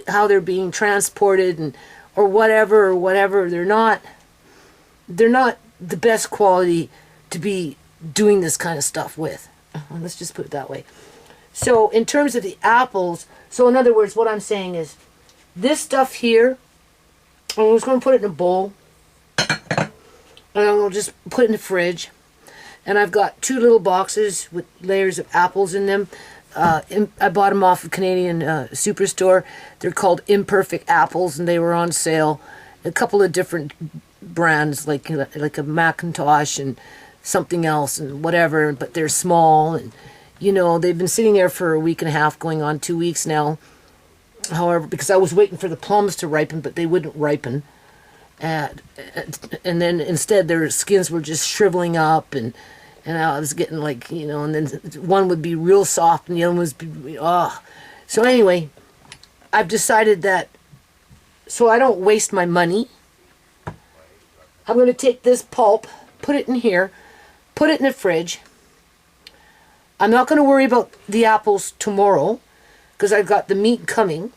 how they're being transported or whatever, they're not the best quality to be doing this kind of stuff with. Let's just put it that way. So in terms of the apples, so in other words, what I'm saying is, this stuff here, I'm just going to put it in a bowl, and I'll just put it in the fridge. And I've got 2 little boxes with layers of apples in them. I bought them off of Canadian Superstore. They're called Imperfect Apples, and they were on sale. A couple of different brands, like a Macintosh and something else and whatever, but they're small. And, they've been sitting there for a week and a half, going on 2 weeks now. However, because I was waiting for the plums to ripen, but they wouldn't ripen. And then instead their skins were just shriveling up, and I was getting and then one would be real soft and the other one was So anyway, I've decided that so I don't waste my money, I'm going to take this pulp, put it in here, put it in the fridge. I'm not going to worry about the apples tomorrow, because I've got the meat coming.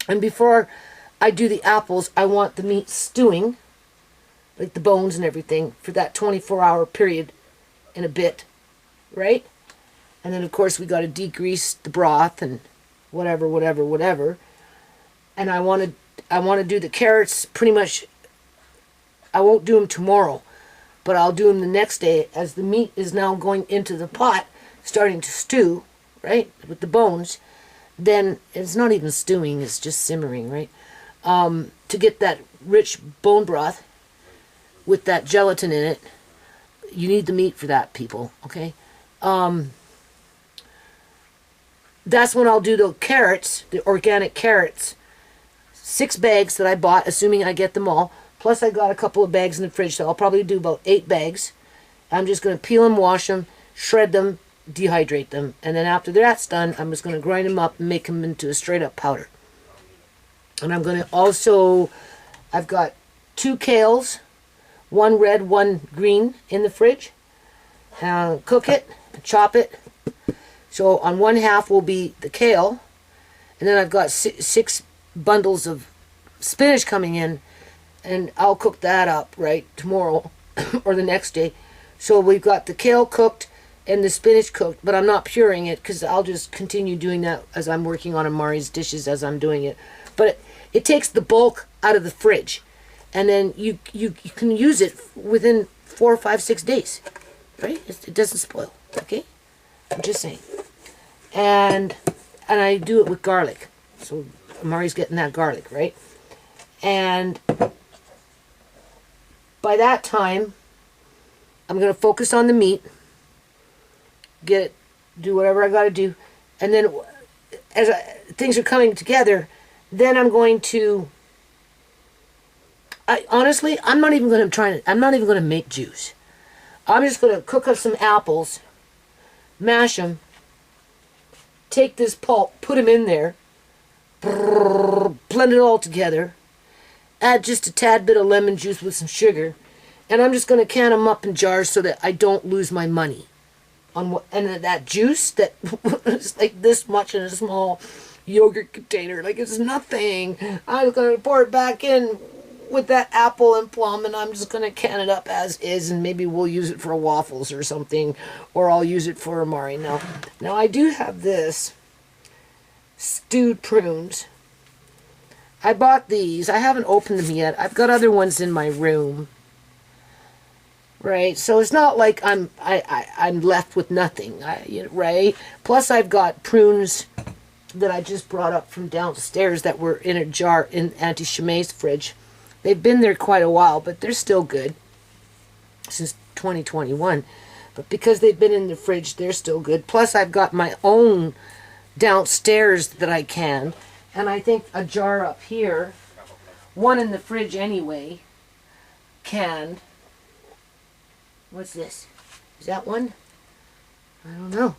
And before I do the apples, I want the meat stewing, like the bones and everything, for that 24-hour period in a bit, right? And then, of course, we got to degrease the broth and whatever. And I want to do the carrots pretty much. I won't do them tomorrow, but I'll do them the next day, as the meat is now going into the pot, starting to stew, right, with the bones. Then it's not even stewing, it's just simmering, right? To get that rich bone broth. with that gelatin in it. You need the meat for that, people, okay? That's when I'll do the carrots, the organic carrots. 6 bags that I bought, assuming I get them all. Plus I got a couple of bags in the fridge, so I'll probably do about 8 bags. I'm just going to peel them, wash them, shred them, dehydrate them. And then after that's done, I'm just going to grind them up and make them into a straight up powder. And I'm going to also, I've got 2 kales, 1 red, 1 green in the fridge. Cook it, chop it. So on one half will be the kale, and then I've got 6 bundles of spinach coming in, and I'll cook that up, right, tomorrow or the next day. So we've got the kale cooked and the spinach cooked, but I'm not puring it because I'll just continue doing that as I'm working on Amari's dishes as I'm doing it. But it takes the bulk out of the fridge, and then you can use it within 4, 5, 6 days, right? It doesn't spoil, okay? I'm just saying. And I do it with garlic. So Amari's getting that garlic, right? And by that time, I'm going to focus on the meat. Do whatever I got to do. And then as things are coming together, then I'm going to, honestly, I'm not even going to make juice. I'm just going to cook up some apples, mash them, take this pulp, put them in there, blend it all together, add just a tad bit of lemon juice with some sugar, and I'm just going to can them up in jars so that I don't lose my money on what. And that juice that is like this much in a small yogurt container, like it's nothing. I'm going to pour it back in with that apple and plum, and I'm just going to can it up as is, and maybe we'll use it for waffles or something, or I'll use it for Amari. Now I do have this stewed prunes. I bought these. I haven't opened them yet. I've got other ones in my room. Right? So it's not like I'm left with nothing, right? Plus I've got prunes that I just brought up from downstairs that were in a jar in Auntie Shemay's fridge. They've been there quite a while, but they're still good since 2021. But because they've been in the fridge, they're still good. Plus, I've got my own downstairs that I can. And I think a jar up here, one in the fridge anyway, canned. What's this? Is that one? I don't know.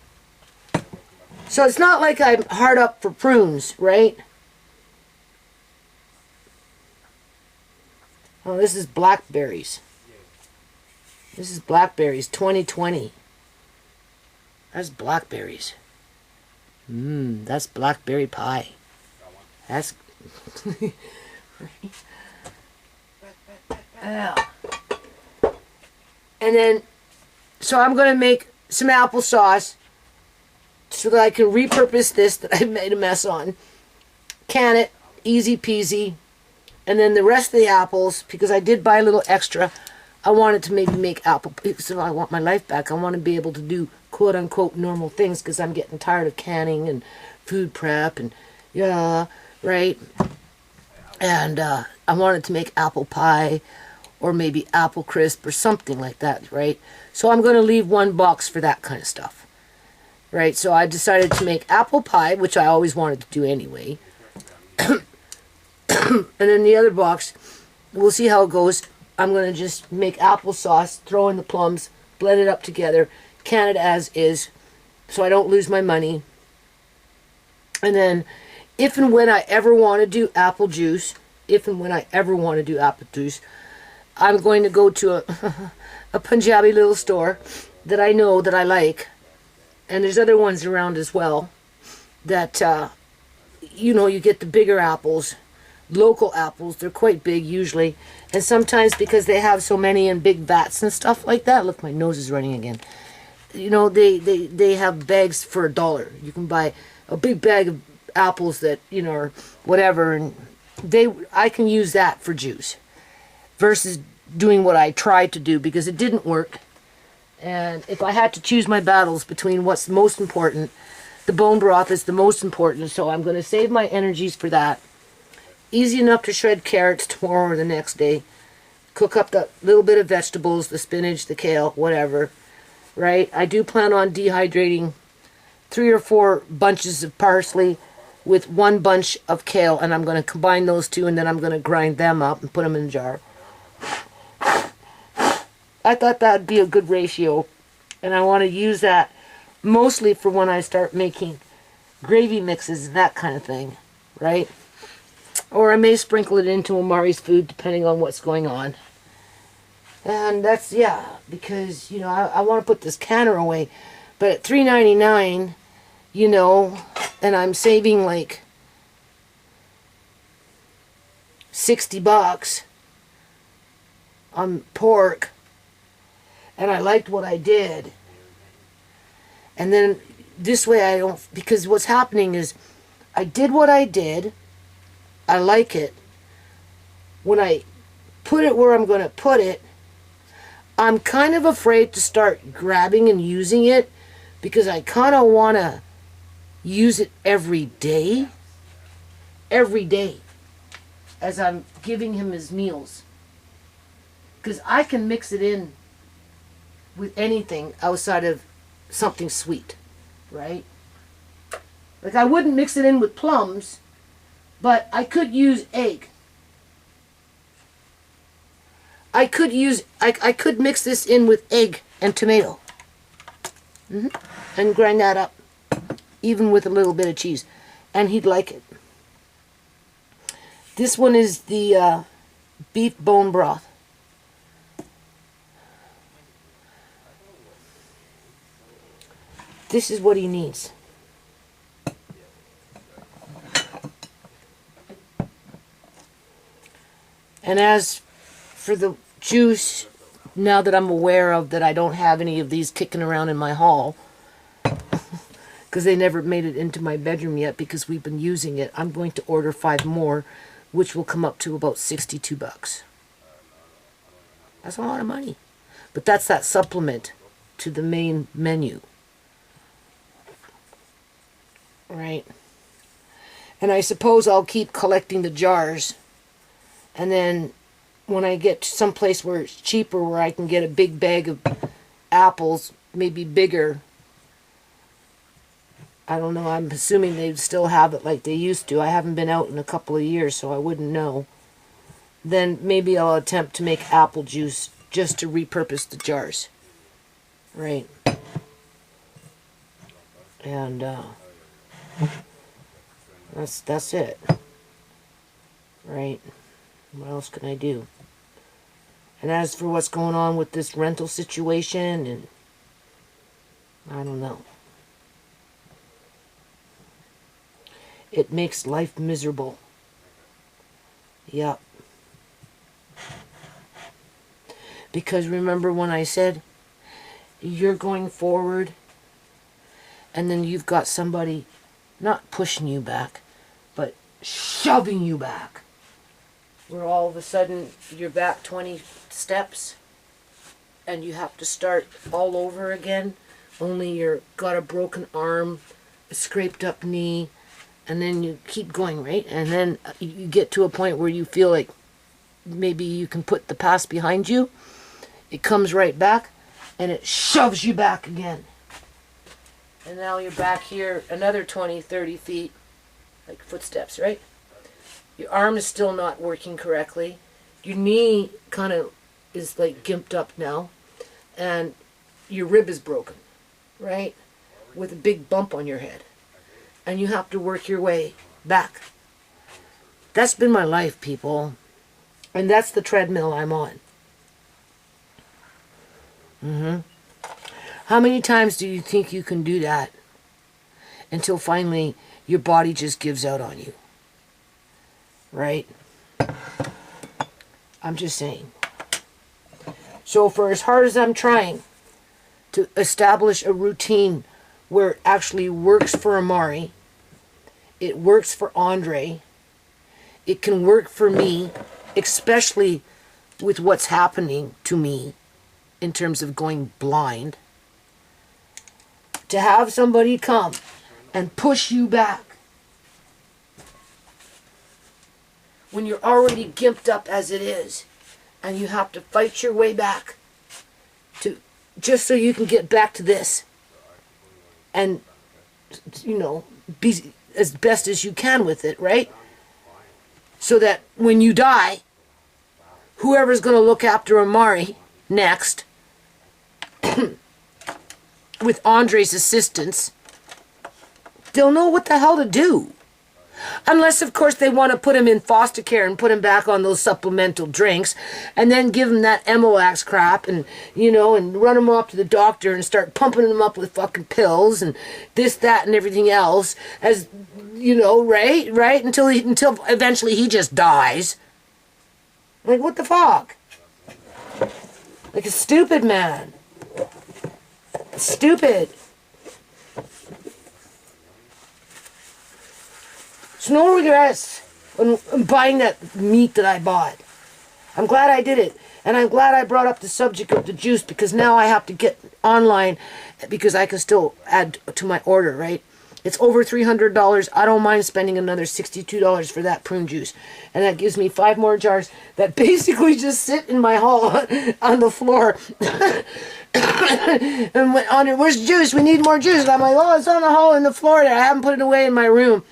So it's not like I'm hard up for prunes, right? Oh, this is blackberries. This is blackberries 2020. That's blackberries. That's blackberry pie. That's yeah. And then, so I'm going to make some applesauce so that I can repurpose this that I made a mess on. Can it, easy peasy. And then the rest of the apples, because I did buy a little extra, I wanted to maybe make apple, so I want my life back. I want to be able to do quote-unquote normal things because I'm getting tired of canning and food prep and, yeah, right? And I wanted to make apple pie or maybe apple crisp or something like that, right? So I'm going to leave 1 box for that kind of stuff, right? So I decided to make apple pie, which I always wanted to do anyway. And then the other box, we'll see how it goes. I'm going to just make applesauce, throw in the plums, blend it up together, can it as is, so I don't lose my money. And then, if and when I ever want to do apple juice, I'm going to go to a Punjabi little store that I know that I like. And there's other ones around as well that, you get the bigger apples. Local apples, they're quite big usually, and sometimes because they have so many in big vats and stuff like that. Look, my nose is running again. They have bags for $1. You can buy a big bag of apples that or whatever, and I can use that for juice versus doing what I tried to do because it didn't work. And if I had to choose my battles between what's most important, the bone broth is the most important, so I'm going to save my energies for that. Easy enough to shred carrots tomorrow or the next day. cook up the little bit of vegetables, the spinach, the kale, whatever, right? I do plan on dehydrating 3 or 4 bunches of parsley with 1 bunch of kale, and I'm going to combine those two, and then I'm going to grind them up and put them in a jar. I thought that would be a good ratio, and I want to use that mostly for when I start making gravy mixes and that kind of thing, right? Or I may sprinkle it into Amari's food depending on what's going on. And that's, yeah, because, you know, I want to put this canner away, but at $3.99, you know, and I'm saving like $60 on pork, and I liked what I did. And then this way I don't, because what's happening is I did what I did, I like it. When I put it where I'm going to put it, I'm kind of afraid to start grabbing and using it because I kind of want to use it every day, as I'm giving him his meals. Because I can mix it in with anything outside of something sweet, right? Like I wouldn't mix it in with plums, but I could use egg. I could mix this in with egg and tomato. And grind that up, even with a little bit of cheese. And he'd like it. This one is the beef bone broth. This is what he needs. And as for the juice, now that I'm aware of that I don't have any of these kicking around in my hall, because they never made it into my bedroom yet because we've been using it, I'm going to order 5 more, which will come up to about $62. That's a lot of money. But that's that supplement to the main menu. Right? And I suppose I'll keep collecting the jars, and then when I get to some place where it's cheaper, where I can get a big bag of apples, maybe bigger. I don't know, I'm assuming they still have it like they used to. I haven't been out in a couple of years, so I wouldn't know. Then maybe I'll attempt to make apple juice just to repurpose the jars. Right. And that's it. Right. What else can I do? And as for what's going on with this rental situation, and I don't know. It makes life miserable. Yep. Because remember when I said, you're going forward, and then you've got somebody not pushing you back, but shoving you back. Where all of a sudden you're back 20 steps and you have to start all over again, only you've got a broken arm, a scraped up knee, and then you keep going, right? And then you get to a point where you feel like maybe you can put the past behind you. It comes right back and it shoves you back again. And now you're back here another 20, 30 feet, like footsteps, right? Your arm is still not working correctly. Your knee kind of is like gimped up now. And your rib is broken, right? With a big bump on your head. And you have to work your way back. That's been my life, people. And that's the treadmill I'm on. How many times do you think you can do that until finally your body just gives out on you? Right? I'm just saying. So for as hard as I'm trying to establish a routine where it actually works for Amari, it works for Andre, it can work for me, especially with what's happening to me in terms of going blind, to have somebody come and push you back when you're already gimped up as it is, And you have to fight your way back to just so you can get back to this. And, you know, be as best as you can with it, right? So that when you die, whoever's going to look after Amari next, with Andre's assistance, they'll know what the hell to do. Unless, of course, they want to put him in foster care and put him back on those supplemental drinks and then give him that Emolax crap and, you know, and run him off to the doctor and start pumping him up with fucking pills and this, that, and everything else as, you know, right? Until eventually he just dies. Like, what the fuck? Like a stupid man. Stupid. So no regrets on buying that meat that I bought. I'm glad I did it. And I'm glad I brought up the subject of the juice because now I have to get online because I can still add to my order, right? It's over $300. I don't mind spending another $62 for that prune juice. And that gives me 5 more jars that basically just sit in my hall on the floor. And went on, where's juice? We need more juice. And I'm like, oh, it's on the hall in the floor there. I haven't put it away in my room.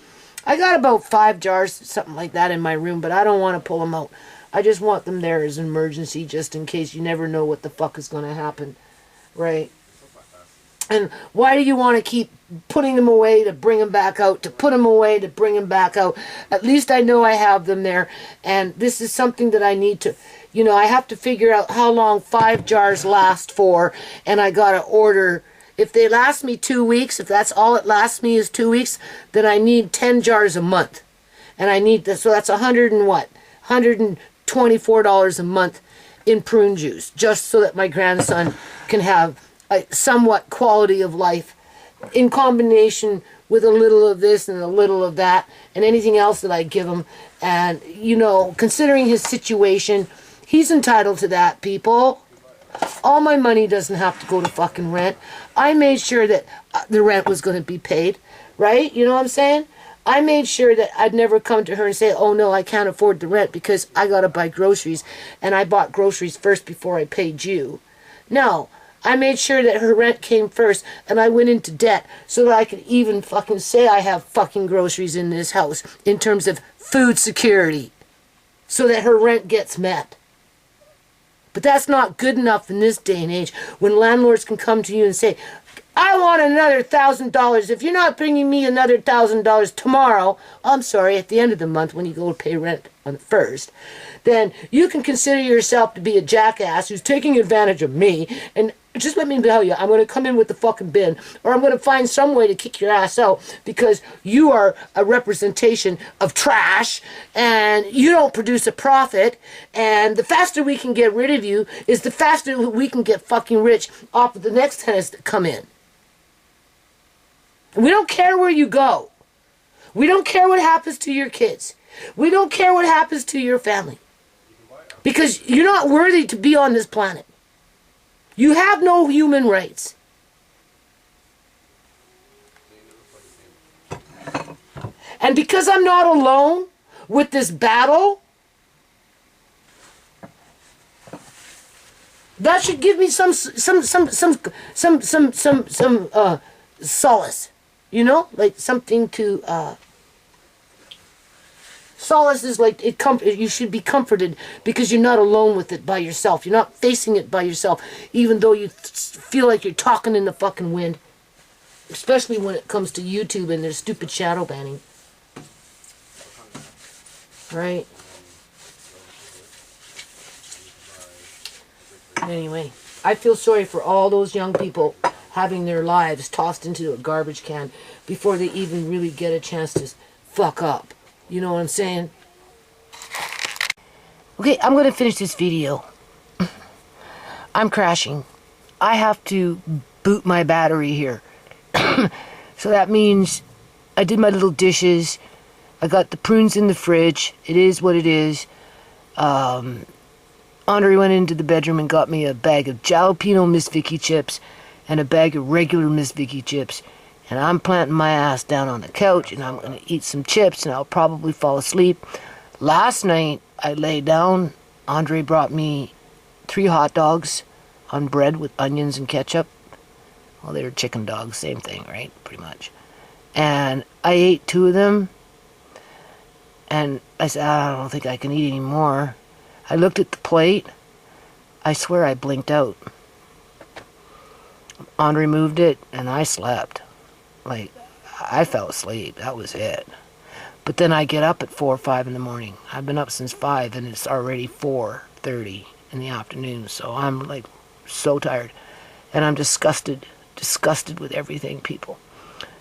I got about 5 jars, something like that in my room, but I don't want to pull them out. I just want them there as an emergency, just in case. You never know what the fuck is going to happen, right? And why do you want to keep putting them away to bring them back out, to put them away to bring them back out? At least I know I have them there, and this is something that I need to, you know, I have to figure out how long 5 jars last for, and I got to order. If they last me 2 weeks, if that's all it lasts me is 2 weeks, then I need 10 jars a month. And I need this, so that's $124 a month in prune juice, just so that my grandson can have a somewhat quality of life in combination with a little of this and a little of that and anything else that I give him. And, you know, considering his situation, he's entitled to that, people. All my money doesn't have to go to fucking rent. I made sure that the rent was going to be paid, right? You know what I'm saying? I made sure that I'd never come to her and say, oh no, I can't afford the rent because I got to buy groceries. And I bought groceries first before I paid you. No, I made sure that her rent came first and I went into debt so that I could even fucking say I have fucking groceries in this house in terms of food security so that her rent gets met. But that's not good enough in this day and age when landlords can come to you and say, I want another $1,000. If you're not bringing me another $1,000 tomorrow, I'm sorry, at the end of the month when you go to pay rent on the 1st, then you can consider yourself to be a jackass who's taking advantage of me. And just let me tell you, I'm going to come in with the fucking bin, or I'm going to find some way to kick your ass out because you are a representation of trash and you don't produce a profit. And the faster we can get rid of you is the faster we can get fucking rich off of the next tenants that come in. We don't care where you go. We don't care what happens to your kids. We don't care what happens to your family. Because you're not worthy to be on this planet. You have no human rights. And because I'm not alone with this battle, that should give me some solace. You know, like something to solace is like you should be comforted because you're not alone with it by yourself. You're not facing it by yourself, even though you feel like you're talking in the fucking wind. Especially when it comes to YouTube and their stupid shadow banning. Right? Anyway, I feel sorry for all those young people having their lives tossed into a garbage can before they even really get a chance to fuck up. You know what I'm saying? Okay, I'm going to finish this video. I'm crashing. I have to boot my battery here. So that means I did my little dishes. I got the prunes in the fridge. It is what it is. Andre went into the bedroom and got me a bag of jalapeno Miss Vicky chips and a bag of regular Miss Vicky chips. And I'm planting my ass down on the couch and I'm going to eat some chips and I'll probably fall asleep. Last night I lay down Andre brought me 3 hot dogs on bread with onions and ketchup. Well, they were chicken dogs, same thing, right? Pretty much. And I ate 2 of them. And I said, I don't think I can eat any more. I looked at the plate. I swear I blinked out. Andre moved it, and I slept. Like, I fell asleep. That was it. But then I get up at 4 or 5 in the morning. I've been up since 5, and it's already 4:30 in the afternoon. So I'm, like, so tired. And I'm disgusted with everything, people.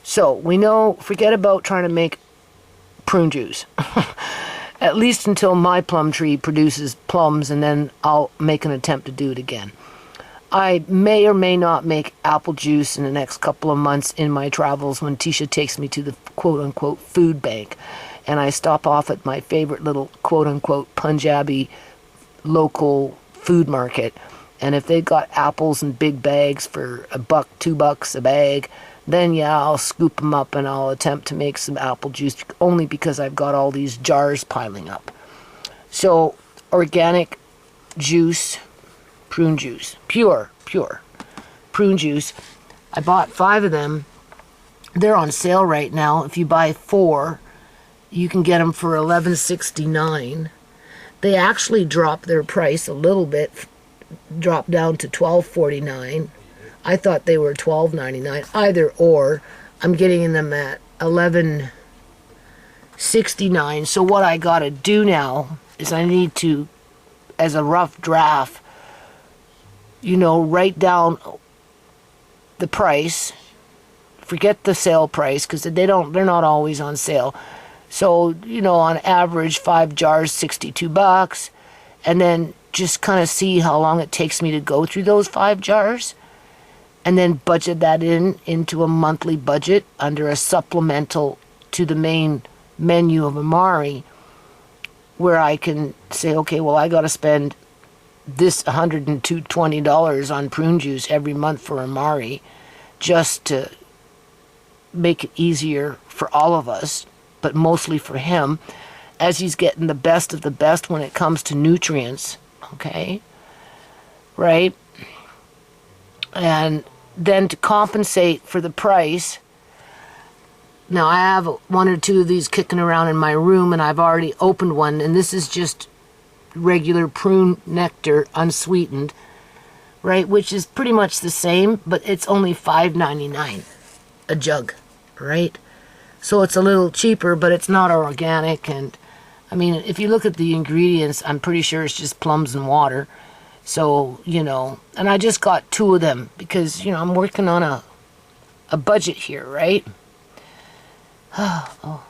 So, we know, forget about trying to make prune juice. At least until my plum tree produces plums, and then I'll make an attempt to do it again. I may or may not make apple juice in the next couple of months in my travels when Tisha takes me to the quote-unquote food bank, and I stop off at my favorite little quote-unquote Punjabi local food market. And if they got apples in big bags for $1, $2 a bag, then yeah, I'll scoop them up and I'll attempt to make some apple juice, only because I've got all these jars piling up. So, organic juice, prune juice, pure prune juice. I bought 5 of them. They're on sale right now. If you buy 4, you can get them for $11.69. They actually dropped their price a little bit, dropped down to $12.49. I thought they were $12.99. Either or, I'm getting them at $11.69. So what I gotta do now is I need to, as a rough draft, write down the price. Forget the sale price, because they're not always on sale. So, on average, 5 jars, $62, and then just kind of see how long it takes me to go through those 5 jars. And then budget that into a monthly budget under a supplemental to the main menu of Amari, where I can say, okay, well, I got to spend this $120 on prune juice every month for Amari, just to make it easier for all of us, but mostly for him, as he's getting the best of the best when it comes to nutrients, okay? Right? And then to compensate for the price, now I have 1 or 2 of these kicking around in my room, and I've already opened one, and this is just regular prune nectar, unsweetened, right, which is pretty much the same, but it's only $5.99 a jug, right? So it's a little cheaper, but it's not organic. And I mean, if you look at the ingredients, I'm pretty sure it's just plums and water. So, and I just got 2 of them because, I'm working on a budget here, right? Oh,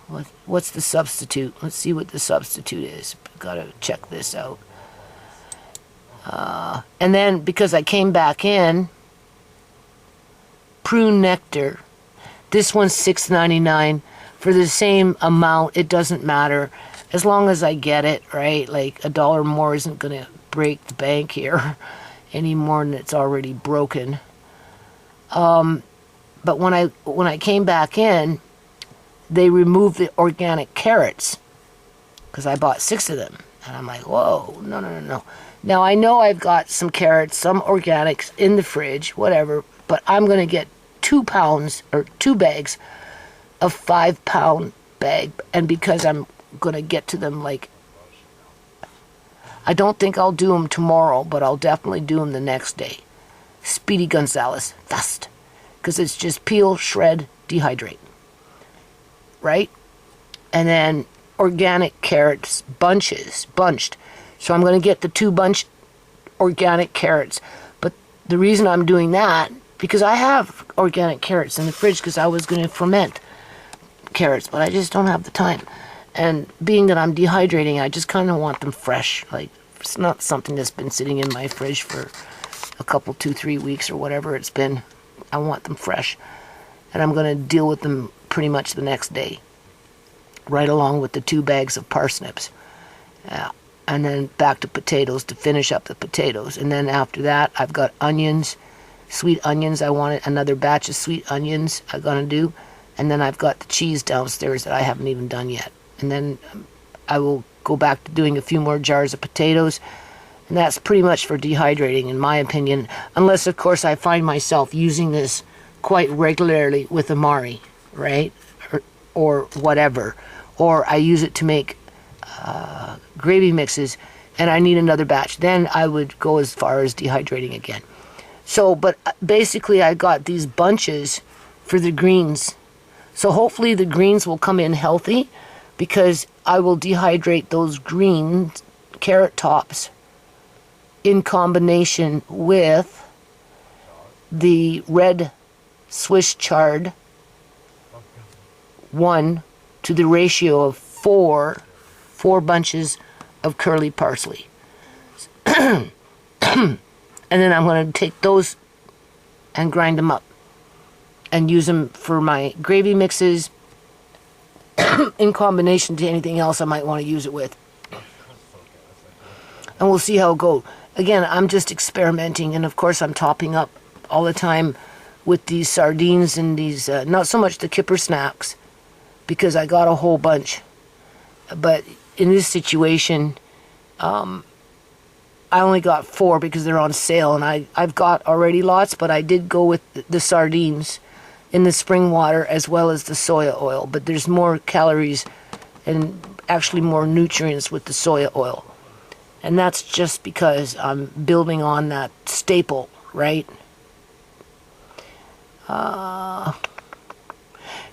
what's the substitute? Let's see what the substitute is. Gotta check this out. And then, because I came back in, prune nectar. This one's $6.99 for the same amount. It doesn't matter as long as I get it, right? Like $1 more isn't gonna break the bank here any more than it's already broken. But when I came back in, they removed the organic carrots because I bought 6 of them, and I'm like, whoa, no. Now I know I've got some carrots, some organics in the fridge, whatever, but I'm gonna get 2 pounds or 2 bags of 5-pound bag, and because I'm gonna get to them, like, I don't think I'll do them tomorrow, but I'll definitely do them the next day. Speedy Gonzalez, fast, because it's just peel, shred, dehydrate, right? And then organic carrots, bunched. So I'm gonna get the 2 bunch organic carrots, but the reason I'm doing that, because I have organic carrots in the fridge because I was gonna ferment carrots, but I just don't have the time. And being that I'm dehydrating, I just kind of want them fresh. Like, it's not something that's been sitting in my fridge for a couple, 2-3 weeks or whatever it's been. I want them fresh. And I'm going to deal with them pretty much the next day. Right along with the 2 bags of parsnips. Yeah. And then back to potatoes to finish up the potatoes. And then after that, I've got onions, sweet onions. I wanted another batch of sweet onions I'm going to do. And then I've got the cheese downstairs that I haven't even done yet. And then I will go back to doing a few more jars of potatoes. And that's pretty much for dehydrating, in my opinion, unless, of course, I find myself using this quite regularly with amari, right? Or whatever. Or I use it to make gravy mixes, and I need another batch. Then I would go as far as dehydrating again. So, but basically I got these bunches for the greens. So hopefully the greens will come in healthy, because I will dehydrate those green carrot tops in combination with the red Swiss chard, 1 to the ratio of 4 bunches of curly parsley. And then I'm going to take those and grind them up and use them for my gravy mixes in combination to anything else I might want to use it with. And we'll see how it goes. Again, I'm just experimenting, and of course I'm topping up all the time with these sardines and these, not so much the kipper snacks, because I got a whole bunch. But in this situation, I only got 4 because they're on sale, and I've got already lots, but I did go with the sardines in the spring water as well as the soya oil. But there's more calories and actually more nutrients with the soya oil. And that's just because I'm building on that staple, right?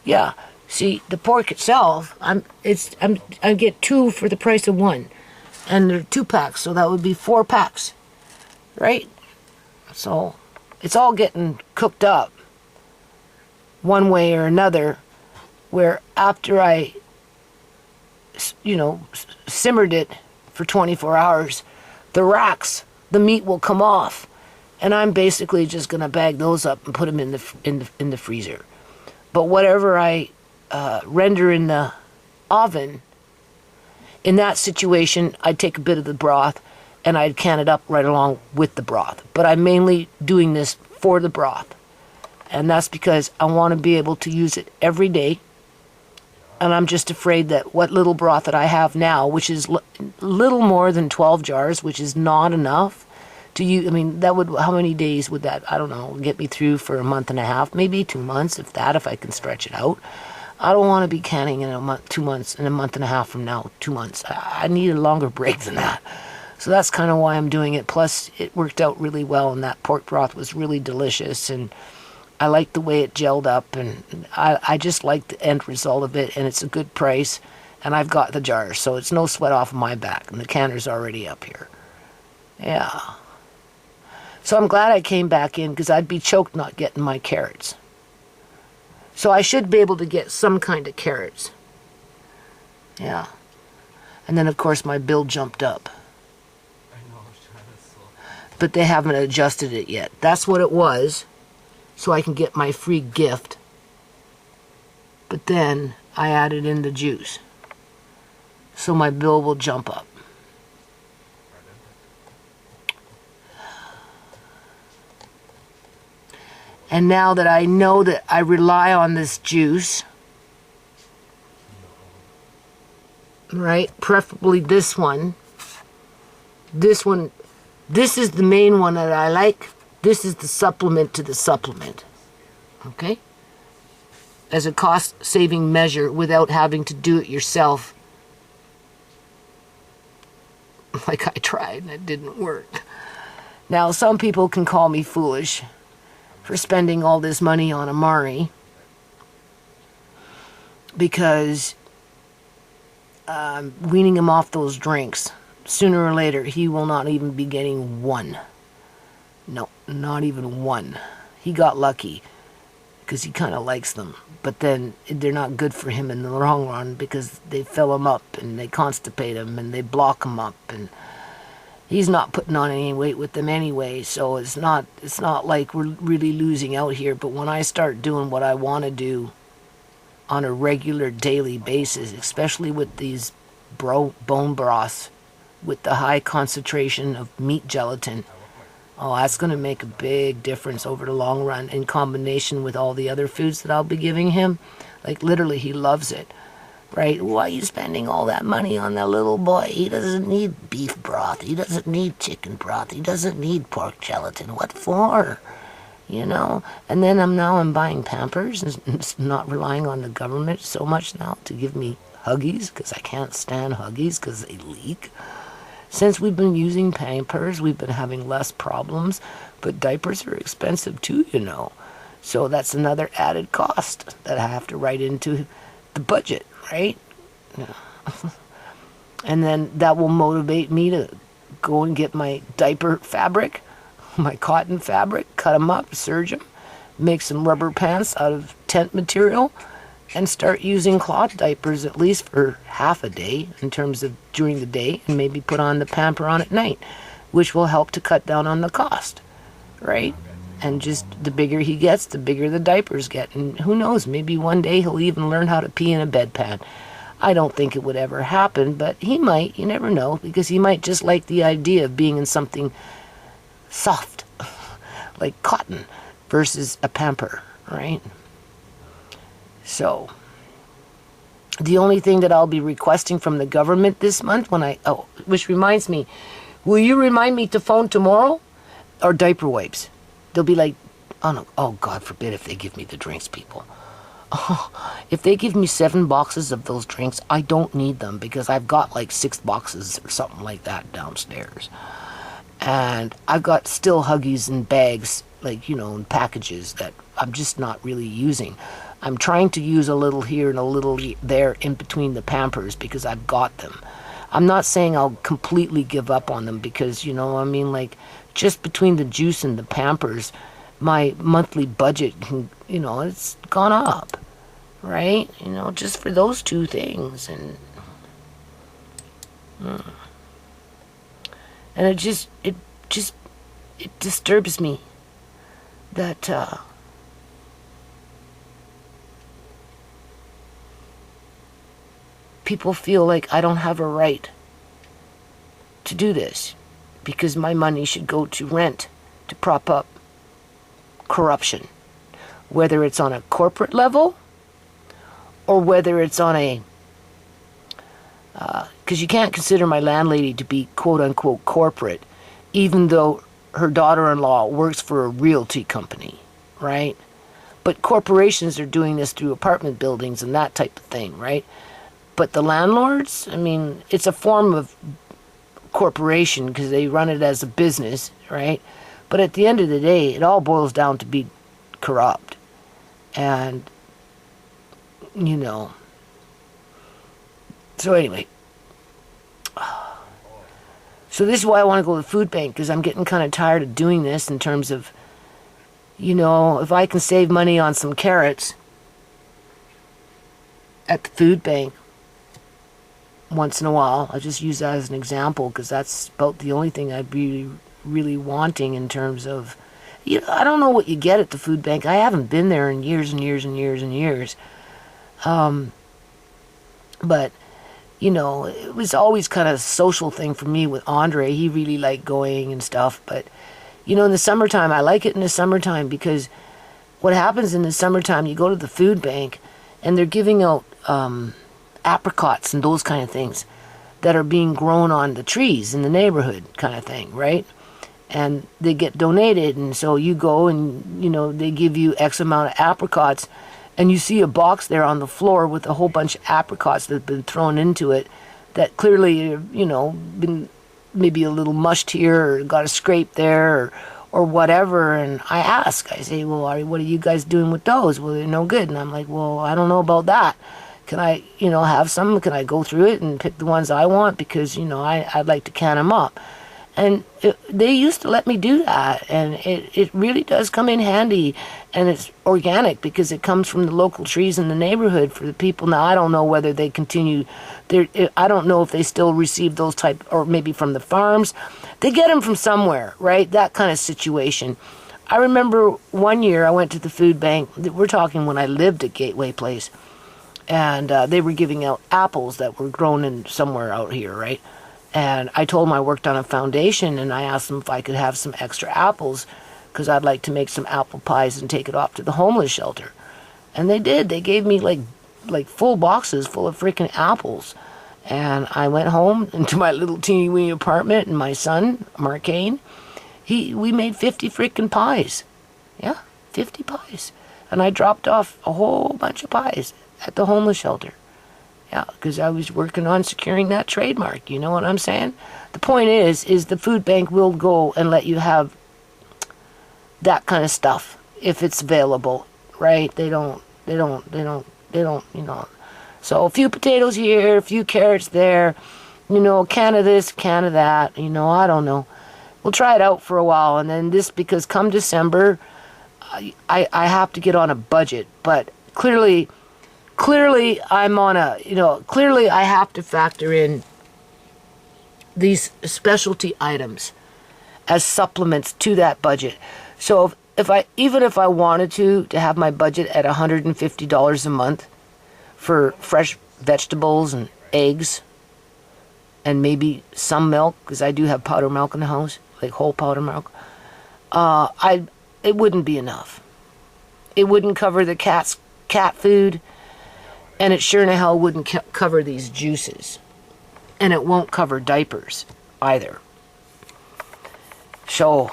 Yeah. See, the pork itself, I get 2 for the price of 1, and they're 2 packs, so that would be 4 packs, right? So it's all getting cooked up one way or another. Where after I, simmered it for 24 hours, the racks, the meat will come off, and I'm basically just gonna bag those up and put them in the freezer. But whatever I render in the oven, in that situation, I'd take a bit of the broth and I'd can it up right along with the broth. But I'm mainly doing this for the broth, and that's because I want to be able to use it every day. And I'm just afraid that what little broth that I have now, which is little more than 12 jars, which is not enough to use. I mean, that would, how many days would that, I don't know, get me through for a month and a half, maybe 2 months, if I can stretch it out. I don't want to be canning in a month, 2 months, and a month and a half from now, 2 months. I need a longer break than that. So that's kind of why I'm doing it. Plus, it worked out really well, and that pork broth was really delicious, and I like the way it gelled up, and I just like the end result of it, and it's a good price, and I've got the jars, so it's no sweat off of my back, and the canner's already up here. Yeah. So I'm glad I came back in, because I'd be choked not getting my carrots. So I should be able to get some kind of carrots. Yeah. And then, of course, my bill jumped up. But they haven't adjusted it yet. That's what it was, so I can get my free gift. But then I added in the juice, so my bill will jump up. And now that I know that I rely on this juice, right, preferably this one, this is the main one that I like. This is the supplement to the supplement, okay? As a cost-saving measure without having to do it yourself. Like I tried and it didn't work. Now, some people can call me foolish for spending all this money on Amari, because weaning him off those drinks, sooner or later he will not even be getting 1. No, not even 1. He got lucky because he kind of likes them, but then they're not good for him in the long run, because they fill him up and they constipate him and they block him up, and he's not putting on any weight with them anyway, so it's not like we're really losing out here. But when I start doing what I want to do on a regular daily basis, especially with these bone broths with the high concentration of meat gelatin, oh, that's going to make a big difference over the long run, in combination with all the other foods that I'll be giving him. Like, literally, he loves it. right? Why are you spending all that money on that little boy? He doesn't need beef broth. He doesn't need chicken broth. He doesn't need pork gelatin. What for? You know? And then I'm buying Pampers and not relying on the government so much now to give me Huggies, because I can't stand Huggies because they leak. Since we've been using Pampers, we've been having less problems, but diapers are expensive too, you know. So that's another added cost that I have to write into the budget, right? Yeah. And then that will motivate me to go and get my diaper fabric, my cotton fabric, cut them up, serge them, make some rubber pants out of tent material, and start using cloth diapers at least for half a day in terms of during the day, and maybe put on the Pamper on at night, which will help to cut down on the cost, right? And just the bigger he gets, the bigger the diapers get. And who knows, maybe one day he'll even learn how to pee in a bedpan. I don't think it would ever happen, but he might. You never know, because he might just like the idea of being in something soft, like cotton, versus a Pamper, right? So, the only thing that I'll be requesting from the government this month which reminds me, will you remind me to phone tomorrow? Or diaper wipes? They'll be like, oh no, oh God forbid if they give me the drinks, people. Oh, if they give me 7 boxes of those drinks, I don't need them because I've got like 6 boxes or something like that downstairs. And I've got still Huggies in bags, like, you know, in packages that I'm just not really using. I'm trying to use a little here and a little there in between the Pampers because I've got them. I'm not saying I'll completely give up on them because, you know, I mean, like, just between the juice and the Pampers, my monthly budget can, you know, it's gone up, right? You know, just for those 2 things. And it just disturbs me that people feel like I don't have a right to do this because my money should go to rent to prop up corruption, whether it's on a corporate level or whether it's on a because you can't consider my landlady to be quote-unquote corporate even though her daughter-in-law works for a realty company, right? But corporations are doing this through apartment buildings and that type of thing, right? But the landlords, I mean, it's a form of corporation because they run it as a business, right? But at the end of the day, it all boils down to be corrupt. And, you know. So anyway. So this is why I want to go to the food bank, because I'm getting kind of tired of doing this in terms of, you know, if I can save money on some carrots at the food bank once in a while. I'll just use that as an example because that's about the only thing I'd be really wanting in terms of, you know, I don't know what you get at the food bank. I haven't been there in years and years and years and years. But, you know, it was always kind of a social thing for me with Andre. He really liked going and stuff. But, you know, in the summertime, I like it in the summertime because what happens in the summertime, you go to the food bank and they're giving out apricots and those kind of things that are being grown on the trees in the neighborhood kind of thing, right? And they get donated, and so you go and, you know, they give you X amount of apricots, and you see a box there on the floor with a whole bunch of apricots that have been thrown into it that clearly, you know, been maybe a little mushed here or got a scrape there or whatever. And I ask, I say, well, what are you guys doing with those? Well, they're no good. And I'm like, well, I don't know about that. Can I, you know, have some? Can I go through it and pick the ones I want? Because, you know, I'd like to can them up. And they used to let me do that, and it really does come in handy, and it's organic because it comes from the local trees in the neighborhood for the people. Now, I don't know whether they continue, I don't know if they still receive those type, or maybe from the farms. They get them from somewhere, right? That kind of situation. I remember one year I went to the food bank, we're talking when I lived at Gateway Place, and they were giving out apples that were grown in somewhere out here, right? And I told them I worked on a foundation, and I asked them if I could have some extra apples because I'd like to make some apple pies and take it off to the homeless shelter. And they did. They gave me like like full boxes full of freaking apples. And I went home into my little teeny weeny apartment, and my son, Marcane, we made 50 freaking pies. Yeah, 50 pies. And I dropped off a whole bunch of pies at the homeless shelter. Yeah, because I was working on securing that trademark, you know what I'm saying? The point is the food bank will go and let you have that kind of stuff if it's available, right? They don't, you know. So a few potatoes here, a few carrots there, you know, a can of this, a can of that, you know, I don't know. We'll try it out for a while, and then because come December, I have to get on a budget, but clearly I'm on a, you know, clearly I have to factor in these specialty items as supplements to that budget. So even if I wanted to have my budget at $150 a month for fresh vegetables and eggs and maybe some milk, because I do have powder milk in the house, like whole powder milk, it wouldn't be enough. It wouldn't cover the cat food, and it sure in the hell wouldn't cover these juices. And it won't cover diapers either. So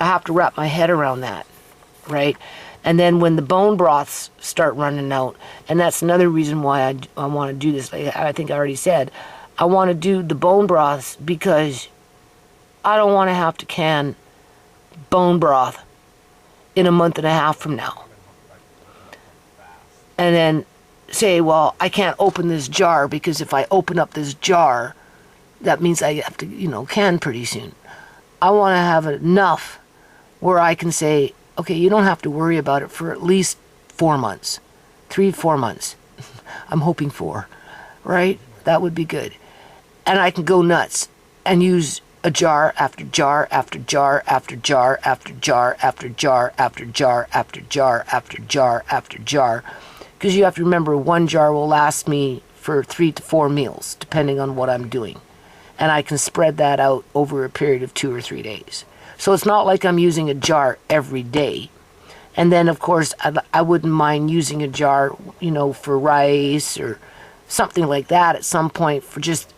I have to wrap my head around that, right? And then when the bone broths start running out, and that's another reason why I want to do this, like I think I already said, I want to do the bone broths because I don't want to have to can bone broth in a month and a half from now. And then say, well, I can't open this jar because if I open up this jar, that means I have to, you know, can pretty soon. I want to have enough where I can say, okay, you don't have to worry about it for at least 4 months. 3-4 months. I'm hoping 4, right? That would be good. And I can go nuts and use a jar after jar after jar after jar after jar after jar after jar after jar after jar after jar. Because you have to remember, one jar will last me for 3 to 4 meals, depending on what I'm doing. And I can spread that out over a period of 2 or 3 days. So it's not like I'm using a jar every day. And then, of course, I wouldn't mind using a jar, you know, for rice or something like that at some point for just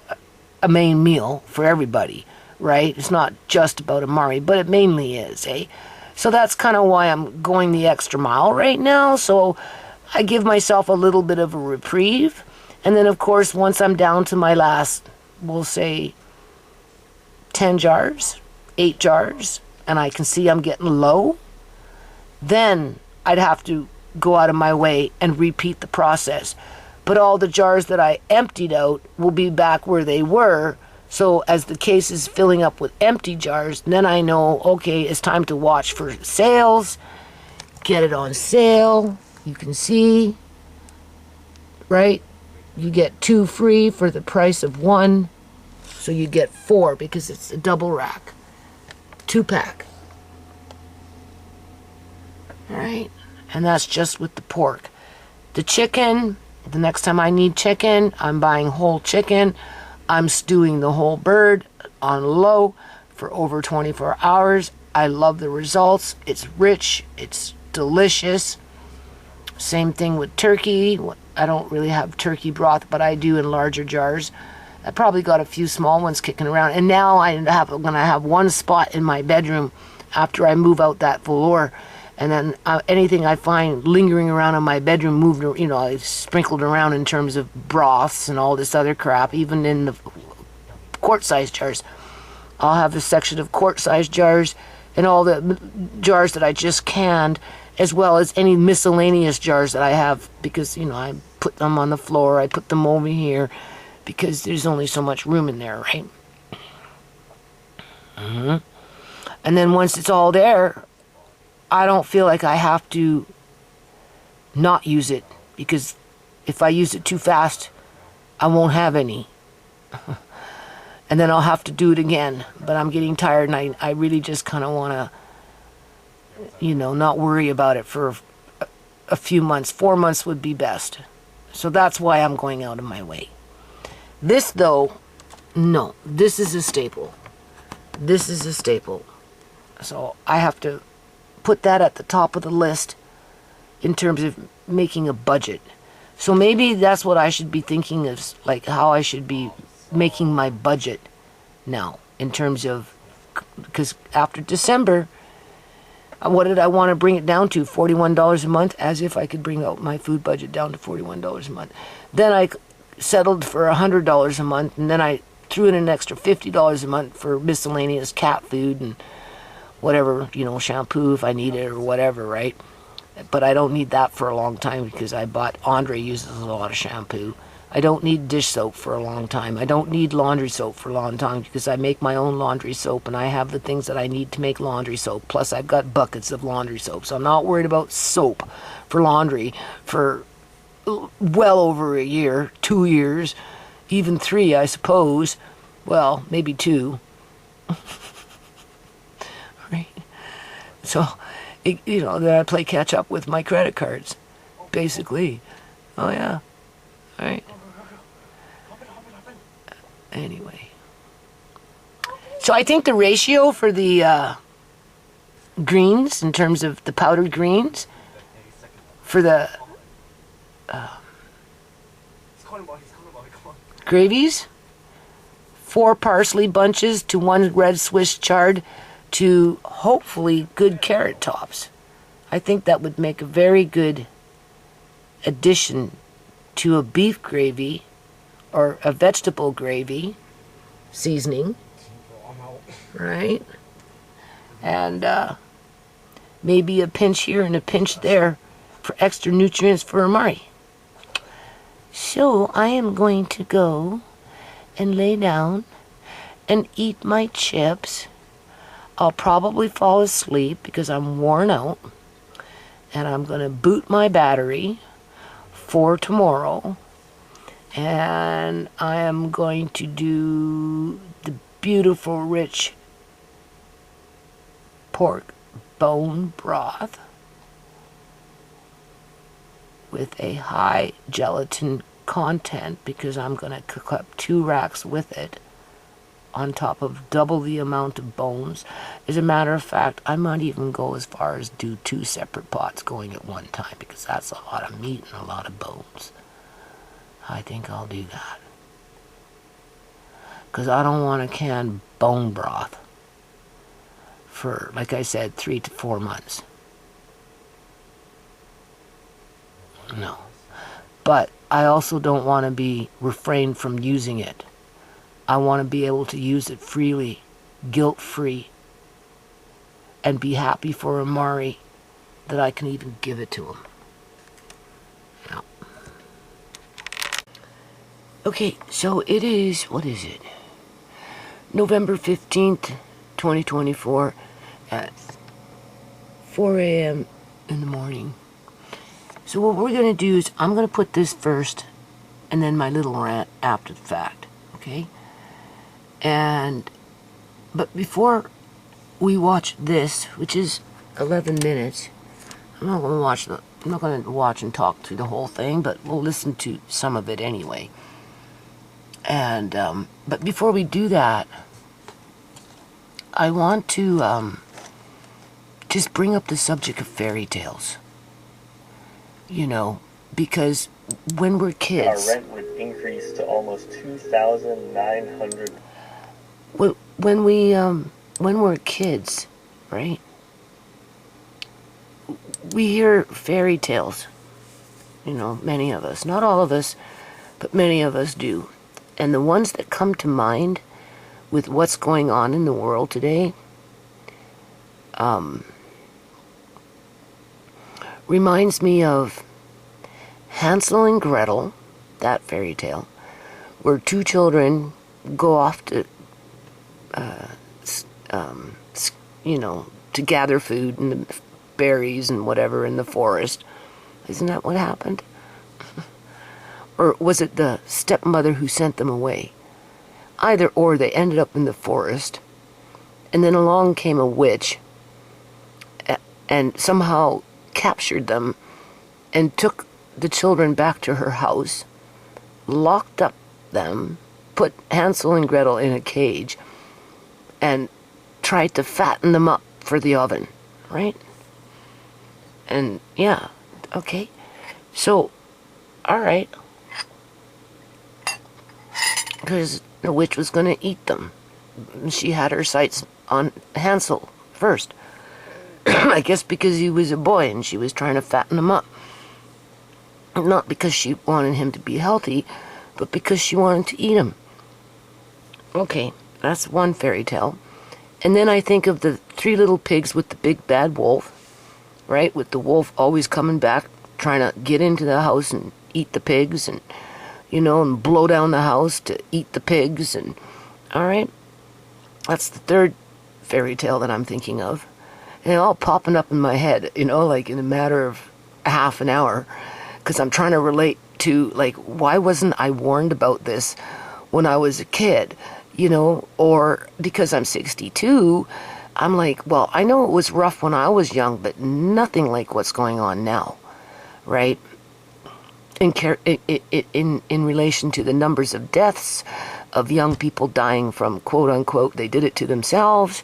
a main meal for everybody, right? It's not just about amari, but it mainly is, eh? So that's kind of why I'm going the extra mile right now. So I give myself a little bit of a reprieve. And then, of course, once I'm down to my last, we'll say, 10 jars, 8 jars, and I can see I'm getting low, then I'd have to go out of my way and repeat the process. But all the jars that I emptied out will be back where they were. So as the case is filling up with empty jars, then I know, okay, it's time to watch for sales, get it on sale. You can see, right? You get 2 free for the price of 1. So you get 4 because it's a double rack. 2-pack. Alright? And that's just with the pork. The chicken, the next time I need chicken, I'm buying whole chicken. I'm stewing the whole bird on low for over 24 hours. I love the results. It's rich. It's delicious. Same thing with turkey. I don't really have turkey broth, but I do in larger jars. I probably got a few small ones kicking around. And now I'm going to have one spot in my bedroom after I move out that floor. And then anything I find lingering around in my bedroom, moved, you know, I've sprinkled around in terms of broths and all this other crap, even in the quart-sized jars. I'll have a section of quart-sized jars and all the jars that I just canned, as well as any miscellaneous jars that I have, because, you know, I put them on the floor, I put them over here, because there's only so much room in there, right? And then once it's all there, I don't feel like I have to not use it, because if I use it too fast, I won't have any. And then I'll have to do it again. But I'm getting tired, and I really just kind of want to, you know, not worry about it for a few months. 4 months would be best. So that's why I'm going out of my way. This, though, no. This is a staple. This is a staple. So I have to put that at the top of the list in terms of making a budget. So maybe that's what I should be thinking of, like how I should be making my budget now in terms of, because after December, what did I want to bring it down to? $41 a month, as if I could bring out my food budget down to $41 a month. Then I settled for $100 a month, and then I threw in an extra $50 a month for miscellaneous cat food and whatever, shampoo if I need it or whatever, right? But I don't need that for a long time because Andre uses a lot of shampoo. I don't need dish soap for a long time. I don't need laundry soap for a long time because I make my own laundry soap and I have the things that I need to make laundry soap. Plus I've got buckets of laundry soap. So I'm not worried about soap for laundry for well over a year, 2 years, even 3, I suppose. Well, maybe 2. Right? So, then I play catch up with my credit cards, basically. Oh yeah, right. Anyway, so I think the ratio for the greens, in terms of the powdered greens, for the gravies, 4 parsley bunches to 1 red Swiss chard to hopefully good carrot tops. I think that would make a very good addition to a beef gravy or a vegetable gravy seasoning, right? And maybe a pinch here and a pinch there for extra nutrients for Amari. So I am going to go and lay down and eat my chips. I'll probably fall asleep because I'm worn out, and I'm going to boot my battery for tomorrow, and I am going to do the beautiful rich pork bone broth with a high gelatin content because I'm going to cook up 2 racks with it on top of double the amount of bones. As a matter of fact, I might even go as far as do 2 separate pots going at one time because that's a lot of meat and a lot of bones. I think I'll do that. Because I don't want to can bone broth for, like I said, 3 to 4 months. No. But I also don't want to be refrained from using it. I want to be able to use it freely, guilt-free, and be happy for Amari that I can even give it to him. Yeah. Okay, so it is, what is it? November 15th, 2024 at 4 a.m. in the morning. So what we're going to do is I'm going to put this first and then my little rant after the fact, okay? But before we watch this, which is 11 minutes, I'm not going to watch and talk through the whole thing, but we'll listen to some of it anyway. And but before we do that, I want to just bring up the subject of fairy tales. Because when we're kids, our rent would increase to almost $2,900. When we're kids, right? We hear fairy tales. Many of us, not all of us, but many of us do. And the ones that come to mind with what's going on in the world today, reminds me of Hansel and Gretel, that fairy tale, where 2 children go off to, to gather food and the berries and whatever in the forest. Isn't that what happened? Or was it the stepmother who sent them away? Either or, they ended up in the forest, and then along came a witch and somehow captured them and took the children back to her house, locked up them, put Hansel and Gretel in a cage, and tried to fatten them up for the oven, right? And yeah, okay. So All right. Because the witch was going to eat them. She had her sights on Hansel first. I guess because he was a boy and she was trying to fatten him up. Not because she wanted him to be healthy, but because she wanted to eat him. Okay, that's one fairy tale. And then I think of the 3 little pigs with the big bad wolf, right? With the wolf always coming back, trying to get into the house and eat the pigs and, and blow down the house to eat the pigs. And all right, that's the 3rd fairy tale that I'm thinking of. And they're all popping up in my head, like in a matter of half an hour. Because I'm trying to relate to, why wasn't I warned about this when I was a kid? Or because I'm 62, I'm like, well, I know it was rough when I was young, but nothing like what's going on now, right? In relation to the numbers of deaths of young people dying from, quote unquote, they did it to themselves.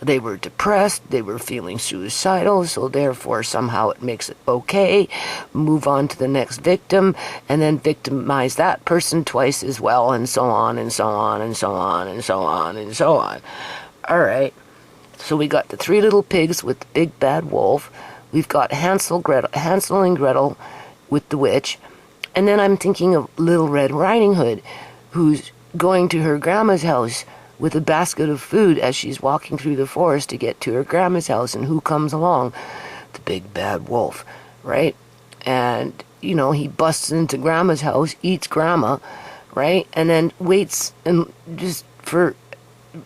They were depressed, they were feeling suicidal, so therefore somehow it makes it okay, move on to the next victim, and then victimize that person twice as well, and so on, and so on, and so on, and so on, and so on. All right, so we got the 3 little pigs with the big bad wolf, we've got Hansel and Gretel with the witch, and then I'm thinking of Little Red Riding Hood, who's going to her grandma's house with a basket of food as she's walking through the forest to get to her grandma's house, and who comes along? The big bad wolf, right? And, he busts into grandma's house, eats grandma, right? And then waits and just for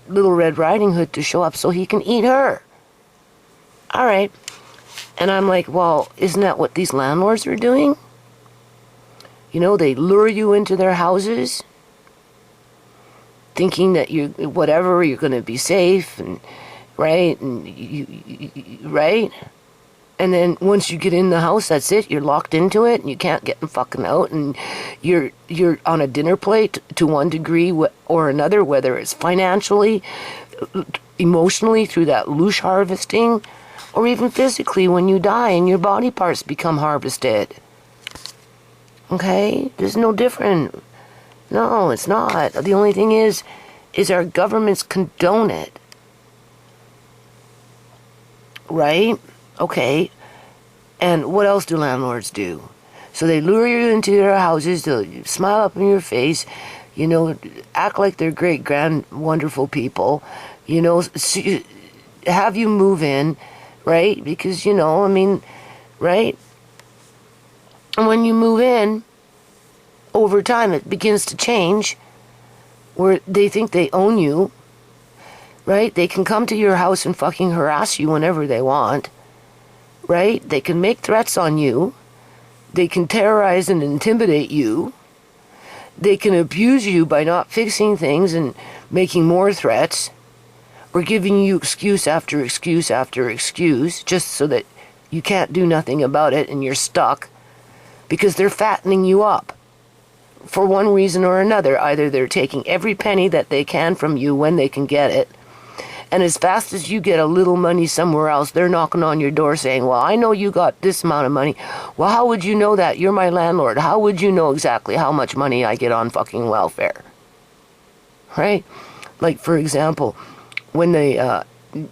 Little Red Riding Hood to show up so he can eat her. All right. And I'm like, well, isn't that what these landlords are doing? They lure you into their houses, thinking that you're going to be safe, and right, and right, and then once you get in the house, that's it. You're locked into it, and you can't get fucking out, and you're on a dinner plate to one degree or another, whether it's financially, emotionally through that loosh harvesting, or even physically when you die and your body parts become harvested. Okay, there's no different. No, it's not. The only thing is our governments condone it. Right? Okay. And what else do landlords do? So they lure you into their houses, they'll smile up in your face, act like they're great, grand, wonderful people, have you move in, right? Because, right? And when you move in, over time it begins to change, where they think they own you, right? They can come to your house and fucking harass you whenever they want, right? They can make threats on you. They can terrorize and intimidate you. They can abuse you by not fixing things and making more threats, or giving you excuse after excuse after excuse, just so that you can't do nothing about it and you're stuck, because they're fattening you up. For one reason or another, either they're taking every penny that they can from you when they can get it, and as fast as you get a little money somewhere else, they're knocking on your door saying, well, I know you got this amount of money. Well, how would you know that? You're my landlord. How would you know exactly how much money I get on fucking welfare? Right? Like, for example, when the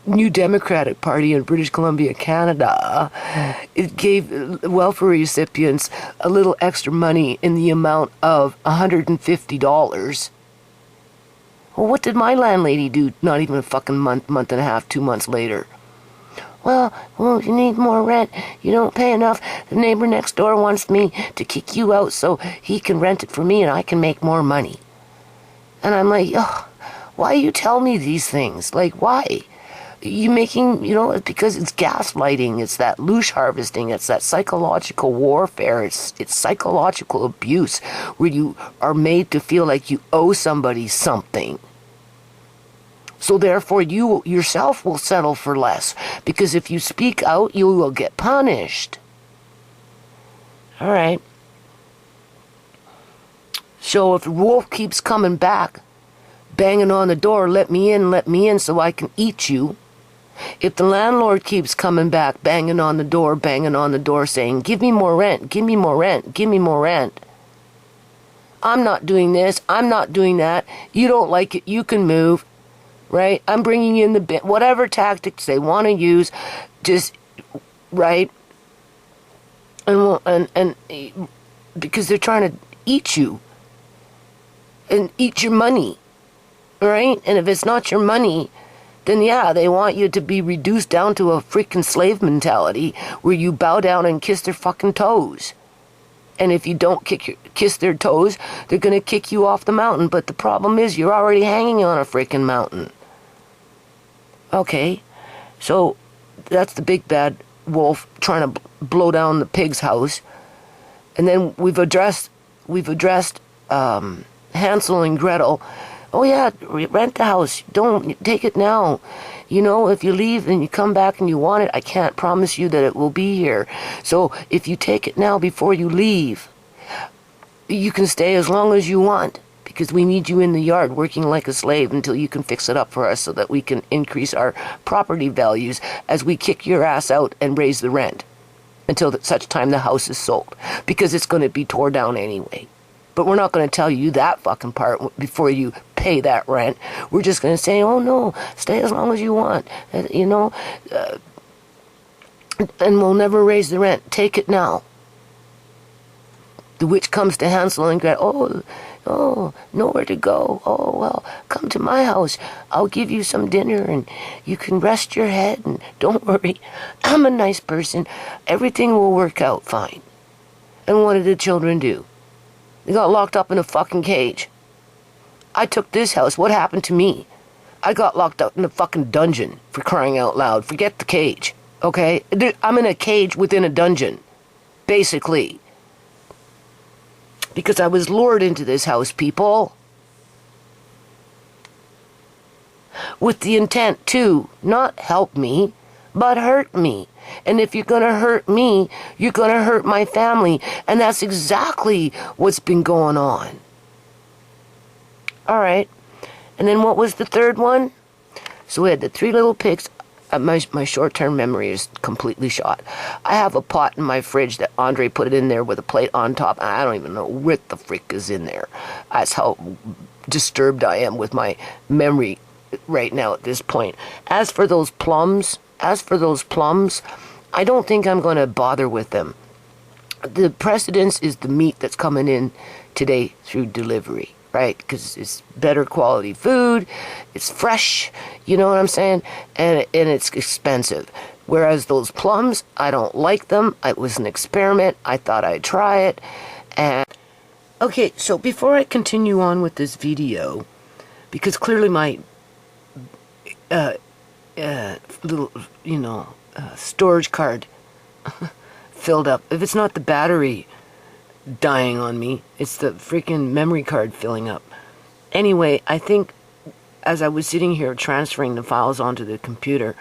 New Democratic Party in British Columbia, Canada, it gave welfare recipients a little extra money in the amount of $150. Well, what did my landlady do not even a fucking month and a half, 2 months later? Well, you need more rent. You don't pay enough. The neighbor next door wants me to kick you out so he can rent it for me and I can make more money. And I'm like, oh, why you tell me these things? Like, why? You making, because it's gaslighting, it's that loosh harvesting, it's that psychological warfare, it's psychological abuse, where you are made to feel like you owe somebody something. So therefore you yourself will settle for less, because if you speak out, you will get punished. All right. So if the wolf keeps coming back, banging on the door, let me in so I can eat you, If the landlord keeps coming back, banging on the door, saying, give me more rent, give me more rent, give me more rent. I'm not doing this, I'm not doing that. You don't like it, you can move, right? I'm bringing in the whatever tactics they want to use, just, right? And because they're trying to eat you and eat your money, right? And if it's not your money, then yeah, they want you to be reduced down to a freaking slave mentality where you bow down and kiss their fucking toes. And if you don't kiss their toes, they're going to kick you off the mountain. But the problem is you're already hanging on a freaking mountain. Okay, so that's the big bad wolf trying to blow down the pig's house. And then we've addressed Hansel and Gretel. Oh yeah, rent the house. Don't take it now. You know, if you leave and you come back and you want it, I can't promise you that it will be here. So if you take it now before you leave, you can stay as long as you want, because we need you in the yard working like a slave until you can fix it up for us so that we can increase our property values as we kick your ass out and raise the rent until such time the house is sold, because it's going to be tore down anyway. But we're not going to tell you that fucking part before you pay that rent. We're just going to say, oh no, stay as long as you want, you know, and we'll never raise the rent. Take it now. The witch comes to Hansel and Gretel. Oh, nowhere to go. Oh, well, come to my house. I'll give you some dinner and you can rest your head and don't worry. I'm a nice person. Everything will work out fine. And what did the children do? They got locked up in a fucking cage. I took this house. What happened to me? I got locked up in a fucking dungeon, for crying out loud. Forget the cage, okay? I'm in a cage within a dungeon, basically. Because I was lured into this house, people. With the intent to not help me, but hurt me. And if you're going to hurt me, you're going to hurt my family. And that's exactly what's been going on. All right. And then what was the third one? So we had the three little pigs. My short-term memory is completely shot. I have a pot in my fridge that Andre put it in there with a plate on top. And I don't even know what the frick is in there. That's how disturbed I am with my memory right now at this point. As for those plums, I don't think I'm going to bother with them. The precedence is the meat that's coming in today through delivery, right? Because it's better quality food, it's fresh, you know what I'm saying? And it's expensive. Whereas those plums, I don't like them. It was an experiment. I thought I'd try it. And okay, so before I continue on with this video, because clearly my little, storage card filled up. If it's not the battery dying on me, it's the freaking memory card filling up. Anyway, I think as I was sitting here transferring the files onto the computer,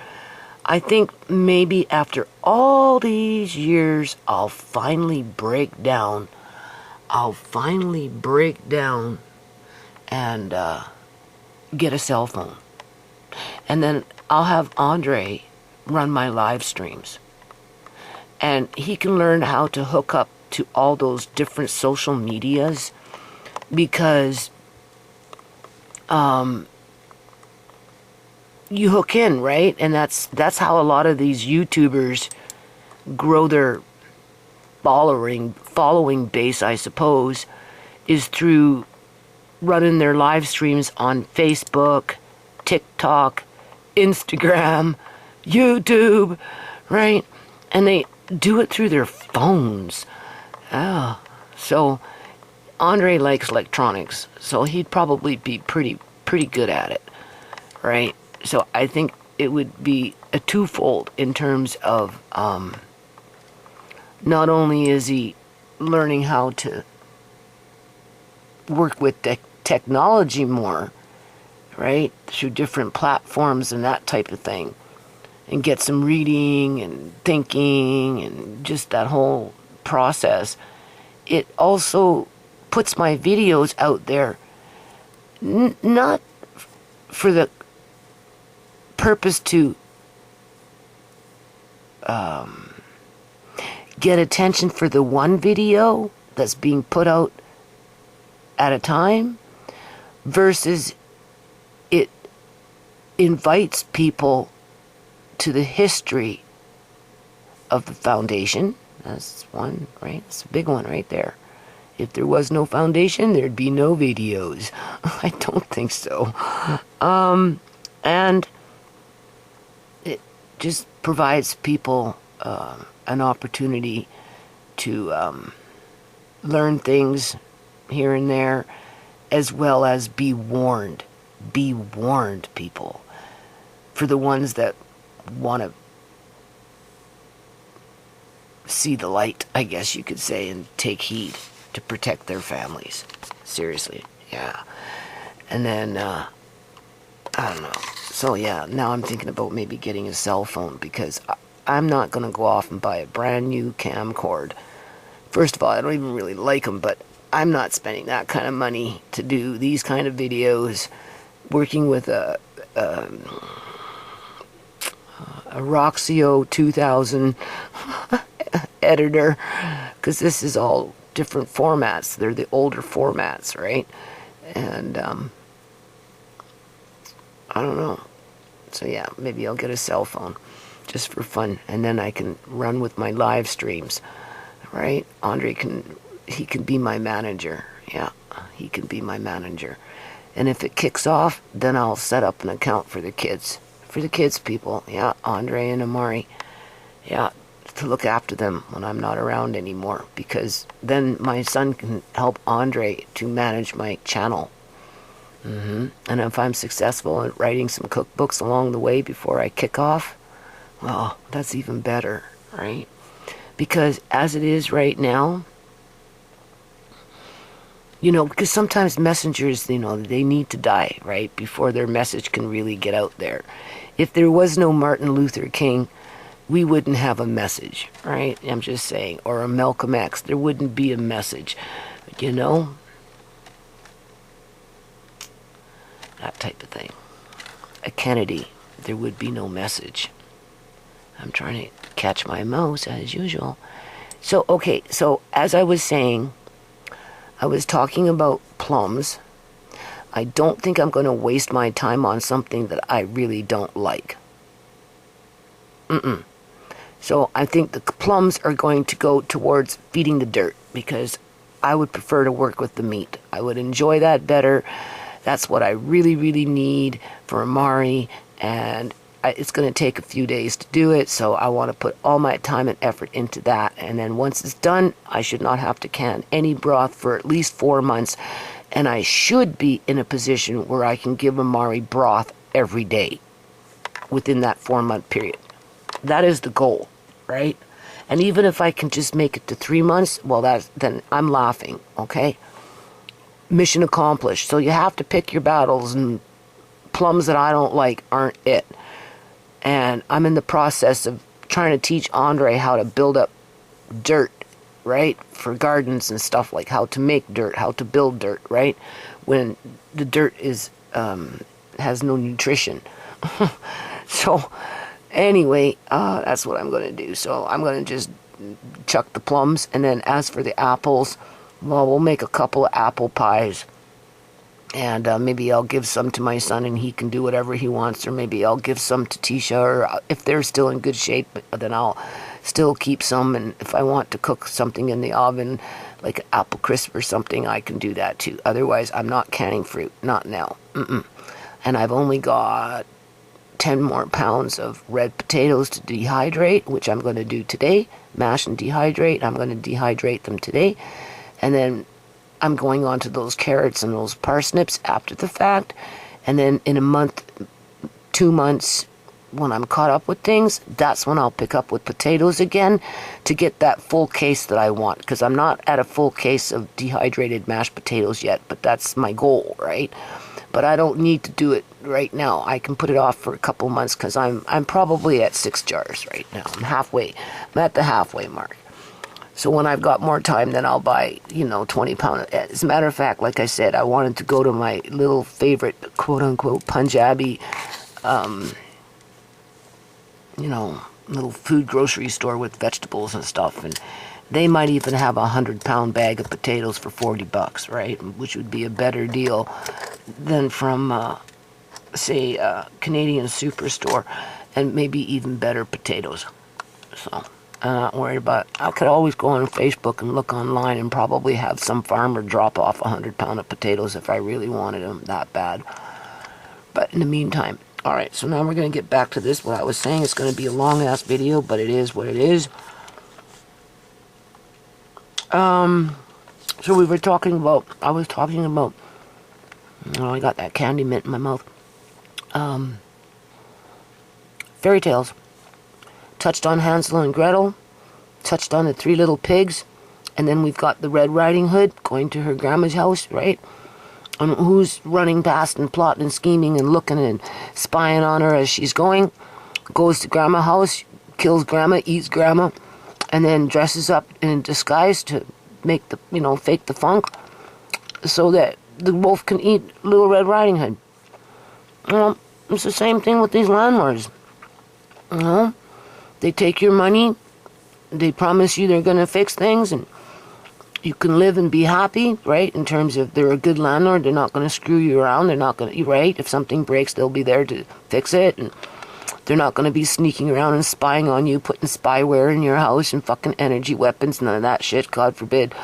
I think maybe after all these years, I'll finally break down. And get a cell phone. And then I'll have Andre run my live streams. And he can learn how to hook up to all those different social medias, because you hook in, right? And that's how a lot of these YouTubers grow their following base, I suppose, is through running their live streams on Facebook, TikTok, Instagram, YouTube, right? And they do it through their phones. Oh, so Andre likes electronics, so he'd probably be pretty good at it, right? So I think it would be a twofold in terms of not only is he learning how to work with technology more, right, through different platforms and that type of thing, and get some reading and thinking and just that whole process. It also puts my videos out there, not for the purpose to get attention for the one video that's being put out at a time versus it invites people to the history of the foundation. That's one, right? It's a big one right there. If there was no foundation, there'd be no videos. I don't think so. And it just provides people an opportunity to learn things here and there, as well as be warned. Be warned, people. For the ones that want to see the light, I guess you could say, and take heed to protect their families. Seriously, yeah. And then, I don't know. So yeah, now I'm thinking about maybe getting a cell phone, because I'm not going to go off and buy a brand new camcord. First of all, I don't even really like them, but I'm not spending that kind of money to do these kind of videos, working with a Roxio 2000 editor, because this is all different formats. They're the older formats, right? And I don't know. So yeah, maybe I'll get a cell phone just for fun, and then I can run with my live streams, right? Andre can be my manager. Yeah, he can be my manager. And if it kicks off, then I'll set up an account for the kids. For the kids, people. Yeah, Andre and Amari. Yeah, to look after them when I'm not around anymore. Because then my son can help Andre to manage my channel. And if I'm successful at writing some cookbooks along the way before I kick off, well, that's even better, right? Because as it is right now, you know, because sometimes messengers, you know, they need to die, right, before their message can really get out there. If there was no Martin Luther King, we wouldn't have a message, right? I'm just saying. Or a Malcolm X, there wouldn't be a message, you know? That type of thing. A Kennedy, there would be no message. I'm trying to catch my mouse as usual. So, okay, so as I was saying, I was talking about plums. I don't think I'm going to waste my time on something that I really don't like. So I think the plums are going to go towards feeding the dirt, because I would prefer to work with the meat. I would enjoy that better. That's what I really, really need for Amari, and it's going to take a few days to do it, so I want to put all my time and effort into that. And then once it's done, I should not have to can any broth for at least 4 months, and I should be in a position where I can give Amari broth every day within that 4-month period. That is the goal, right? And even if I can just make it to 3 months, well, then I'm laughing, okay? Mission accomplished. So you have to pick your battles, and plums that I don't like aren't it. And I'm in the process of trying to teach Andre how to build up dirt, right? For gardens and stuff, like how to make dirt, how to build dirt, right? When the dirt is has no nutrition. So anyway, that's what I'm going to do. So I'm going to just chuck the plums. And then as for the apples, well, we'll make a couple of apple pies. And maybe I'll give some to my son and he can do whatever he wants. Or maybe I'll give some to Tisha. Or if they're still in good shape, then I'll still keep some. And if I want to cook something in the oven, like an apple crisp or something, I can do that too. Otherwise, I'm not canning fruit. Not now. And I've only got 10 more pounds of red potatoes to dehydrate, which I'm going to do today. Mash and dehydrate. I'm going to dehydrate them today. And then I'm going on to those carrots and those parsnips after the fact. And then in a month, 2 months, when I'm caught up with things, that's when I'll pick up with potatoes again to get that full case that I want. Because I'm not at a full case of dehydrated mashed potatoes yet, but that's my goal, right? But I don't need to do it right now. I can put it off for a couple months, because I'm probably at 6 jars right now. I'm at the halfway mark. So when I've got more time, then I'll buy, 20 pound. As a matter of fact, like I said, I wanted to go to my little favorite, quote unquote, Punjabi, little food grocery store with vegetables and stuff, and they might even have a 100-pound bag of potatoes for $40, right? Which would be a better deal than from, say, a Canadian superstore, and maybe even better potatoes. So I'm not worried about it. I could always go on Facebook and look online and probably have some farmer drop off 100-pound of potatoes if I really wanted them that bad. But in the meantime, all right, so now we're going to get back to this. What I was saying, it's going to be a long-ass video, but it is what it is. So we were talking about, I was talking about, oh, I got that candy mint in my mouth. Fairy tales. Touched on Hansel and Gretel, touched on the Three Little Pigs, and then we've got the Red Riding Hood going to her grandma's house, right? And who's running past and plotting and scheming and looking and spying on her as she's going, goes to grandma's house, kills grandma, eats grandma, and then dresses up in disguise to make the, fake the funk, so that the wolf can eat Little Red Riding Hood. It's the same thing with these landlords. They take your money, they promise you they're going to fix things, and you can live and be happy, right? In terms of they're a good landlord, they're not going to screw you around, they're not going to, right? If something breaks, they'll be there to fix it, and they're not going to be sneaking around and spying on you, putting spyware in your house and fucking energy weapons, none of that shit, God forbid.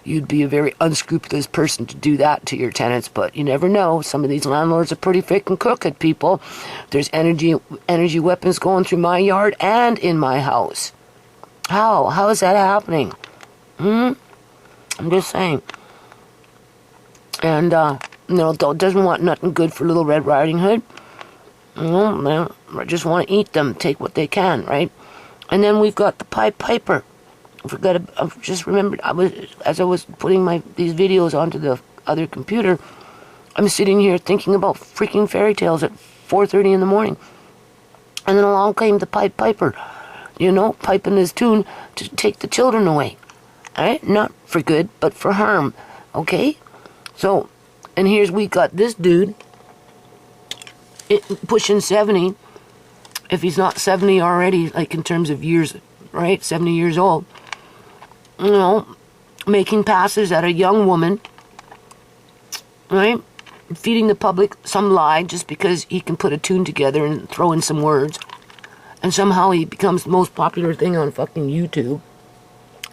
You'd be a very unscrupulous person to do that to your tenants, but you never know. Some of these landlords are pretty freaking crooked, people. There's energy weapons going through my yard and in my house. How is that happening? I'm just saying. And, doesn't want nothing good for Little Red Riding Hood. They just want to eat them, take what they can, right? And then we've got the Pied Piper. I just remembered, as I was putting these videos onto the other computer, I'm sitting here thinking about freaking fairy tales at 4:30 in the morning. And then along came the Pied Piper, piping his tune to take the children away. Alright? Not for good, but for harm. Okay? So, and we got this dude, pushing 70, if he's not 70 already, like in terms of years, right? 70 years old. Making passes at a young woman, right? Feeding the public some lie just because he can put a tune together and throw in some words. And somehow he becomes the most popular thing on fucking YouTube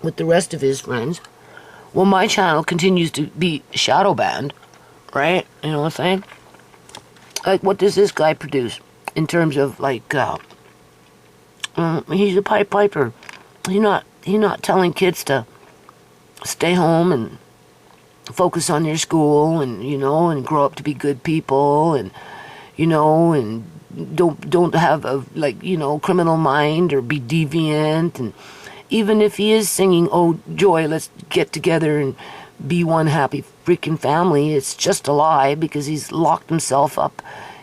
with the rest of his friends. Well, my channel continues to be shadow banned, right? You know what I'm saying? Like, what does this guy produce in terms of, like, he's a Pied Piper. He's not telling kids to stay home and focus on their school and, and grow up to be good people and, and don't have a, criminal mind or be deviant. And even if he is singing, "Oh, joy, let's get together and be one happy freaking family," it's just a lie because he's locked himself up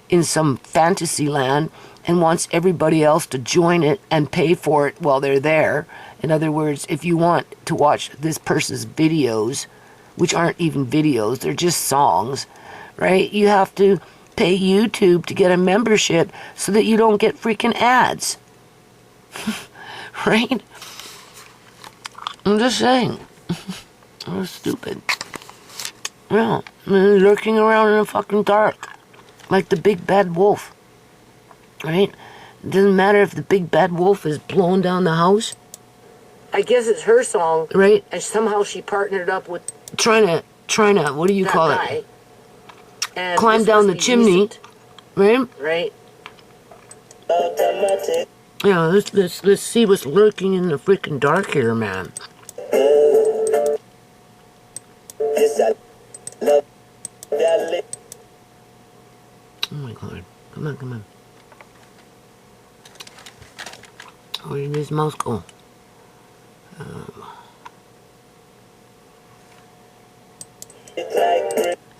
in some fantasy land and wants everybody else to join it and pay for it while they're there. In other words, if you want to watch this person's videos, which aren't even videos, they're just songs, right? You have to pay YouTube to get a membership so that you don't get freaking ads. Right? I'm just saying. I'm stupid. Yeah, lurking around in the fucking dark. Like the big bad wolf. Right? It doesn't matter if the big bad wolf is blowing down the house. I guess it's her song. Right? And somehow she partnered up with trying to, what do you call it? And climb down the chimney. Right? Right. Yeah, let's see what's lurking in the freaking dark here, man. Oh my God. Come on. Where did this mouse go?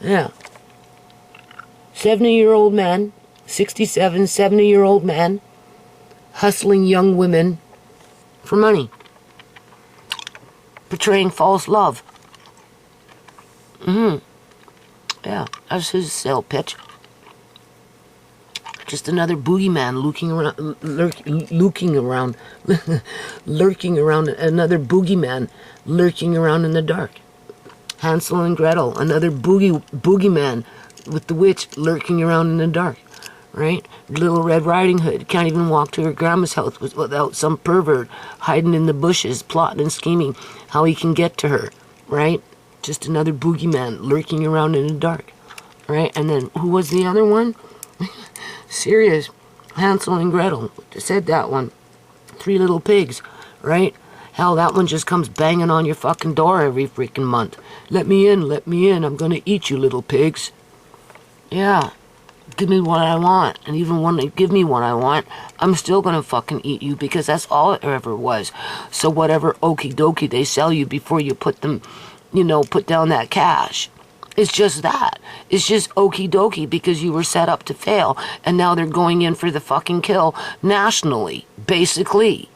Yeah. 70-year-old man, 67, 70-year-old man, hustling young women for money. Portraying false love. Yeah, that's his sale pitch. Just another boogeyman lurking around, another boogeyman lurking around in the dark. Hansel and Gretel, another boogeyman with the witch lurking around in the dark, right? Little Red Riding Hood can't even walk to her grandma's house without some pervert hiding in the bushes, plotting and scheming how he can get to her, right? Just another boogeyman lurking around in the dark, right? And then who was the other one? Serious, Hansel and Gretel, said that one. 3 little pigs, right? Hell, that one just comes banging on your fucking door every freaking month. Let me in, I'm gonna eat you little pigs. Yeah, give me what I want. And even when they give me what I want, I'm still gonna fucking eat you because that's all it ever was. So whatever okie dokie they sell you before you put them, put down that cash. It's just that. It's just okie dokie because you were set up to fail. And now they're going in for the fucking kill nationally, basically.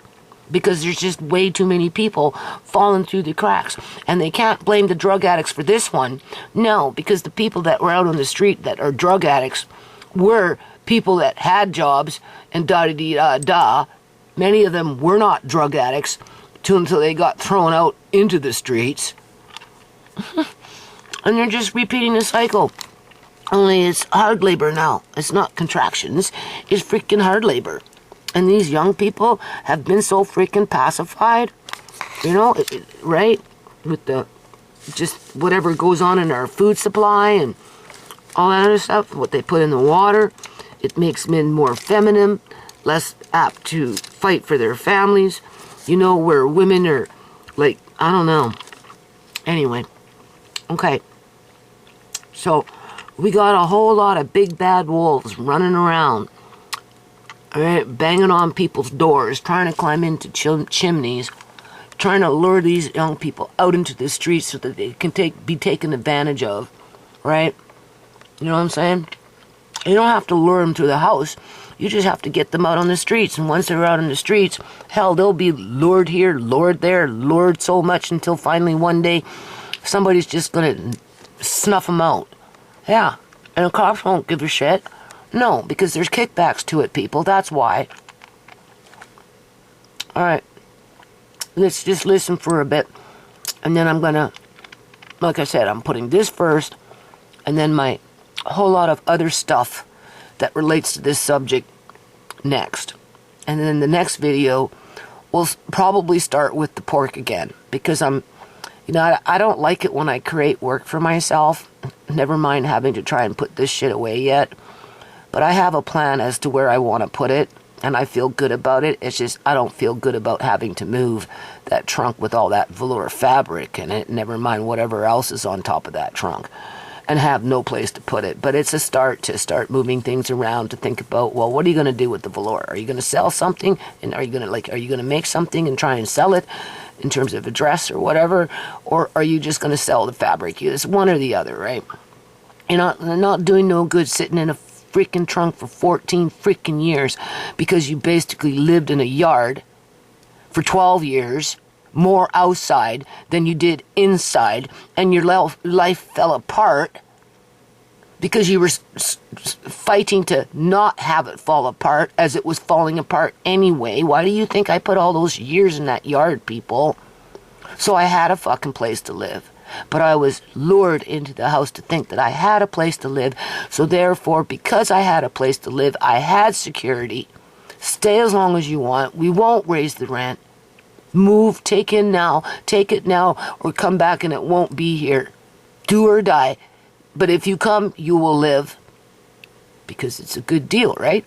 Because there's just way too many people falling through the cracks. And they can't blame the drug addicts for this one. No, because the people that were out on the street that are drug addicts were people that had jobs and da-da-dee-da-da. Many of them were not drug addicts until they got thrown out into the streets. And they're just repeating the cycle. Only it's hard labor now. It's not contractions. It's freaking hard labor. And these young people have been so freaking pacified. Right? With the just whatever goes on in our food supply and all that other stuff. What they put in the water. It makes men more feminine. Less apt to fight for their families. Where women are like, I don't know. Anyway. Okay. So, we got a whole lot of big bad wolves running around, all right, banging on people's doors, trying to climb into chimneys, trying to lure these young people out into the streets so that they can be taken advantage of, right? You know what I'm saying? You don't have to lure them to the house. You just have to get them out on the streets. And once they're out on the streets, hell, they'll be lured here, lured there, lured so much until finally one day somebody's just going to snuff them out. Yeah. And the cops won't give a shit. No, because there's kickbacks to it, people. That's why. Alright. Let's just listen for a bit. And then I'm going to, like I said, I'm putting this first. And then my whole lot of other stuff that relates to this subject next. And then the next video will probably start with the pork again. Because I don't like it when I create work for myself. Never mind having to try and put this shit away yet. But I have a plan as to where I want to put it. And I feel good about it. It's just I don't feel good about having to move that trunk with all that velour fabric in it. Never mind whatever else is on top of that trunk. And have no place to put it. But it's a start to start moving things around to think about, well, what are you going to do with the velour? Are you going to sell something? And are you going to make something and try and sell it? In terms of a dress or whatever, or are you just going to sell the fabric? It's one or the other, right? You're not doing no good sitting in a freaking trunk for 14 freaking years because you basically lived in a yard for 12 years, more outside than you did inside, and your life fell apart because you were fighting to not have it fall apart as it was falling apart anyway. Why do you think I put all those years in that yard, people? So I had a fucking place to live. But I was lured into the house to think that I had a place to live. So therefore, because I had a place to live, I had security. Stay as long as you want. We won't raise the rent. Move, take it now, or come back and it won't be here. Do or die. But if you come, you will live. Because it's a good deal, right?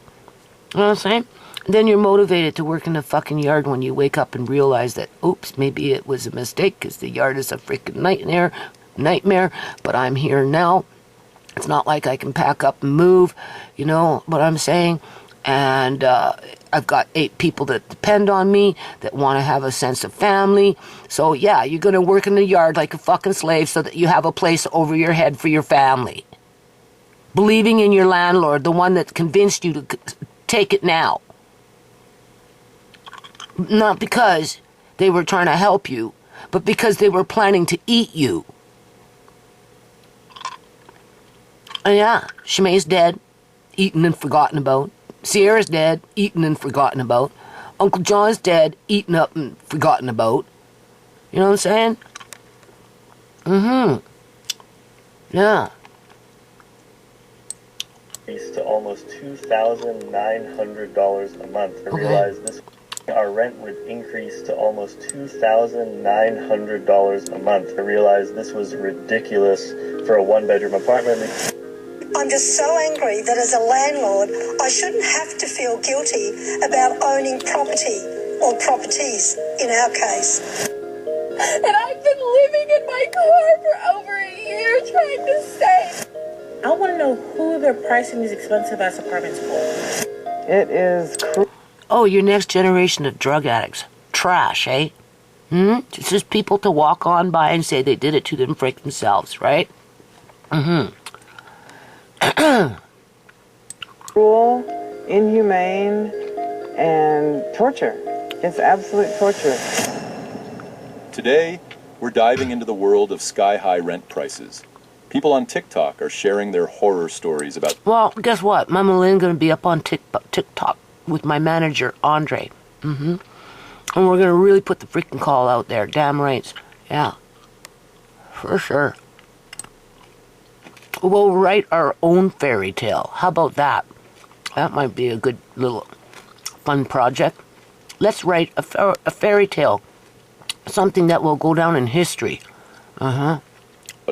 You know what I'm saying? And then you're motivated to work in the fucking yard when you wake up and realize that, oops, maybe it was a mistake because the yard is a freaking nightmare. But I'm here now. It's not like I can pack up and move. You know what I'm saying? And I've got 8 people that depend on me, that want to have a sense of family. So yeah, you're going to work in the yard like a fucking slave so that you have a place over your head for your family. Believing in your landlord, the one that convinced you to take it now. Not because they were trying to help you, but because they were planning to eat you. And yeah, Shemai's dead, eaten and forgotten about. Sierra's dead, eaten and forgotten about. Uncle John's dead, eaten up and forgotten about. You know what I'm saying? Yeah. To almost $2,900 a month. I realized this. Our rent would increase to almost $2,900 a month. I realized this was ridiculous for a one-bedroom apartment. I'm just so angry that as a landlord, I shouldn't have to feel guilty about owning property or properties in our case. And I've been living in my car for over a year trying to save. I want to know who they're pricing these expensive ass apartments for. It is Oh, your next generation of drug addicts. Trash, eh? It's just people to walk on by and say they did it to them freak themselves, right? cruel, inhumane, and torture. It's absolute torture. Today, we're diving into the world of sky-high rent prices. People on TikTok are sharing their horror stories about... Well, guess what? Mama Lynn gonna be up on TikTok with my manager, Andre. And we're gonna really put the freaking call out there. Damn rights. Yeah. For sure. We'll write our own fairy tale. How about that? That might be a good little fun project. Let's write a fairy tale. Something that will go down in history.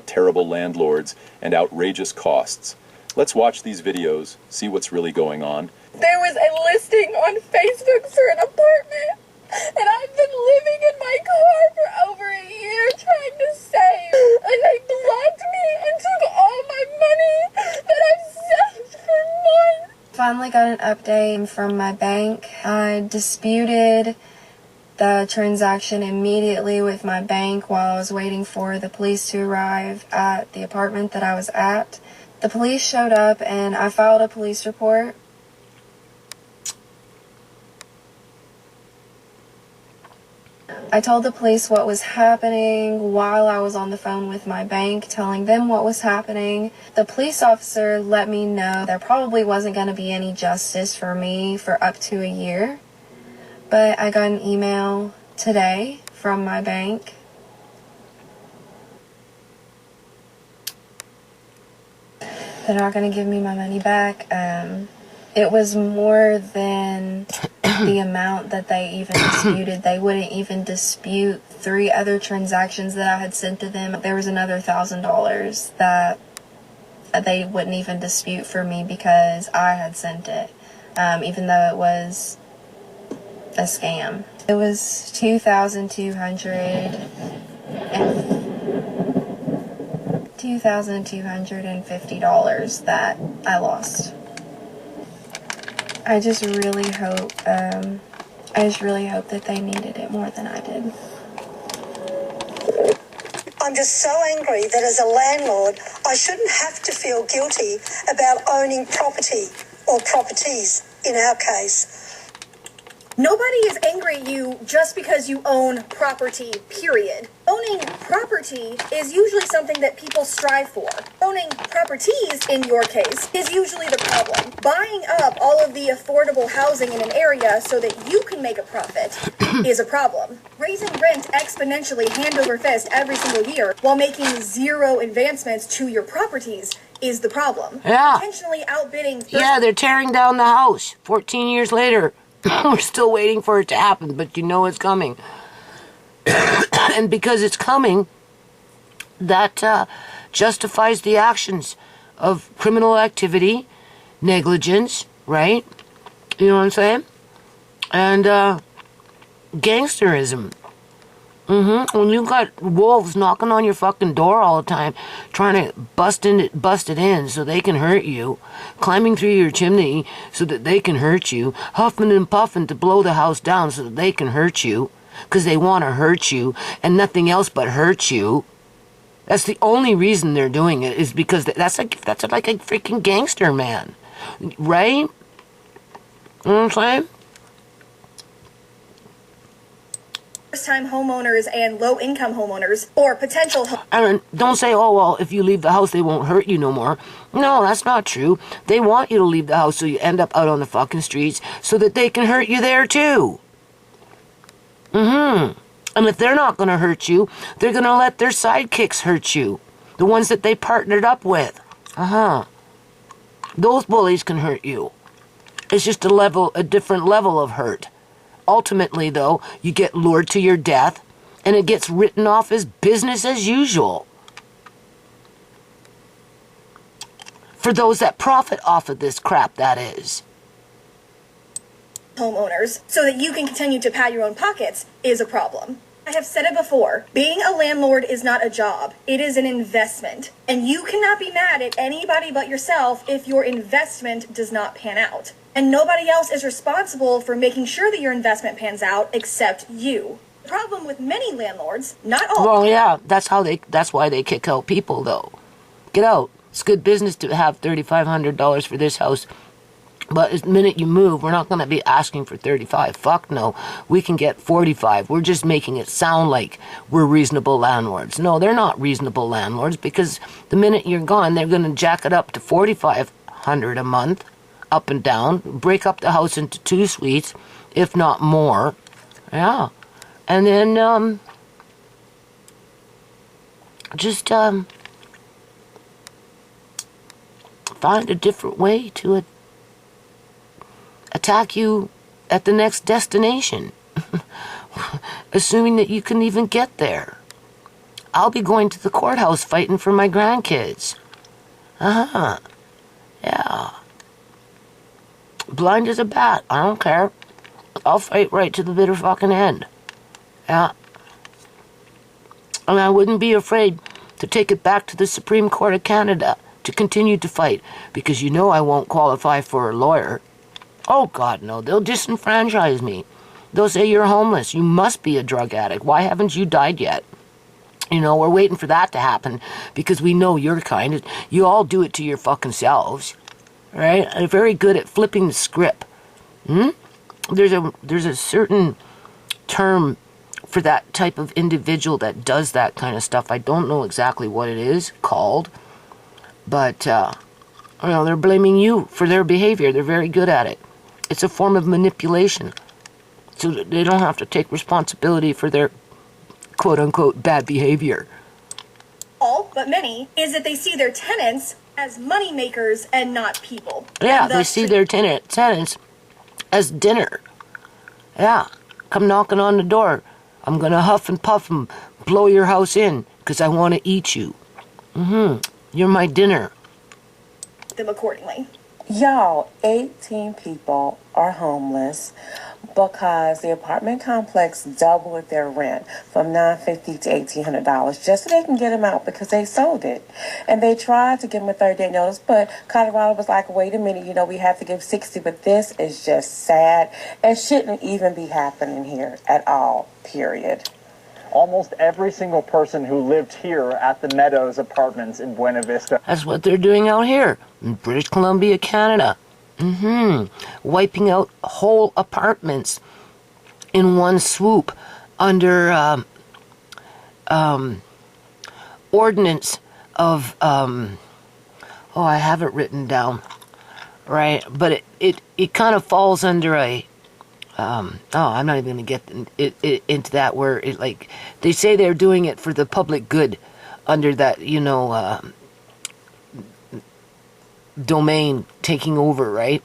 Terrible landlords and outrageous costs. Let's watch these videos, see what's really going on. There was a listing on Facebook for an apartment, and I've been living in my car for over a year trying to save. And they blocked me and took all my money that I've saved for months. Finally got an update from my bank. I disputed the transaction immediately with my bank while I was waiting for the police to arrive at the apartment that I was at. The police showed up and I filed a police report. I told the police what was happening while I was on the phone with my bank, telling them what was happening. The police officer let me know there probably wasn't going to be any justice for me for up to a year. But I got an email today from my bank. They're not going to give me my money back. It was more than the amount that they even disputed. They wouldn't even dispute 3 other transactions that I had sent to them. There was another $1,000 that they wouldn't even dispute for me because I had sent it, even though it was a scam. It was $2,250 that I lost. I just really hope that they needed it more than I did. I'm just so angry that as a landlord, I shouldn't have to feel guilty about owning property or properties in our case. Nobody is angry at you just because you own property, period. Owning property is usually something that people strive for. Owning properties, in your case, is usually the problem. Buying up all of the affordable housing in an area so that you can make a profit is a problem. Raising rent exponentially hand over fist every single year while making 0 advancements to your properties is the problem. Yeah. Intentionally outbidding... Yeah, they're tearing down the house 14 years later. We're still waiting for it to happen, but you know it's coming. And because it's coming, that justifies the actions of criminal activity, negligence, right? You know what I'm saying? And gangsterism. When you got wolves knocking on your fucking door all the time, trying to bust it in so they can hurt you, climbing through your chimney so that they can hurt you, huffing and puffing to blow the house down so that they can hurt you, because they want to hurt you and nothing else but hurt you. That's the only reason they're doing it, is because that's like a freaking gangster, man, right? You know what I'm saying? first-time homeowners and low-income homeowners or potential And don't say, oh, well, if you leave the house, they won't hurt you no more. No, that's not true. They want you to leave the house so you end up out on the fucking streets so that they can hurt you there, too. And if they're not going to hurt you, they're going to let their sidekicks hurt you. The ones that they partnered up with. Those bullies can hurt you. It's just a different level of hurt. Ultimately, though, you get lured to your death, and it gets written off as business as usual. For those that profit off of this crap, that is. homeowners so that you can continue to pad your own pockets is a problem. I have said it before, being a landlord is not a job, it is an investment. And you cannot be mad at anybody but yourself if your investment does not pan out. And nobody else is responsible for making sure that your investment pans out except you. The problem with many landlords, not all. Well, yeah, that's why they kick out people, though. Get out. It's good business to have $3,500 for this house. But the minute you move, we're not going to be asking for 35. Fuck no. We can get 45. We're just making it sound like we're reasonable landlords. No, they're not reasonable landlords because the minute you're gone, they're going to jack it up to 4,500 a month, up and down, break up the house into 2 suites, if not more. Yeah. And then, just, find a different way to attack you at the next destination, assuming that you can even get there. I'll be going to the courthouse fighting for my grandkids. Yeah. Blind as a bat, I don't care. I'll fight right to the bitter fucking end. Yeah. And I wouldn't be afraid to take it back to the Supreme Court of Canada to continue to fight, because you know I won't qualify for a lawyer. Oh, God, no. They'll disenfranchise me. They'll say you're homeless. You must be a drug addict. Why haven't you died yet? You know, we're waiting for that to happen because we know your kind. You all do it to your fucking selves, right? They're very good at flipping the script. There's a certain term for that type of individual that does that kind of stuff. I don't know exactly what it is called, but they're blaming you for their behavior. They're very good at it. It's a form of manipulation, so that they don't have to take responsibility for their quote-unquote bad behavior. All, but many, is that they see their tenants as money makers and not people. Yeah, they see their tenants as dinner. Yeah, come knocking on the door. I'm going to huff and puff and blow your house in because I want to eat you. You're my dinner. Them accordingly. Y'all, 18 people are homeless because the apartment complex doubled their rent from $950 to $1,800 just so they can get them out because they sold it. And they tried to give them a 30-day notice, but Colorado was like, wait a minute, we have to give 60, but this is just sad and shouldn't even be happening here at all, period. Almost every single person who lived here at the Meadows Apartments in Buena Vista. That's what they're doing out here in British Columbia, Canada. Wiping out whole apartments in one swoop under ordinance of I have it written down, right? But it kind of falls under a I'm not even going to get into that, where they say they're doing it for the public good under that, domain taking over, right?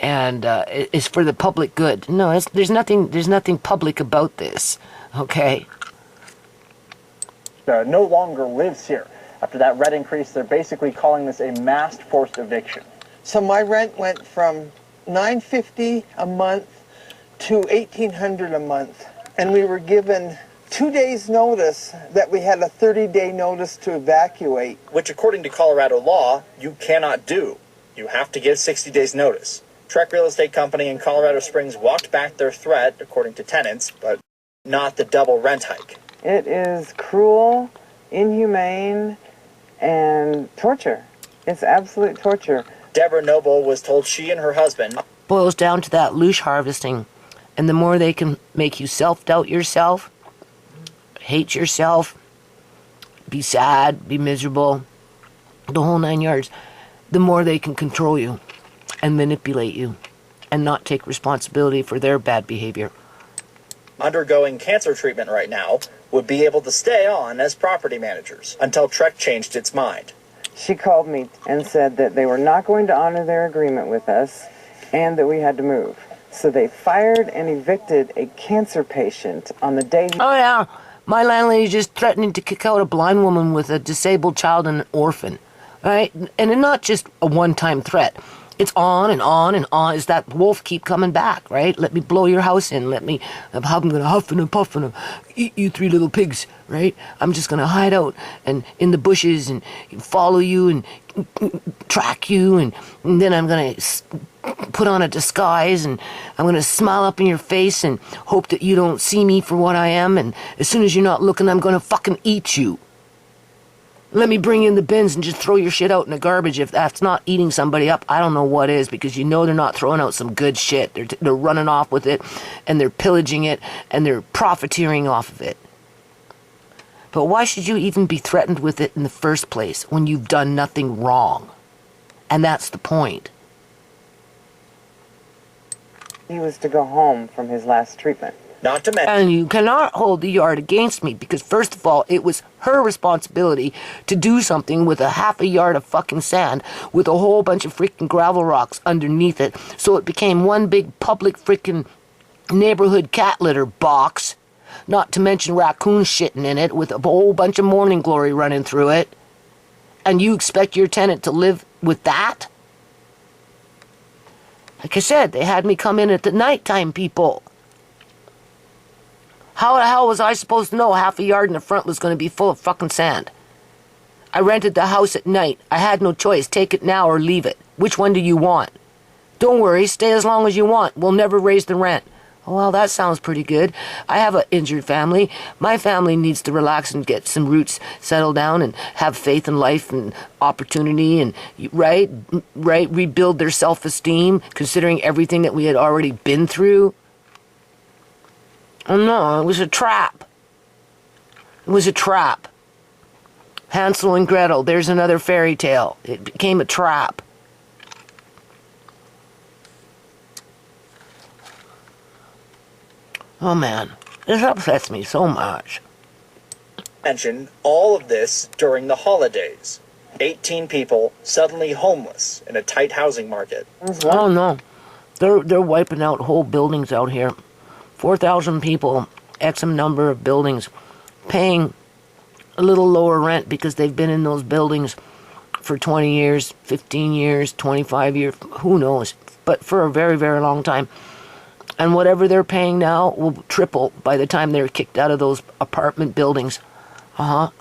And it's for the public good. No, there's nothing public about this, okay? No longer lives here. After that rent increase, they're basically calling this a mass forced eviction. So my rent went from $950 a month to $1,800 a month, and we were given 2 days notice that we had a 30-day notice to evacuate. Which, according to Colorado law, you cannot do. You have to give 60 days notice. Trek Real Estate Company in Colorado Springs walked back their threat, according to tenants, but not the double rent hike. It is cruel, inhumane, and torture. It's absolute torture. Deborah Noble was told she and her husband... Boils down to that loosh harvesting. And the more they can make you self-doubt yourself, hate yourself, be sad, be miserable, the whole 9 yards, the more they can control you and manipulate you and not take responsibility for their bad behavior. Undergoing cancer treatment right now would be able to stay on as property managers until Trek changed its mind. She called me and said that they were not going to honor their agreement with us and that we had to move. So they fired and evicted a cancer patient on the day... Oh, yeah. My landlady just threatening to kick out a blind woman with a disabled child and an orphan. Right? And not just a one-time threat. It's on and on and on. Is that wolf keep coming back, right? Let me blow your house in. I'm going to huff and puff and eat you 3 little pigs, right? I'm just going to hide out and in the bushes and follow you and track you. And then I'm going to put on a disguise and I'm going to smile up in your face and hope that you don't see me for what I am. And as soon as you're not looking, I'm going to fucking eat you. Let me bring in the bins and just throw your shit out in the garbage. If that's not eating somebody up, I don't know what is, because you know they're not throwing out some good shit. They're running off with it, and they're pillaging it, and they're profiteering off of it. But why should you even be threatened with it in the first place when you've done nothing wrong? And that's the point. He was to go home from his last treatment. Not to mention... And you cannot hold the yard against me, because first of all, it was her responsibility to do something with a half a yard of fucking sand with a whole bunch of freaking gravel rocks underneath it, so it became one big public freaking neighborhood cat litter box, not to mention raccoons shitting in it with a whole bunch of morning glory running through it. And you expect your tenant to live with that? Like I said, they had me come in at the nighttime, people. How the hell was I supposed to know half a yard in the front was going to be full of fucking sand? I rented the house at night. I had no choice. Take it now or leave it. Which one do you want? Don't worry, stay as long as you want. We'll never raise the rent. Oh, well, that sounds pretty good. I have an injured family. My family needs to relax and get some roots, settle down and have faith in life and opportunity and, right, rebuild their self-esteem, considering everything that we had already been through. Oh no, it was a trap. It was a trap. Hansel and Gretel, there's another fairy tale. It became a trap. Oh man, this upsets me so much. Mention all of this during the holidays. 18 people suddenly homeless in a tight housing market. Oh no, they're wiping out whole buildings out here. 4,000 people, X number of buildings, paying a little lower rent because they've been in those buildings for 20 years, 15 years, 25 years, who knows, but for a very, very long time. And whatever they're paying now will triple by the time they're kicked out of those apartment buildings. And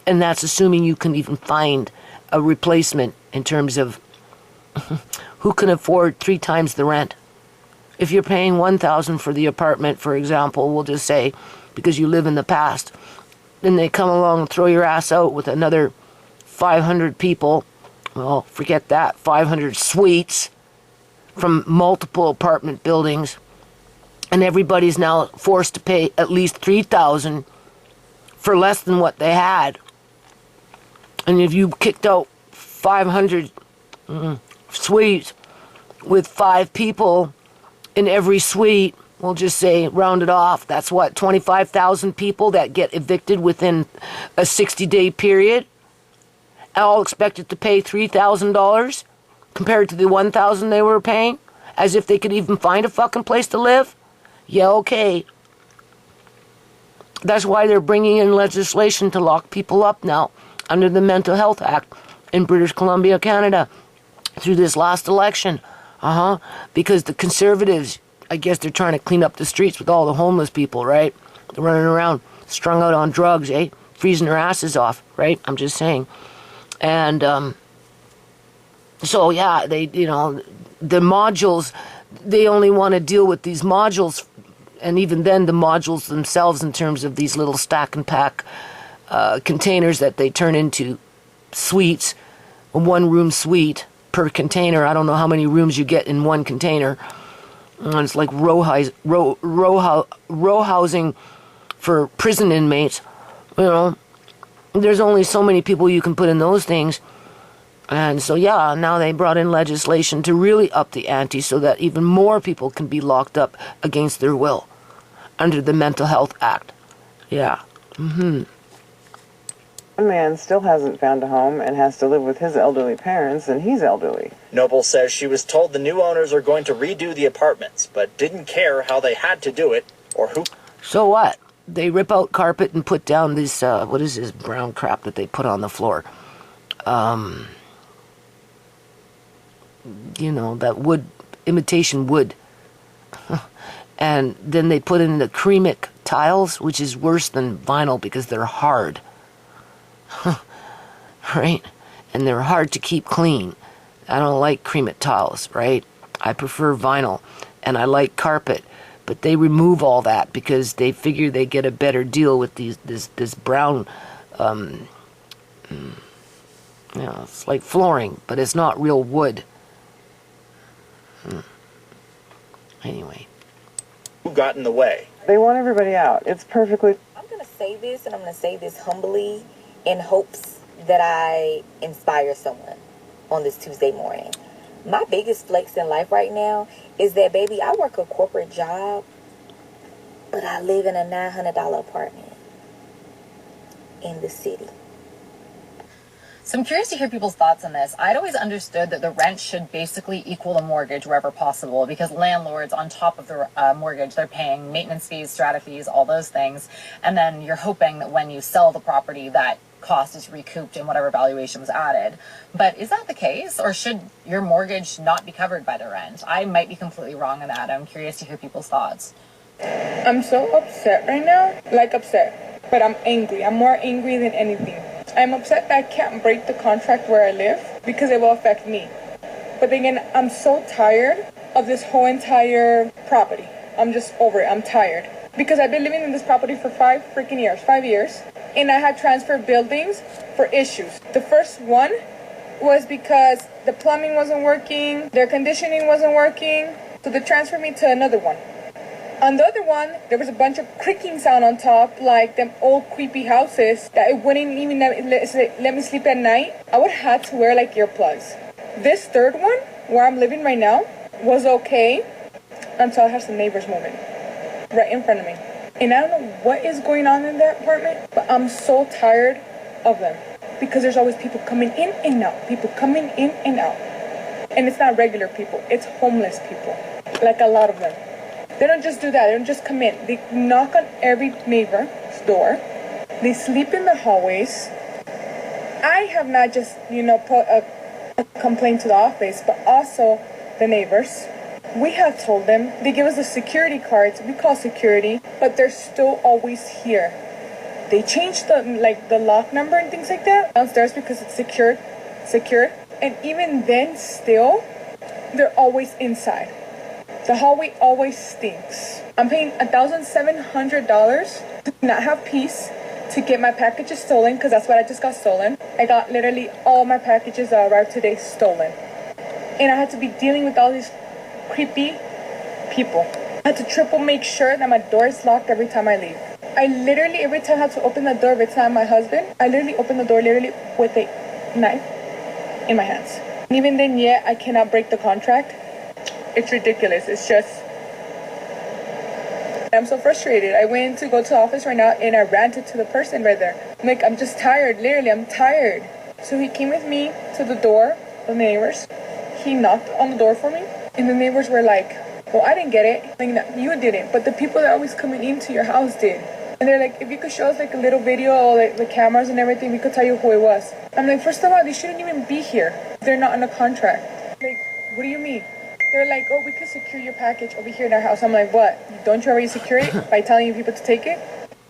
that's assuming you can even find a replacement in terms of who can afford 3 times the rent. If you're paying $1,000 for the apartment, for example, we'll just say, because you live in the past, then they come along and throw your ass out with another 500 people. Well, forget that, 500 suites from multiple apartment buildings, and everybody's now forced to pay at least $3,000 for less than what they had. And if you kicked out 500 suites with 5 people in every suite, we'll just say, round it off, that's what, 25,000 people that get evicted within a 60-day period, all expected to pay $3,000 compared to the $1,000 they were paying, as if they could even find a fucking place to live? Yeah, okay. That's why they're bringing in legislation to lock people up now under the Mental Health Act in British Columbia, Canada, through this last election. Because the Conservatives, I guess they're trying to clean up the streets with all the homeless people, right? They're running around strung out on drugs, freezing their asses off, right? I'm just saying. And so, yeah, they, the modules, they only want to deal with these modules, and even then the modules themselves in terms of these little stack and pack containers that they turn into suites, a 1-room suite per container. I don't know how many rooms you get in one container. And it's like row housing for prison inmates. You know, there's only so many people you can put in those things. And so, yeah, now they brought in legislation to really up the ante so that even more people can be locked up against their will under the Mental Health Act. Yeah. One man still hasn't found a home and has to live with his elderly parents, and he's elderly. Noble says she was told the new owners are going to redo the apartments, but didn't care how they had to do it or who. So what? They rip out carpet and put down this, what is this brown crap that they put on the floor? You know, that wood, imitation wood. And then they put in the ceramic tiles, which is worse than vinyl because they're hard. Right? And they're hard to keep clean. I don't like ceramic tiles, right? I prefer vinyl. And I like carpet. But they remove all that because they figure they get a better deal with this brown, you know, it's like flooring, but it's not real wood. Anyway. Who got in the way? They want everybody out. It's perfectly... I'm going to say this, and I'm going to say this humbly in hopes that I inspire someone on this Tuesday morning. My biggest flex in life right now is that, baby, I work a corporate job, but I live in a $900 apartment in the city. So I'm curious to hear people's thoughts on this. I'd always understood that the rent should basically equal the mortgage wherever possible, because landlords, on top of the mortgage, they're paying maintenance fees, strata fees, all those things. And then you're hoping that when you sell the property, that cost is recouped in whatever valuation was added. But is that the case, or should your mortgage not be covered by the rent? I might be completely wrong on that. I'm curious to hear people's thoughts. I'm so upset right now, like upset, but I'm angry. I'm more angry than anything. I'm upset that I can't break the contract where I live because it will affect me. But then again, I'm so tired of this whole entire property. I'm just over it. I'm tired. Because I've been living in this property for 5 years, and I had transferred buildings for issues. The first one was because the plumbing wasn't working, their conditioning wasn't working, so they transferred me to another one. On the other one, there was a bunch of creaking sound on top, like them old creepy houses that it wouldn't even let me sleep at night. I would have to wear like earplugs. This third one, where I'm living right now, was okay until I had some neighbors moving right in front of me. And I don't know what is going on in that apartment, but I'm so tired of them because there's always people coming in and out, people coming in and out. And it's not regular people, it's homeless people, like a lot of them. They don't just do that. They don't just come in. They knock on every neighbor's door. They sleep in the hallways. I have not just, put a complaint to the office, but also the neighbors. We have told them. They give us the security cards. We call security, but they're still always here. They changed the lock number and things like that downstairs because it's secured. And even then, still, they're always inside. The hallway always stinks. I'm paying $1,700 to not have peace, to get my packages stolen, because that's what I just got stolen. I got literally all my packages that arrived today stolen. And I had to be dealing with all these creepy people. I had to triple make sure that my door is locked every time I leave. I literally, every time I have to open the door, if it's not my husband, I literally open the door with a knife in my hands. And even then, I cannot break the contract. It's ridiculous. It's just, I'm so frustrated. I went to go to the office right now and I ranted to the person right there. I'm like, I'm just tired. Literally, I'm tired. So he came with me to the door of the neighbors. He knocked on the door for me. And the neighbors were like, well, I didn't get it. Like, no, you didn't. But the people that are always coming into your house did. And they're like, if you could show us like a little video or like the cameras and everything, we could tell you who it was. I'm like, first of all, they shouldn't even be here. They're not on a contract. Like, what do you mean? They're like, oh, we could secure your package over here in our house. I'm like, what? Don't you already secure it by telling people to take it?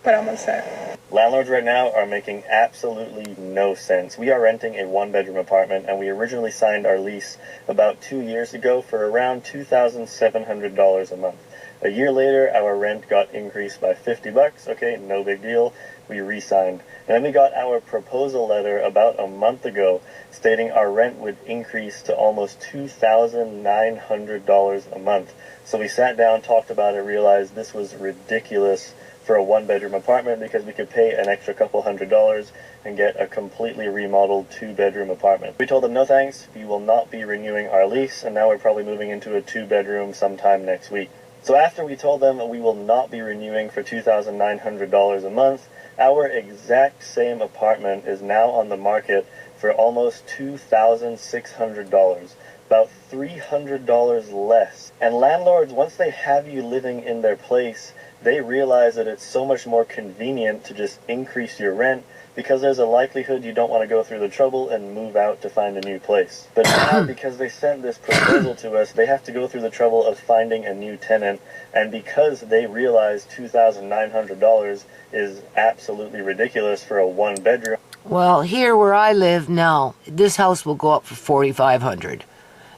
But I'm upset. Landlords right now are making absolutely no sense. We are renting a 1-bedroom apartment, and we originally signed our lease about 2 years ago for around $2,700 a month. A year later, our rent got increased by $50. Okay, no big deal. We re-signed. And then we got our proposal letter about a month ago stating our rent would increase to almost $2,900 a month. So we sat down, talked about it, realized this was ridiculous for a one-bedroom apartment because we could pay an extra couple $100 and get a completely remodeled two-bedroom apartment. We told them no thanks, we will not be renewing our lease, and now we're probably moving into a two-bedroom sometime next week. So after we told them we will not be renewing for $2,900 a month, our exact same apartment is now on the market for almost $2,600, about $300 less. And landlords, once they have you living in their place, they realize that it's so much more convenient to just increase your rent because there's a likelihood you don't want to go through the trouble and move out to find a new place. But now, because they sent this proposal to us, they have to go through the trouble of finding a new tenant, and because they realize $2,900 is absolutely ridiculous for a one-bedroom. Well, here where I live now, this house will go up for $4,500.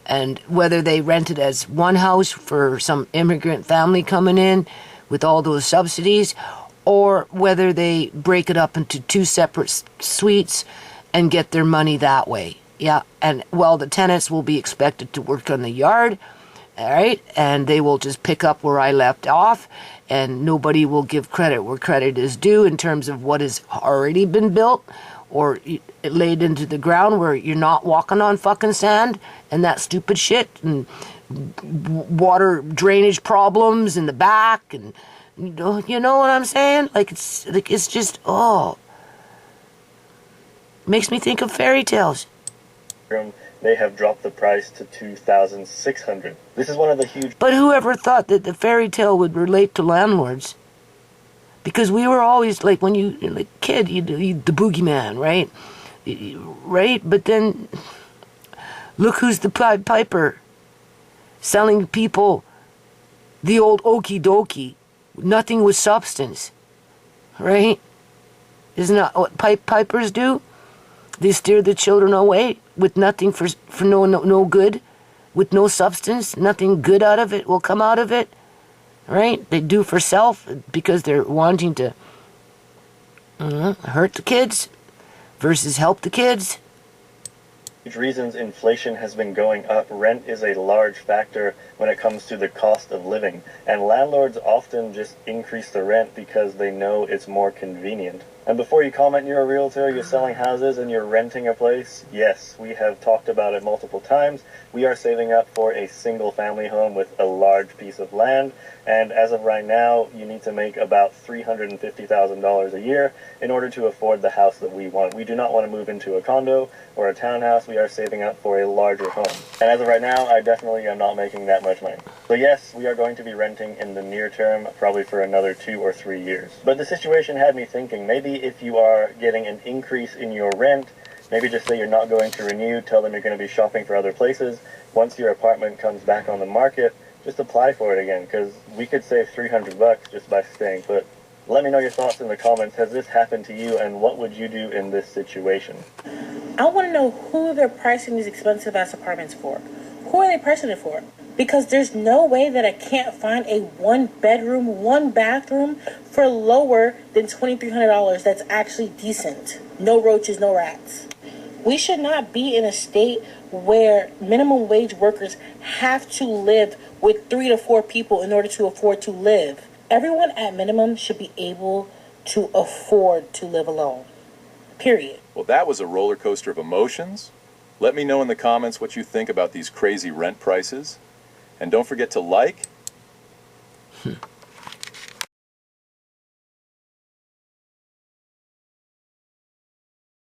And whether they rent it as one house for some immigrant family coming in with all those subsidies, or whether they break it up into two separate suites and get their money that way. Yeah, and well, the tenants will be expected to work on the yard, all right, and they will just pick up where I left off, and nobody will give credit where credit is due in terms of what has already been built or laid into the ground where you're not walking on fucking sand and that stupid shit and water drainage problems in the back, and you know what I'm saying? Like it's just, makes me think of fairy tales. They have dropped the price to $2,600. This is one of the huge... But whoever thought that the fairy tale would relate to landlords? Because we were always, like, when you were a kid, you the boogeyman, right? Right? But then, look who's the Pied Piper. Selling people the old okie dokie. Nothing with substance. Right? Isn't that what pipers do? They steer the children away with nothing for no good, with no substance. Nothing good out of it will come out of it. Right? They do for self because they're wanting to hurt the kids versus help the kids. Reasons inflation has been going up, rent is a large factor when it comes to the cost of living, and landlords often just increase the rent because they know it's more convenient. And before you comment, you're a realtor, you're selling houses, and you're renting a place, yes, we have talked about it multiple times. We are saving up for a single family home with a large piece of land, and as of right now, you need to make about $350,000 a year in order to afford the house that we want. We do not want to move into a condo or a townhouse. We are saving up for a larger home. And as of right now, I definitely am not making that much money. So yes, we are going to be renting in the near term, probably for another 2 or 3 years. But the situation had me thinking, maybe if you are getting an increase in your rent, maybe just say you're not going to renew, tell them you're going to be shopping for other places. Once your apartment comes back on the market, just apply for it again, because we could save $300 just by staying put. Let me know your thoughts in the comments. Has this happened to you, and what would you do in this situation? I want to know who they're pricing these expensive ass apartments for. Who are they pricing it for? Because there's no way that I can't find a one bedroom, one bathroom for lower than $2,300 that's actually decent. No roaches, no rats. We should not be in a state where minimum wage workers have to live with 3 to 4 people in order to afford to live. Everyone at minimum should be able to afford to live alone. Period. Well, that was a roller coaster of emotions. Let me know in the comments what you think about these crazy rent prices. And don't forget to like